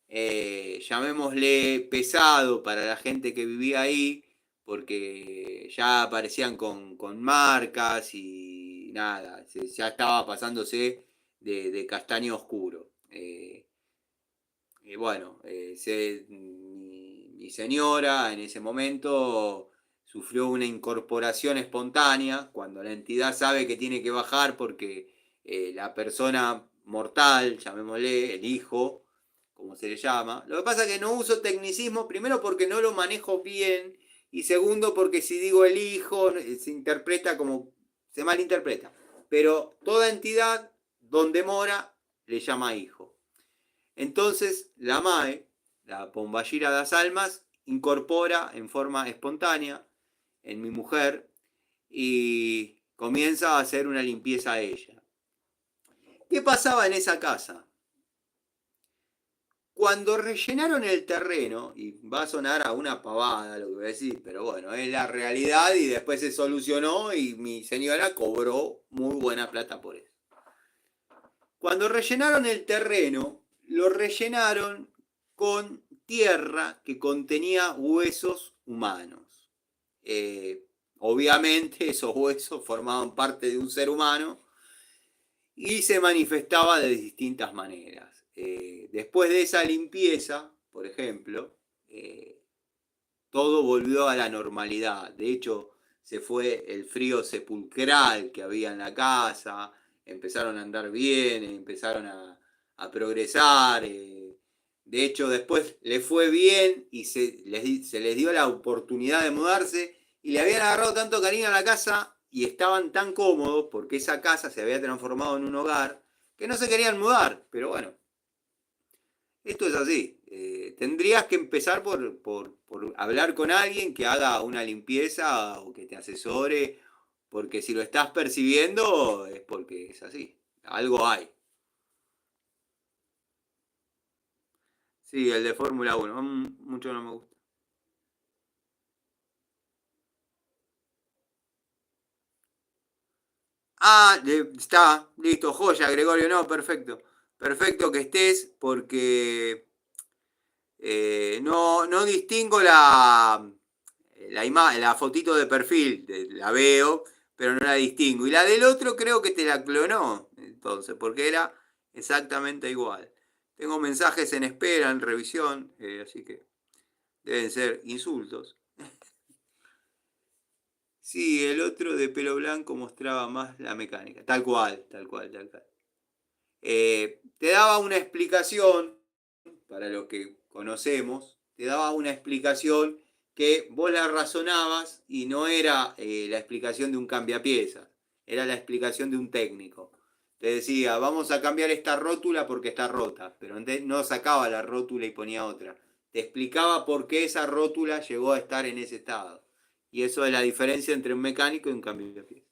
llamémosle, pesado para la gente que vivía ahí, porque ya aparecían con marcas y nada, ya estaba pasándose de castaño oscuro. Bueno, mi señora en ese momento sufrió una incorporación espontánea cuando la entidad sabe que tiene que bajar porque la persona mortal, llamémosle el hijo, como se le llama. Lo que pasa es que no uso tecnicismo, primero porque no lo manejo bien y segundo porque si digo el hijo se interpreta como, se malinterpreta. Pero toda entidad donde mora le llama hijo. Entonces la MAE, la Pomballera das Almas, incorpora en forma espontánea en mi mujer y comienza a hacer una limpieza a ella. ¿Qué pasaba en esa casa? Cuando rellenaron el terreno, y va a sonar a una pavada lo que voy a decir, pero bueno, es la realidad y después se solucionó y mi señora cobró muy buena plata por eso. Cuando rellenaron el terreno, lo rellenaron con tierra que contenía huesos humanos. Obviamente esos huesos formaban parte de un ser humano y se manifestaba de distintas maneras. Después de esa limpieza, por ejemplo, todo volvió a la normalidad. De hecho, se fue el frío sepulcral que había en la casa, empezaron a andar bien, empezaron a progresar. De hecho, después le fue bien y se les dio la oportunidad de mudarse y le habían agarrado tanto cariño a la casa y estaban tan cómodos porque esa casa se había transformado en un hogar que no se querían mudar. Pero bueno, esto es así. Tendrías que empezar por hablar con alguien que haga una limpieza o que te asesore, porque si lo estás percibiendo es porque es así. Algo hay. Sí, el de Fórmula 1. Mucho no me gusta. Ah, está, listo, joya, Gregorio, no, perfecto. Perfecto que estés porque no distingo la fotito de perfil, la veo, pero no la distingo. Y la del otro creo que te la clonó, entonces, porque era exactamente igual. Tengo mensajes en espera, en revisión, así que deben ser insultos. Sí, el otro de pelo blanco mostraba más la mecánica. Tal cual, tal cual, tal cual. Te daba una explicación, para lo que conocemos, te daba una explicación que vos la razonabas y no era la explicación de un cambiapiezas, era la explicación de un técnico. Te decía, vamos a cambiar esta rótula porque está rota, pero no sacaba la rótula y ponía otra. Te explicaba por qué esa rótula llegó a estar en ese estado. Y eso es la diferencia entre un mecánico y un cambiapiezas.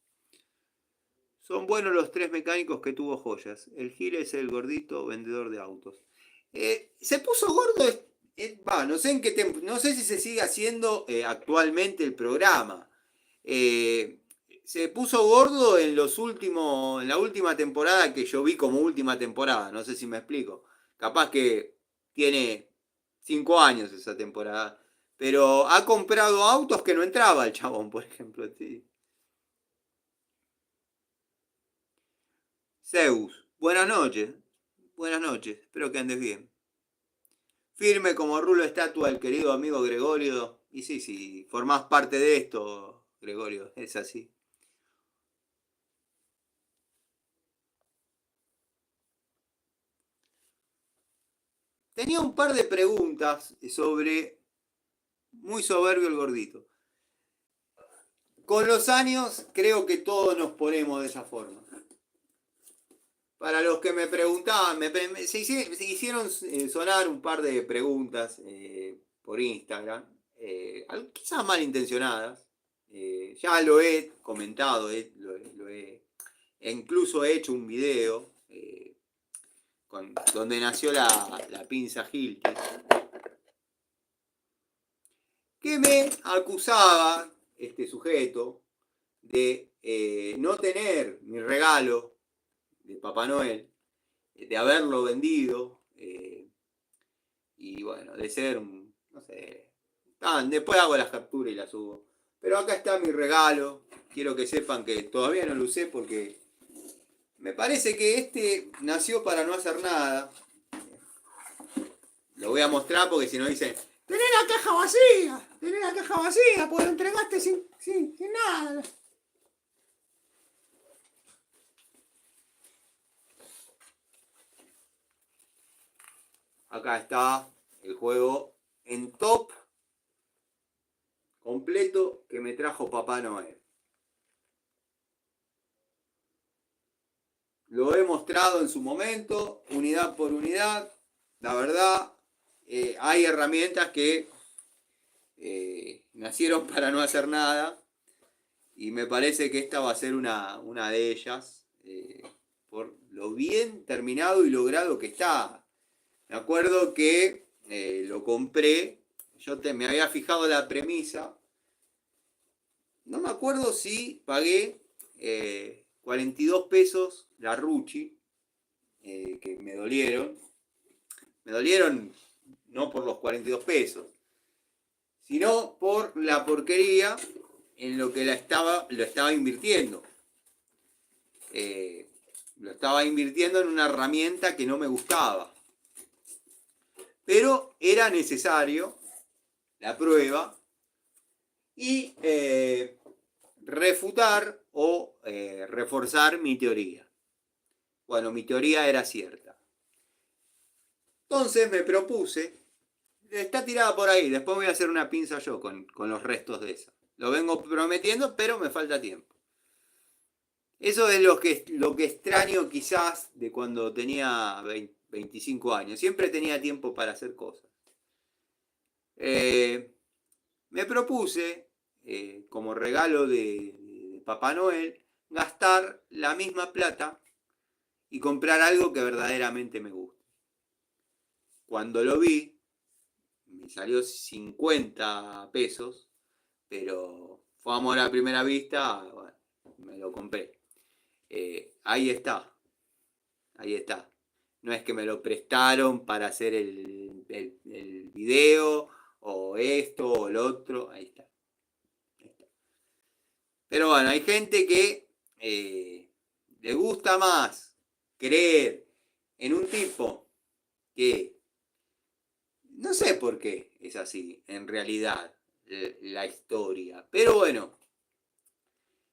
Son buenos los tres mecánicos que tuvo Joyas. El Gil es el gordito vendedor de autos. Se puso gordo, no sé en qué no sé si se sigue haciendo actualmente el programa. Eh, Se puso gordo en en la última temporada que yo vi como última temporada. No sé si me explico. Capaz que tiene 5 años esa temporada. Pero ha comprado autos que no entraba el chabón, por ejemplo. Sí. Zeus, buenas noches. Buenas noches, espero que andes bien. Firme como rulo estatua el querido amigo Gregorio. Y sí, sí, formás parte de esto, Gregorio, es así. Tenía un par de preguntas sobre, muy soberbio el gordito. Con los años creo que todos nos ponemos de esa forma. Para los que me preguntaban, se hicieron sonar un par de preguntas por Instagram, quizás malintencionadas. Ya lo he comentado, incluso he hecho un video donde nació la pinza Hilti, que me acusaba este sujeto de no tener mi regalo de Papá Noel, de haberlo vendido, y bueno, de ser no sé, después hago las capturas y las subo. Pero acá está mi regalo, quiero que sepan que todavía no lo usé porque me parece que este nació para no hacer nada. Lo voy a mostrar porque si no dicen, tenés la caja vacía, pues lo entregaste sin nada. Acá está el juego en top completo que me trajo Papá Noel. Lo he mostrado en su momento, unidad por unidad. La verdad, hay herramientas que nacieron para no hacer nada. Y me parece que esta va a ser una de ellas. Por lo bien terminado y logrado que está. Me acuerdo que lo compré. Me había fijado la premisa. No me acuerdo si pagué 42 pesos la Ruchi, que me dolieron. Me dolieron no por los 42 pesos, sino por la porquería en lo que lo estaba invirtiendo. Lo estaba invirtiendo en una herramienta que no me gustaba. Pero era necesario la prueba y refutar o reforzar mi teoría. Bueno, mi teoría era cierta. Entonces me propuse, está tirada por ahí, después voy a hacer una pinza yo con los restos de esa. Lo vengo prometiendo, pero me falta tiempo. Eso es lo que extraño quizás de cuando tenía 25 años. Siempre tenía tiempo para hacer cosas. Me propuse, como regalo de Papá Noel, gastar la misma plata y comprar algo que verdaderamente me guste. Cuando lo vi, me salió 50 pesos, pero fue amor a primera vista, bueno, me lo compré. Ahí está. No es que me lo prestaron para hacer el video, o esto, o lo otro, ahí está. Pero bueno, hay gente que le gusta más creer en un tipo que no sé por qué es así, en realidad, la historia. Pero bueno,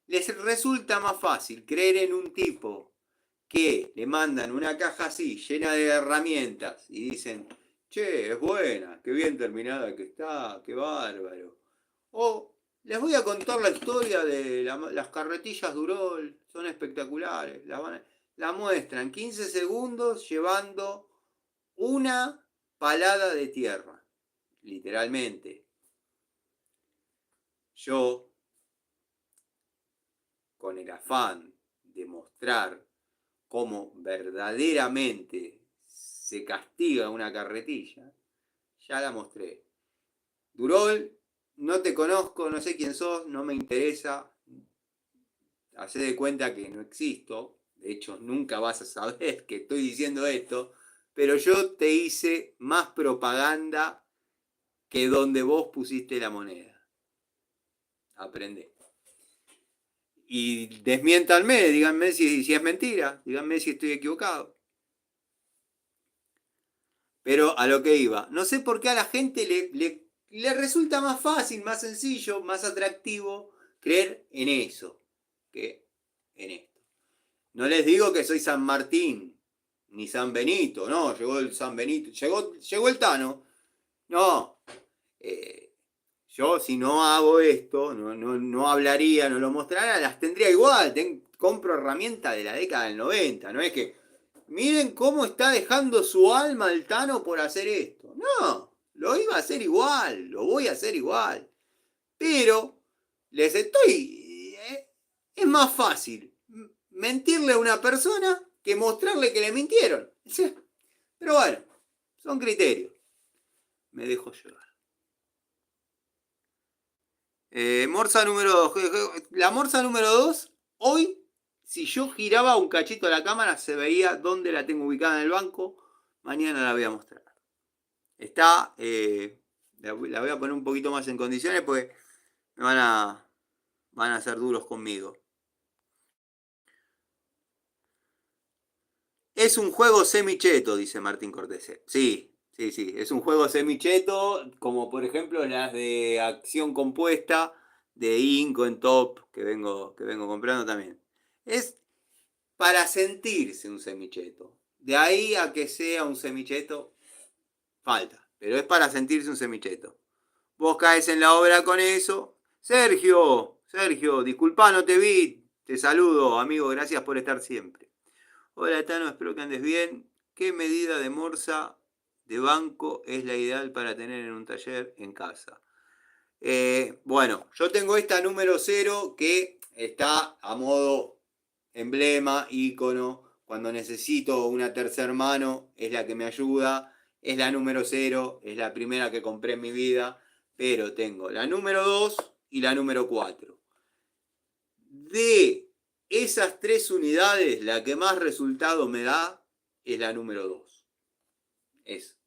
les resulta más fácil creer en un tipo que le mandan una caja así, llena de herramientas, y dicen, che, es buena, qué bien terminada que está, qué bárbaro. O les voy a contar la historia de las carretillas Durol, son espectaculares. La muestran 15 segundos llevando una palada de tierra, literalmente. Yo, con el afán de mostrar cómo verdaderamente se castiga una carretilla, ya la mostré. Durol, no te conozco, no sé quién sos, no me interesa. Hacé de cuenta que no existo. De hecho, nunca vas a saber que estoy diciendo esto. Pero yo te hice más propaganda que donde vos pusiste la moneda. Aprendé. Y desmiéntanme, díganme si es mentira, díganme si estoy equivocado. Pero a lo que iba, no sé por qué a la gente le resulta más fácil, más sencillo, más atractivo creer en eso que en esto. No les digo que soy San Martín, ni San Benito, no, llegó el San Benito, llegó el Tano. No, yo si no hago esto, no hablaría, no lo mostraría, las tendría igual. Compro herramientas de la década del 90, no es que, miren cómo está dejando su alma el Tano por hacer esto. No, lo iba a hacer igual, lo voy a hacer igual. Pero les estoy... es más fácil mentirle a una persona que mostrarle que le mintieron. Pero bueno, son criterios. Me dejo llevar. Morsa número 2. La morsa número 2, hoy, si yo giraba un cachito a la cámara, se veía dónde la tengo ubicada en el banco. Mañana la voy a mostrar. Está, la voy a poner un poquito más en condiciones porque me van a ser duros conmigo. Es un juego semicheto, dice Martín Cortés. Sí, sí, sí. Es un juego semicheto, como por ejemplo las de acción compuesta de Inco en Top, que vengo comprando también. Es para sentirse un semicheto. De ahí a que sea un semicheto, falta. Pero es para sentirse un semicheto. Vos caes en la obra con eso. Sergio, disculpa, no te vi. Te saludo, amigo, gracias por estar siempre. Hola, Tano, espero que andes bien. ¿Qué medida de morsa de banco es la ideal para tener en un taller en casa? Bueno, yo tengo esta número 0 que está a modo emblema, icono. Cuando necesito una tercer mano, es la que me ayuda. Es la número 0, es la primera que compré en mi vida. Pero tengo la número 2 y la número 4. De esas 3 unidades, la que más resultado me da es la número 2. Es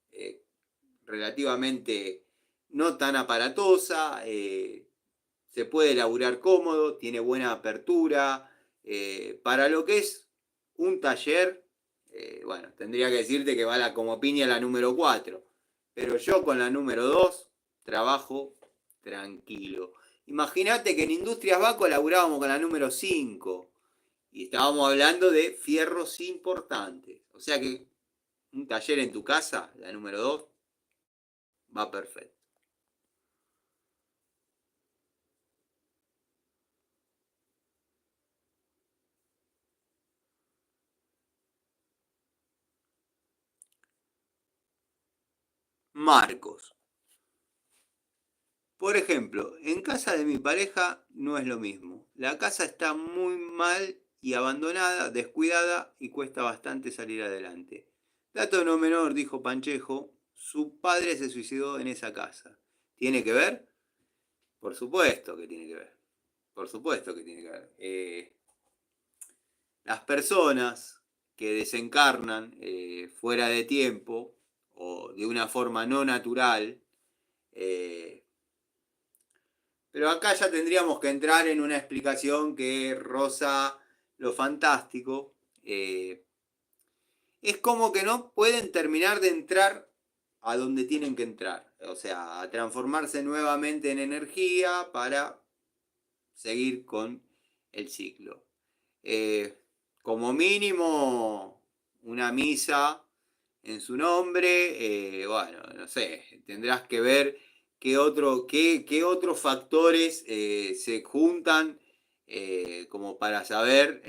relativamente no tan aparatosa, se puede laburar cómodo, tiene buena apertura. Para lo que es un taller, bueno, tendría que decirte que va como piña la número 4. Pero yo con la número 2 trabajo tranquilo. Imagínate que en Industrias Baco laburábamos con la número 5 y estábamos hablando de fierros importantes. O sea que un taller en tu casa, la número 2, va perfecto. Marcos. Por ejemplo, en casa de mi pareja no es lo mismo. La casa está muy mal y abandonada, descuidada y cuesta bastante salir adelante. Dato no menor, dijo Panchejo, su padre se suicidó en esa casa. ¿Tiene que ver? Por supuesto que tiene que ver. Por supuesto que tiene que ver. Las personas que desencarnan fuera de tiempo o de una forma no natural, pero acá ya tendríamos que entrar en una explicación que roza lo fantástico. Es como que no pueden terminar de entrar a donde tienen que entrar. O sea, a transformarse nuevamente en energía para seguir con el ciclo. Como mínimo, una misa en su nombre, bueno, no sé, tendrás que ver qué otros factores se juntan como para saber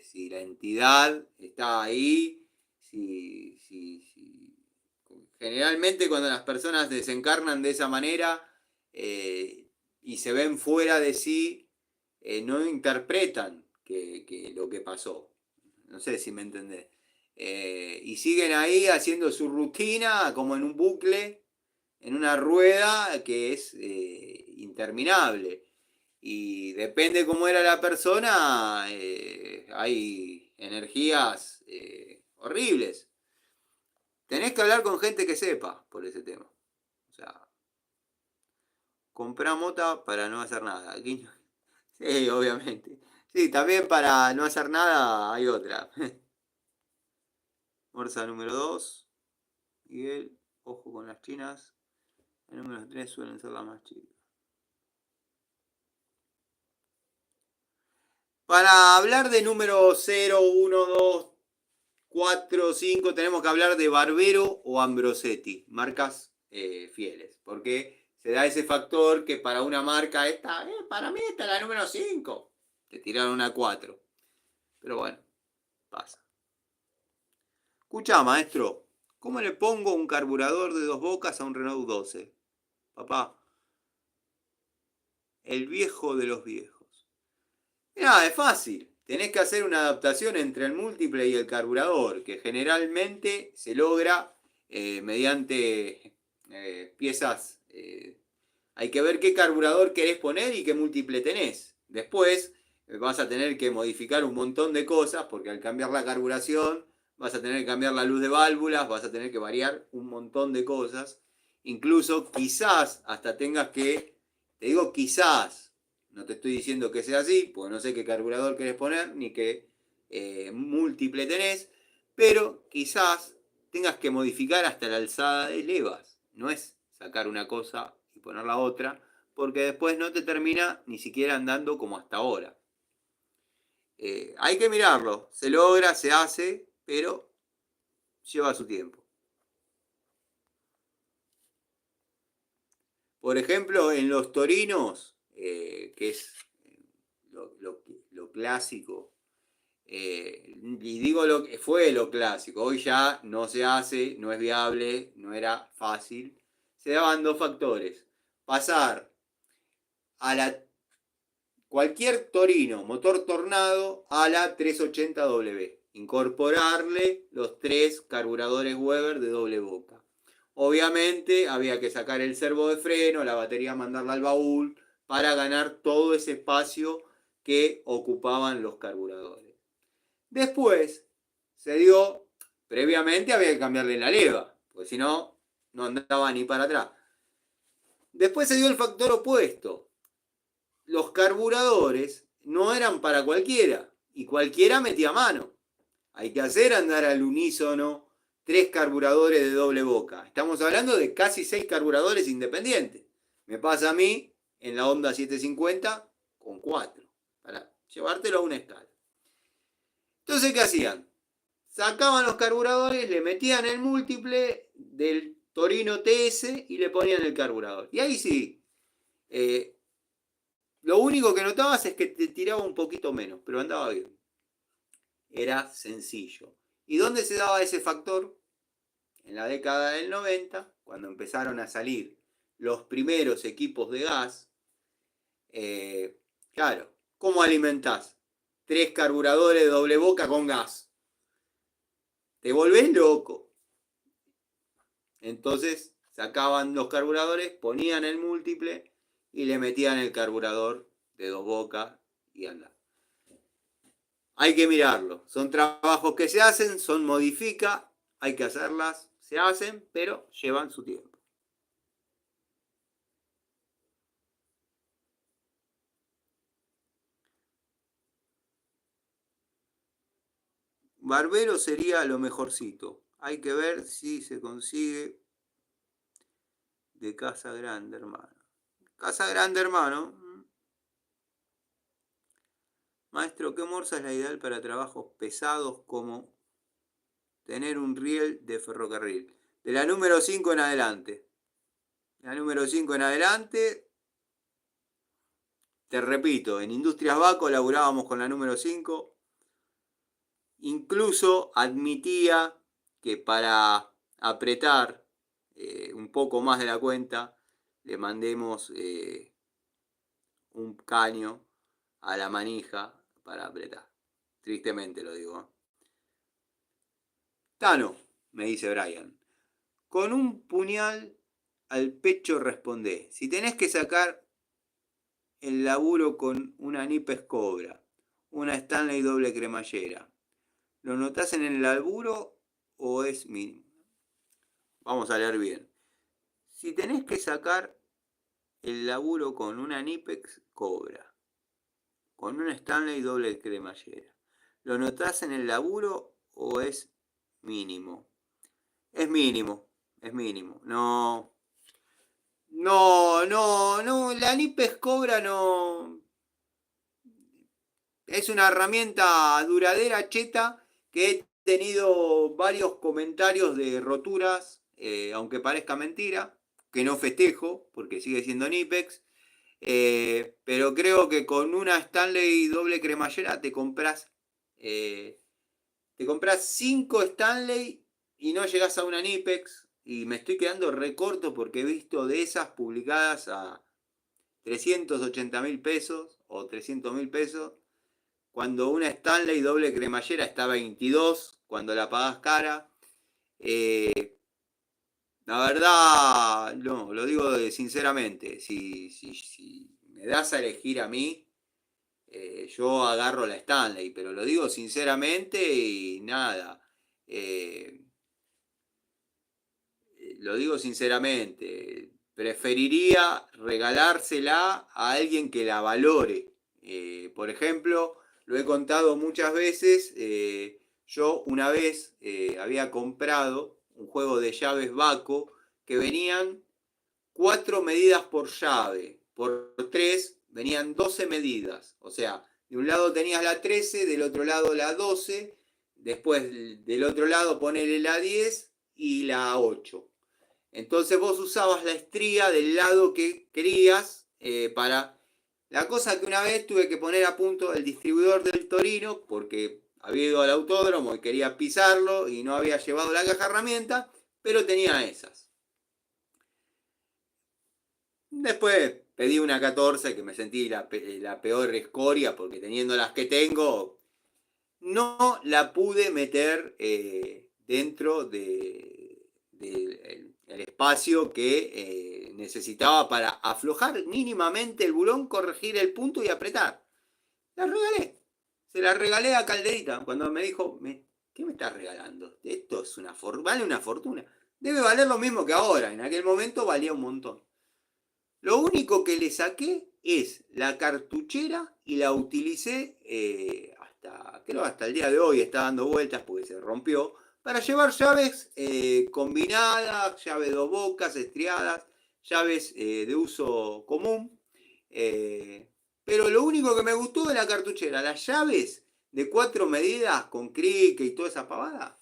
si la entidad está ahí, si. Generalmente cuando las personas desencarnan de esa manera y se ven fuera de sí, no interpretan que lo que pasó. No sé si me entendés. Y siguen ahí haciendo su rutina como en un bucle, en una rueda que es interminable. Y depende cómo era la persona, hay energías horribles. Tenés que hablar con gente que sepa por ese tema. O sea, comprá mota para no hacer nada. Aquí no. Sí, obviamente. Sí, también para no hacer nada hay otra. Morsa número 2. Miguel, ojo con las chinas. El número 3 suelen ser las más chicas. Para hablar de número 0, 1, 2, 4, 5, tenemos que hablar de Barbero o Ambrosetti, marcas fieles. Porque se da ese factor que para una marca esta, para mí esta es la número 5. Te tiraron una 4. Pero bueno, pasa. Escucha, maestro, ¿cómo le pongo un carburador de 2 bocas a un Renault 12? Papá, el viejo de los viejos. Mirá, es fácil. tenés que hacer una adaptación entre el múltiple y el carburador, que generalmente se logra mediante piezas. Hay que ver qué carburador querés poner y qué múltiple tenés. Después vas a tener que modificar un montón de cosas, porque al cambiar la carburación vas a tener que cambiar la luz de válvulas, vas a tener que variar un montón de cosas. Incluso quizás hasta tengas que, te digo quizás, no te estoy diciendo que sea así, porque no sé qué carburador querés poner, ni qué múltiple tenés, pero quizás tengas que modificar hasta la alzada de levas. No es sacar una cosa y poner la otra, porque después no te termina ni siquiera andando como hasta ahora. Hay que mirarlo, se logra, se hace, pero lleva su tiempo. Por ejemplo, en los torinos, que es lo clásico, y digo lo que fue lo clásico, hoy ya no se hace, no es viable, no era fácil, se daban dos factores. Pasar a la cualquier Torino, motor Tornado, a la 380W. Incorporarle los tres carburadores Weber de doble boca. Obviamente había que sacar el servo de freno, la batería mandarla al baúl, para ganar todo ese espacio que ocupaban los carburadores. Después se dio, previamente había que cambiarle la leva, porque si no, no andaba ni para atrás. Después se dio el factor opuesto. Los carburadores no eran para cualquiera, y cualquiera metía mano. Hay que hacer andar al unísono tres carburadores de doble boca. Estamos hablando de casi 6 carburadores independientes. Me pasa a mí en la Honda 750 con 4, para llevártelo a una escala. Entonces, ¿qué hacían? Sacaban los carburadores, le metían el múltiple del Torino TS y le ponían el carburador. Y ahí sí, lo único que notabas es que te tiraba un poquito menos, pero andaba bien. Era sencillo. ¿Y dónde se daba ese factor? En la década del 90, cuando empezaron a salir los primeros equipos de gas. Claro, ¿cómo alimentás? 3 carburadores de doble boca con gas. Te volvés loco. Entonces sacaban los carburadores, ponían el múltiple y le metían el carburador de dos bocas y andaba. Hay que mirarlo. Son trabajos que se hacen, son modifica, hay que hacerlas, se hacen, pero llevan su tiempo. Barbero sería lo mejorcito. Hay que ver si se consigue de Casa Grande, hermano. Casa Grande, hermano. Maestro, ¿qué morsa es la ideal para trabajos pesados como tener un riel de ferrocarril? De la número 5 en adelante. La número 5 en adelante. Te repito, en Industrias Baco laburábamos con la número 5. Incluso admitía que para apretar un poco más de la cuenta le mandemos un caño a la manija para apretar. Tristemente lo digo. Tano, me dice Brian, con un puñal al pecho respondé. Si tenés que sacar el laburo con una Nippes Cobra, una Stanley doble cremallera, ¿lo notás en el laburo o es mínimo? Vamos a leer bien. Si tenés que sacar el laburo con una Nipex Cobra, con una Stanley doble cremallera, ¿lo notás en el laburo o es mínimo? Es mínimo, es mínimo. No, la Nipex Cobra no. Es una herramienta duradera, cheta, que he tenido varios comentarios de roturas, aunque parezca mentira, que no festejo, porque sigue siendo Nipex. Pero creo que con una Stanley doble cremallera te compras 5 Stanley y no llegas a una Nipex. Y me estoy quedando recorto porque he visto de esas publicadas a 380.000 pesos o 300.000 pesos. cuando una Stanley doble cremallera está a 22, cuando la pagás cara. La verdad, no, lo digo sinceramente, si me das a elegir a mí, yo agarro la Stanley, pero lo digo sinceramente y nada. eh, lo digo sinceramente, preferiría regalársela a alguien que la valore. Por ejemplo, lo he contado muchas veces, yo una vez había comprado un juego de llaves Baco que venían 4 medidas por llave, por 3 venían 12 medidas. O sea, de un lado tenías la 13, del otro lado la 12, después del otro lado ponele la 10 y la 8. Entonces vos usabas la estría del lado que querías para... La cosa que una vez tuve que poner a punto el distribuidor del Torino porque había ido al autódromo y quería pisarlo y no había llevado la caja herramienta, pero tenía esas. Después pedí una 14 que me sentí la peor escoria porque teniendo las que tengo, no la pude meter dentro de el espacio que necesitaba para aflojar mínimamente el bulón, corregir el punto y apretar. La regalé. Se la regalé a Calderita cuando me dijo, ¿qué me estás regalando? Esto es vale una fortuna. Debe valer lo mismo que ahora. En aquel momento valía un montón. Lo único que le saqué es la cartuchera y la utilicé creo hasta el día de hoy, está dando vueltas porque se rompió, para llevar llaves combinadas, llaves dos bocas, estriadas, llaves de uso común. Eh, pero lo único que me gustó de la cartuchera, las llaves de 4 medidas con crique y toda esa pavada,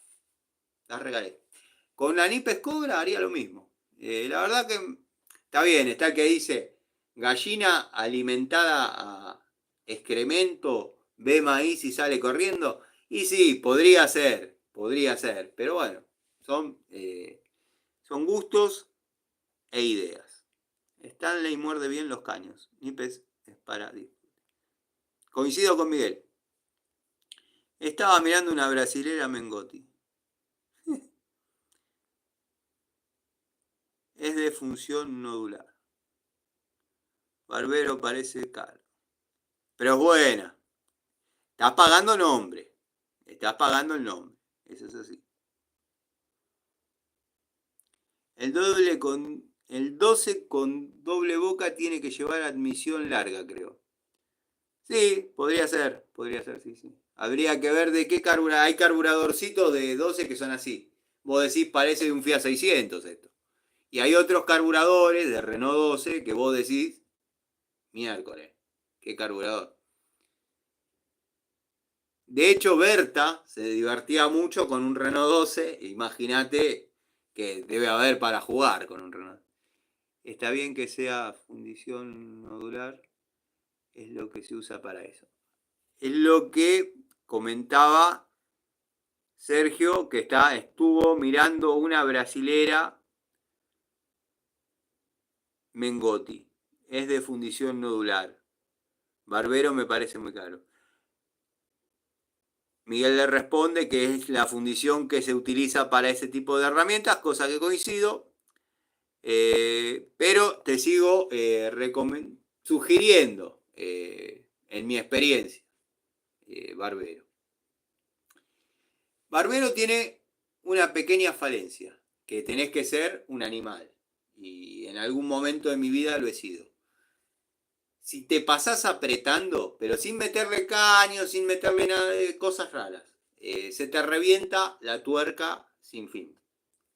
las regalé. Con la Nipes Cobra haría lo mismo. La verdad que está bien, está el que dice gallina alimentada a excremento, ve maíz y sale corriendo. Y sí, podría ser, pero bueno, son gustos e ideas. Stanley muerde bien los caños. Nipes es para... Coincido con Miguel. Estaba mirando una brasilera Mengotti. Es de función nodular. Barbero parece caro. Pero es buena. Estás pagando nombre. Estás pagando el nombre. Eso es así. El 12 con doble boca tiene que llevar admisión larga, creo. Sí, podría ser, sí, sí. Habría que ver de qué carburador. Hay carburadorcitos de 12 que son así. Vos decís, parece de un Fiat 600 esto. Y hay otros carburadores de Renault 12 que vos decís, miércoles, qué carburador. De hecho, Berta se divertía mucho con un Renault 12. Imagínate que debe haber para jugar con un Renault. Está bien que sea fundición nodular, es lo que se usa para eso. Es lo que comentaba Sergio, que estuvo mirando una brasilera Mengotti. Es de fundición nodular. Barbero me parece muy caro. Miguel le responde que es la fundición que se utiliza para ese tipo de herramientas, cosa que coincido, pero te sigo sugiriendo, en mi experiencia, Barbero. Barbero tiene una pequeña falencia, que tenés que ser un animal, y en algún momento de mi vida lo he sido. Si te pasás apretando, pero sin meterle caño, sin meterle nada de cosas raras, se te revienta la tuerca sin fin.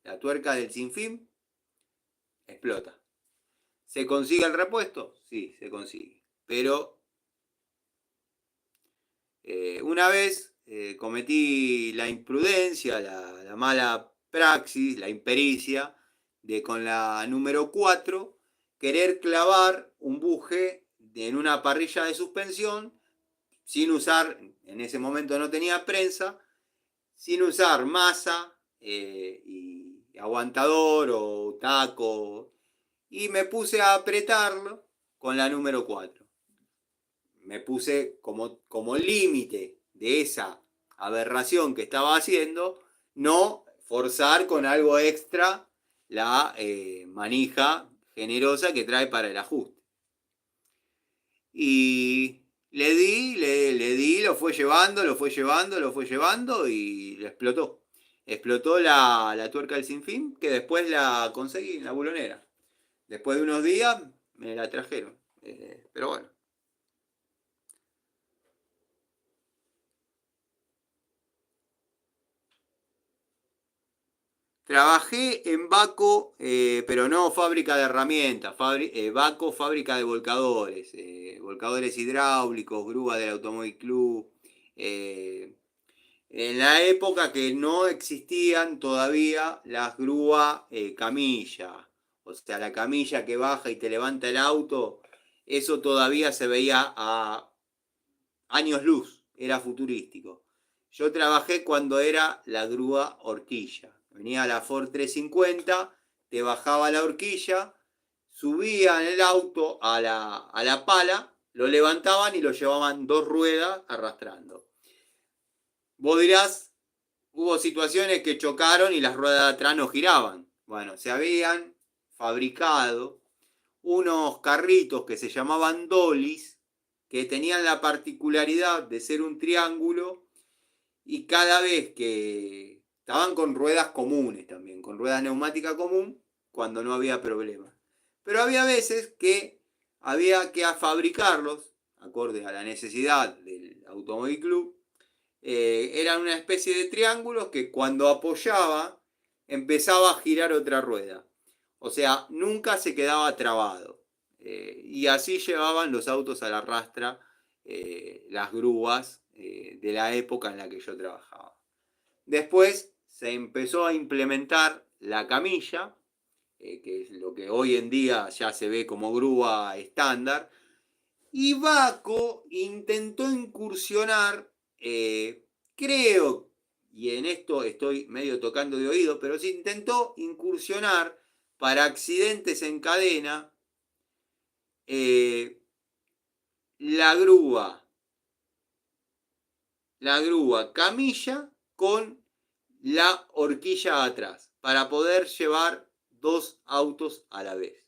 La tuerca del sin fin explota. ¿Se consigue el repuesto? Sí, se consigue. Pero una vez cometí la imprudencia, la mala praxis, la impericia, de con la número 4 querer clavar un buje en una parrilla de suspensión sin usar, en ese momento no tenía prensa, sin usar masa y aguantador o taco, y me puse a apretarlo con la número 4. me puse como límite de esa aberración que estaba haciendo, no forzar con algo extra la manija generosa que trae para el ajuste. Y le di, lo fue llevando y le explotó. Explotó la tuerca del sinfín, que después la conseguí en la bulonera. Después de unos días me la trajeron. Pero bueno. Trabajé en Baco, pero no fábrica de herramientas, Baco, fábrica de volcadores, volcadores hidráulicos, grúa del Automóvil Club. En la época que no existían todavía las grúas camilla, o sea, la camilla que baja y te levanta el auto, eso todavía se veía a años luz, era futurístico. Yo trabajé cuando era la grúa horquilla. Venía la Ford 350, te bajaba la horquilla, subían el auto a la pala, lo levantaban y lo llevaban 2 ruedas arrastrando. Vos dirás, hubo situaciones que chocaron y las ruedas de atrás no giraban. Bueno, se habían fabricado unos carritos que se llamaban dolis, que tenían la particularidad de ser un triángulo y cada vez que estaban con ruedas comunes también, con ruedas neumáticas común, cuando no había problema. Pero había veces que había que fabricarlos, acorde a la necesidad del Automóvil Club, eran una especie de triángulos que cuando apoyaba empezaba a girar otra rueda. O sea, nunca se quedaba trabado. Y así llevaban los autos a la rastra, las grúas de la época en la que yo trabajaba. Después se empezó a implementar la camilla, que es lo que hoy en día ya se ve como grúa estándar, y Baco intentó incursionar, creo, y en esto estoy medio tocando de oído, pero se intentó incursionar para accidentes en cadena eh, la grúa camilla con la horquilla atrás, para poder llevar 2 autos a la vez.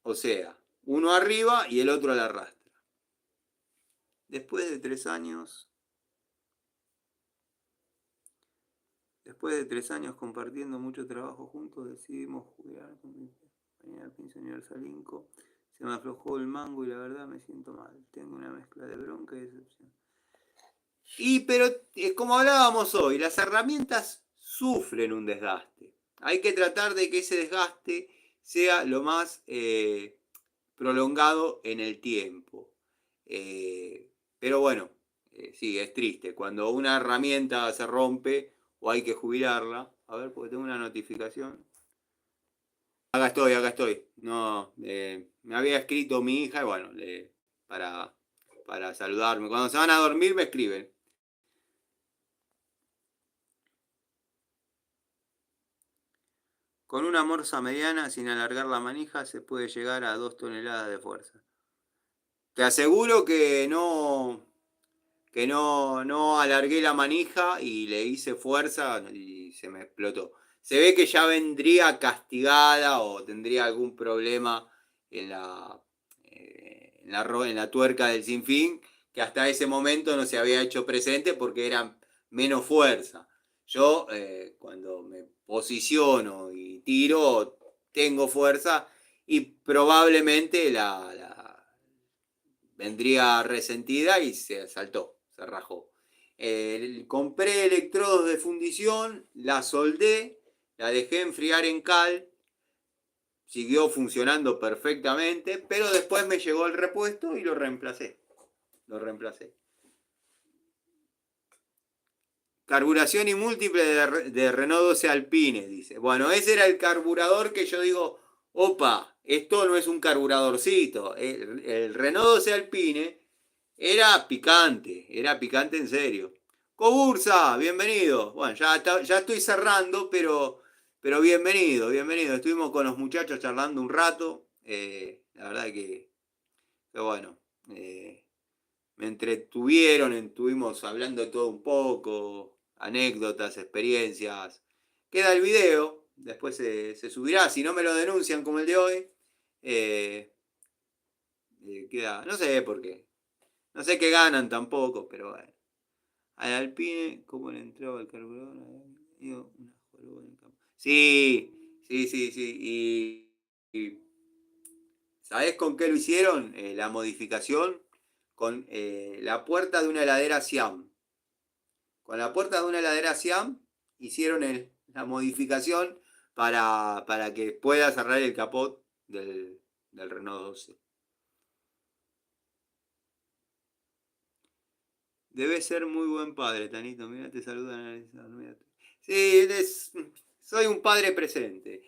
O sea, uno arriba y el otro a la rastra. Después de 3 años compartiendo mucho trabajo juntos, decidimos jugar con mi compañera Pinza Universal Inco. Se me aflojó el mango y la verdad me siento mal. Tengo una mezcla de bronca y decepción. Pero como hablábamos hoy, las herramientas sufren un desgaste. Hay que tratar de que ese desgaste sea lo más prolongado en el tiempo. Pero bueno, sí, es triste. Cuando una herramienta se rompe o hay que jubilarla. A ver, porque tengo una notificación. Acá estoy. No, me había escrito mi hija y bueno, para saludarme. Cuando se van a dormir me escriben. Con una morsa mediana, sin alargar la manija, se puede llegar a 2 toneladas de fuerza. Te aseguro que no alargué la manija y le hice fuerza y se me explotó. Se ve que ya vendría castigada o tendría algún problema en la tuerca del sinfín, que hasta ese momento no se había hecho presente porque era menos fuerza. Yo cuando me posiciono y tiro, tengo fuerza y probablemente vendría resentida y se saltó, se rajó. Compré electrodos de fundición, la soldé, la dejé enfriar en cal, siguió funcionando perfectamente, pero después me llegó el repuesto y lo reemplacé. Carburación y múltiple de Renault 12 Alpine, dice. Bueno, ese era el carburador que yo digo, opa, esto no es un carburadorcito. El Renault 12 Alpine era picante en serio. Cobursa, bienvenido. Bueno, ya estoy cerrando, pero bienvenido. Estuvimos con los muchachos charlando un rato. La verdad que bueno, me entretuvieron, estuvimos hablando todo un poco, anécdotas, experiencias. Queda el video, después se subirá, si no me lo denuncian como el de hoy, eh, queda, no sé por qué, no sé qué ganan tampoco, pero bueno. Al Alpine, ¿cómo le entraba el carburador? Sí, sí, sí, sí. Y ¿sabés con qué lo hicieron? La modificación con la puerta de una heladera Siam. Con la puerta de una heladera Siam hicieron la modificación para que pueda cerrar el capot del Renault 12. Debes ser muy buen padre, Tanito. Mira, te saludan. Sí, soy un padre presente.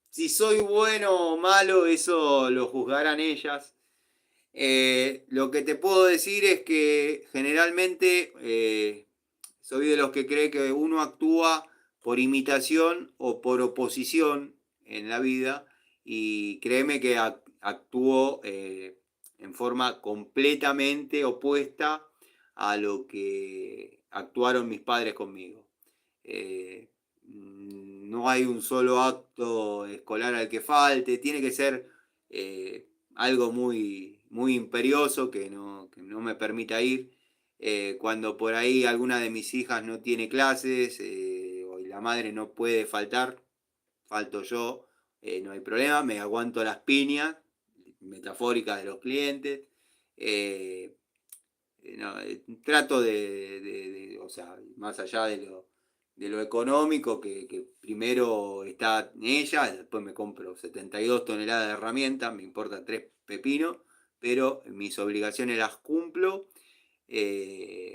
Si soy bueno o malo, eso lo juzgarán ellas. Lo que te puedo decir es que generalmente soy de los que cree que uno actúa por imitación o por oposición en la vida y créeme que actúo en forma completamente opuesta a lo que actuaron mis padres conmigo. Eh, no hay un solo acto escolar al que falte, tiene que ser algo muy, muy imperioso que no me permita ir. Cuando por ahí alguna de mis hijas no tiene clases o la madre no puede faltar, falto yo, no hay problema, me aguanto las piñas metafóricas de los clientes. Eh, no, trato o sea, más allá de lo económico, que primero está en ella, después me compro 72 toneladas de herramientas, me importa 3 pepinos, pero mis obligaciones las cumplo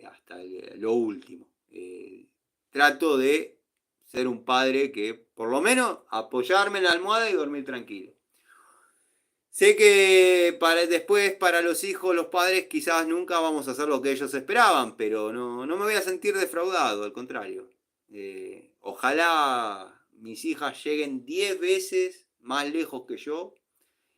hasta lo último. Trato de ser un padre que, por lo menos, apoyarme en la almohada y dormir tranquilo. Sé que después para los hijos, los padres, quizás nunca vamos a hacer lo que ellos esperaban, pero no me voy a sentir defraudado, al contrario. Ojalá mis hijas lleguen 10 veces más lejos que yo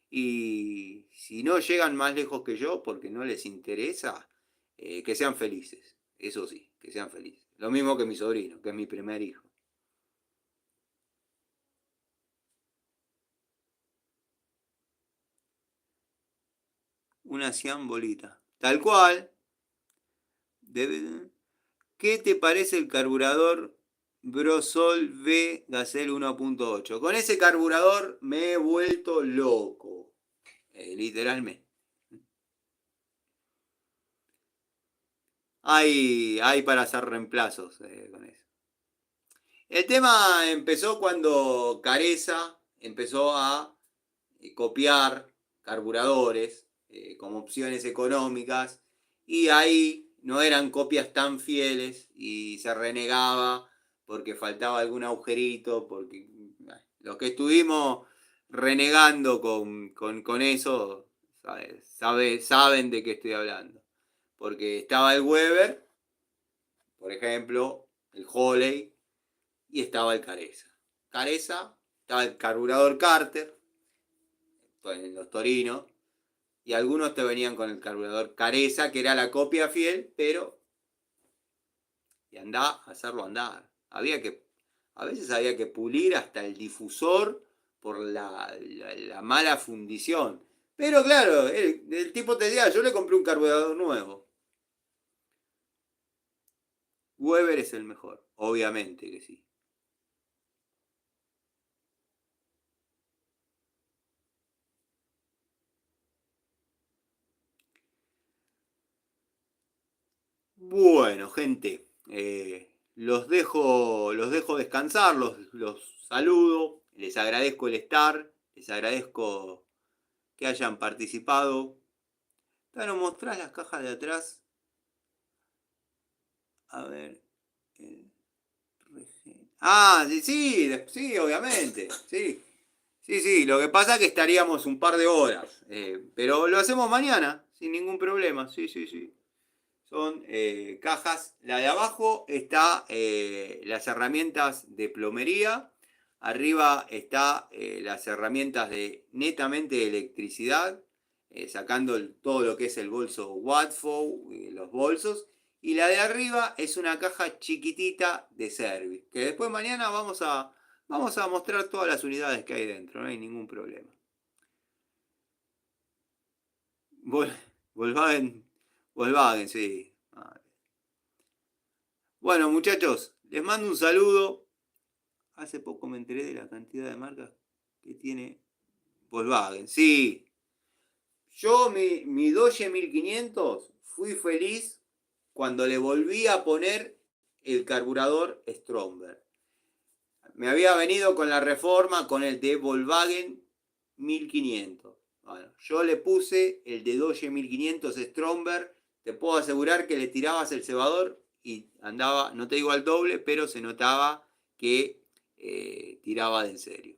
y si no llegan más lejos que yo porque no les interesa, que sean felices. Eso sí, que sean felices. Lo mismo que mi sobrino, que es mi primer hijo. Una cian bolita. Tal cual. Debe, ¿qué te parece el carburador Brosol V Gazelle 1.8? Con ese carburador me he vuelto loco. Literalmente. Hay para hacer reemplazos con eso. El tema empezó cuando Careza empezó a copiar carburadores como opciones económicas y ahí no eran copias tan fieles y se renegaba porque faltaba algún agujerito, porque los que estuvimos renegando con eso saben de qué estoy hablando. Porque estaba el Weber, por ejemplo, el Holley, y estaba el Careza. Careza, estaba el carburador Carter, en los Torinos, y algunos te venían con el carburador Careza, que era la copia fiel, pero y andá a hacerlo andar. A veces había que pulir hasta el difusor por la mala fundición. Pero claro, el tipo te decía, yo le compré un carburador nuevo. Weber es el mejor, obviamente que sí. Bueno, gente, los dejo descansar, los saludo, les agradezco el estar, les agradezco que hayan participado. Bueno, mostrás las cajas de atrás. A ver. Ah, sí, sí, sí, obviamente. Sí. Sí, sí, lo que pasa es que estaríamos un par de horas. Pero lo hacemos mañana, sin ningún problema. Sí, sí, sí. Son cajas. La de abajo está las herramientas de plomería. Arriba está las herramientas de netamente de electricidad, sacando todo lo que es el bolso Watford, los bolsos. Y la de arriba es una caja chiquitita de service, que después mañana vamos a mostrar todas las unidades que hay dentro, no hay ningún problema. Volkswagen, Volkswagen, sí. Bueno, muchachos, les mando un saludo. Hace poco me enteré de la cantidad de marcas que tiene Volkswagen. Sí, yo mi Dodge 1500 fui feliz cuando le volví a poner el carburador Stromberg. Me había venido con la reforma con el de Volkswagen 1500. Bueno, yo le puse el de Dodge 1500 Stromberg. Te puedo asegurar que le tirabas el cebador y andaba, no te digo al doble, pero se notaba que tiraba de en serio.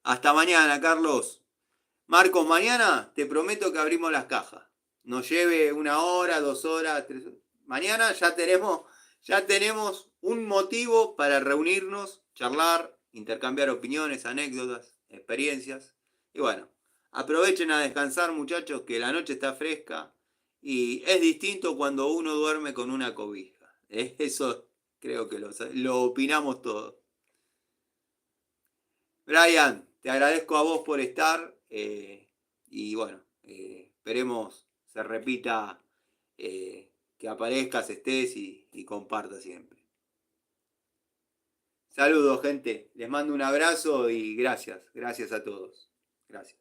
Hasta mañana, Carlos. Marcos, mañana te prometo que abrimos las cajas. Nos lleve 1 hora, 2 horas, 3 horas. Mañana ya tenemos un motivo para reunirnos, charlar, intercambiar opiniones, anécdotas, experiencias. Y bueno, aprovechen a descansar, muchachos, que la noche está fresca y es distinto cuando uno duerme con una cobija. Eso creo que lo opinamos todos. Brian, te agradezco a vos por estar y bueno, esperemos se repita, que aparezcas, estés y compartas siempre. Saludos, gente. Les mando un abrazo y gracias a todos. Gracias.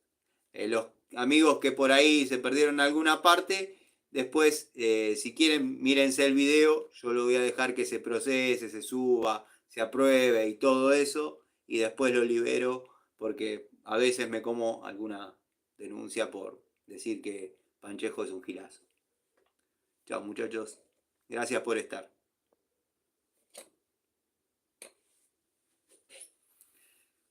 Los amigos que por ahí se perdieron alguna parte, después, si quieren, mírense el video. Yo lo voy a dejar que se procese, se suba, se apruebe y todo eso. Y después lo libero porque a veces me como alguna denuncia por decir que Panchejo es un gilazo. Chao, muchachos. Gracias por estar.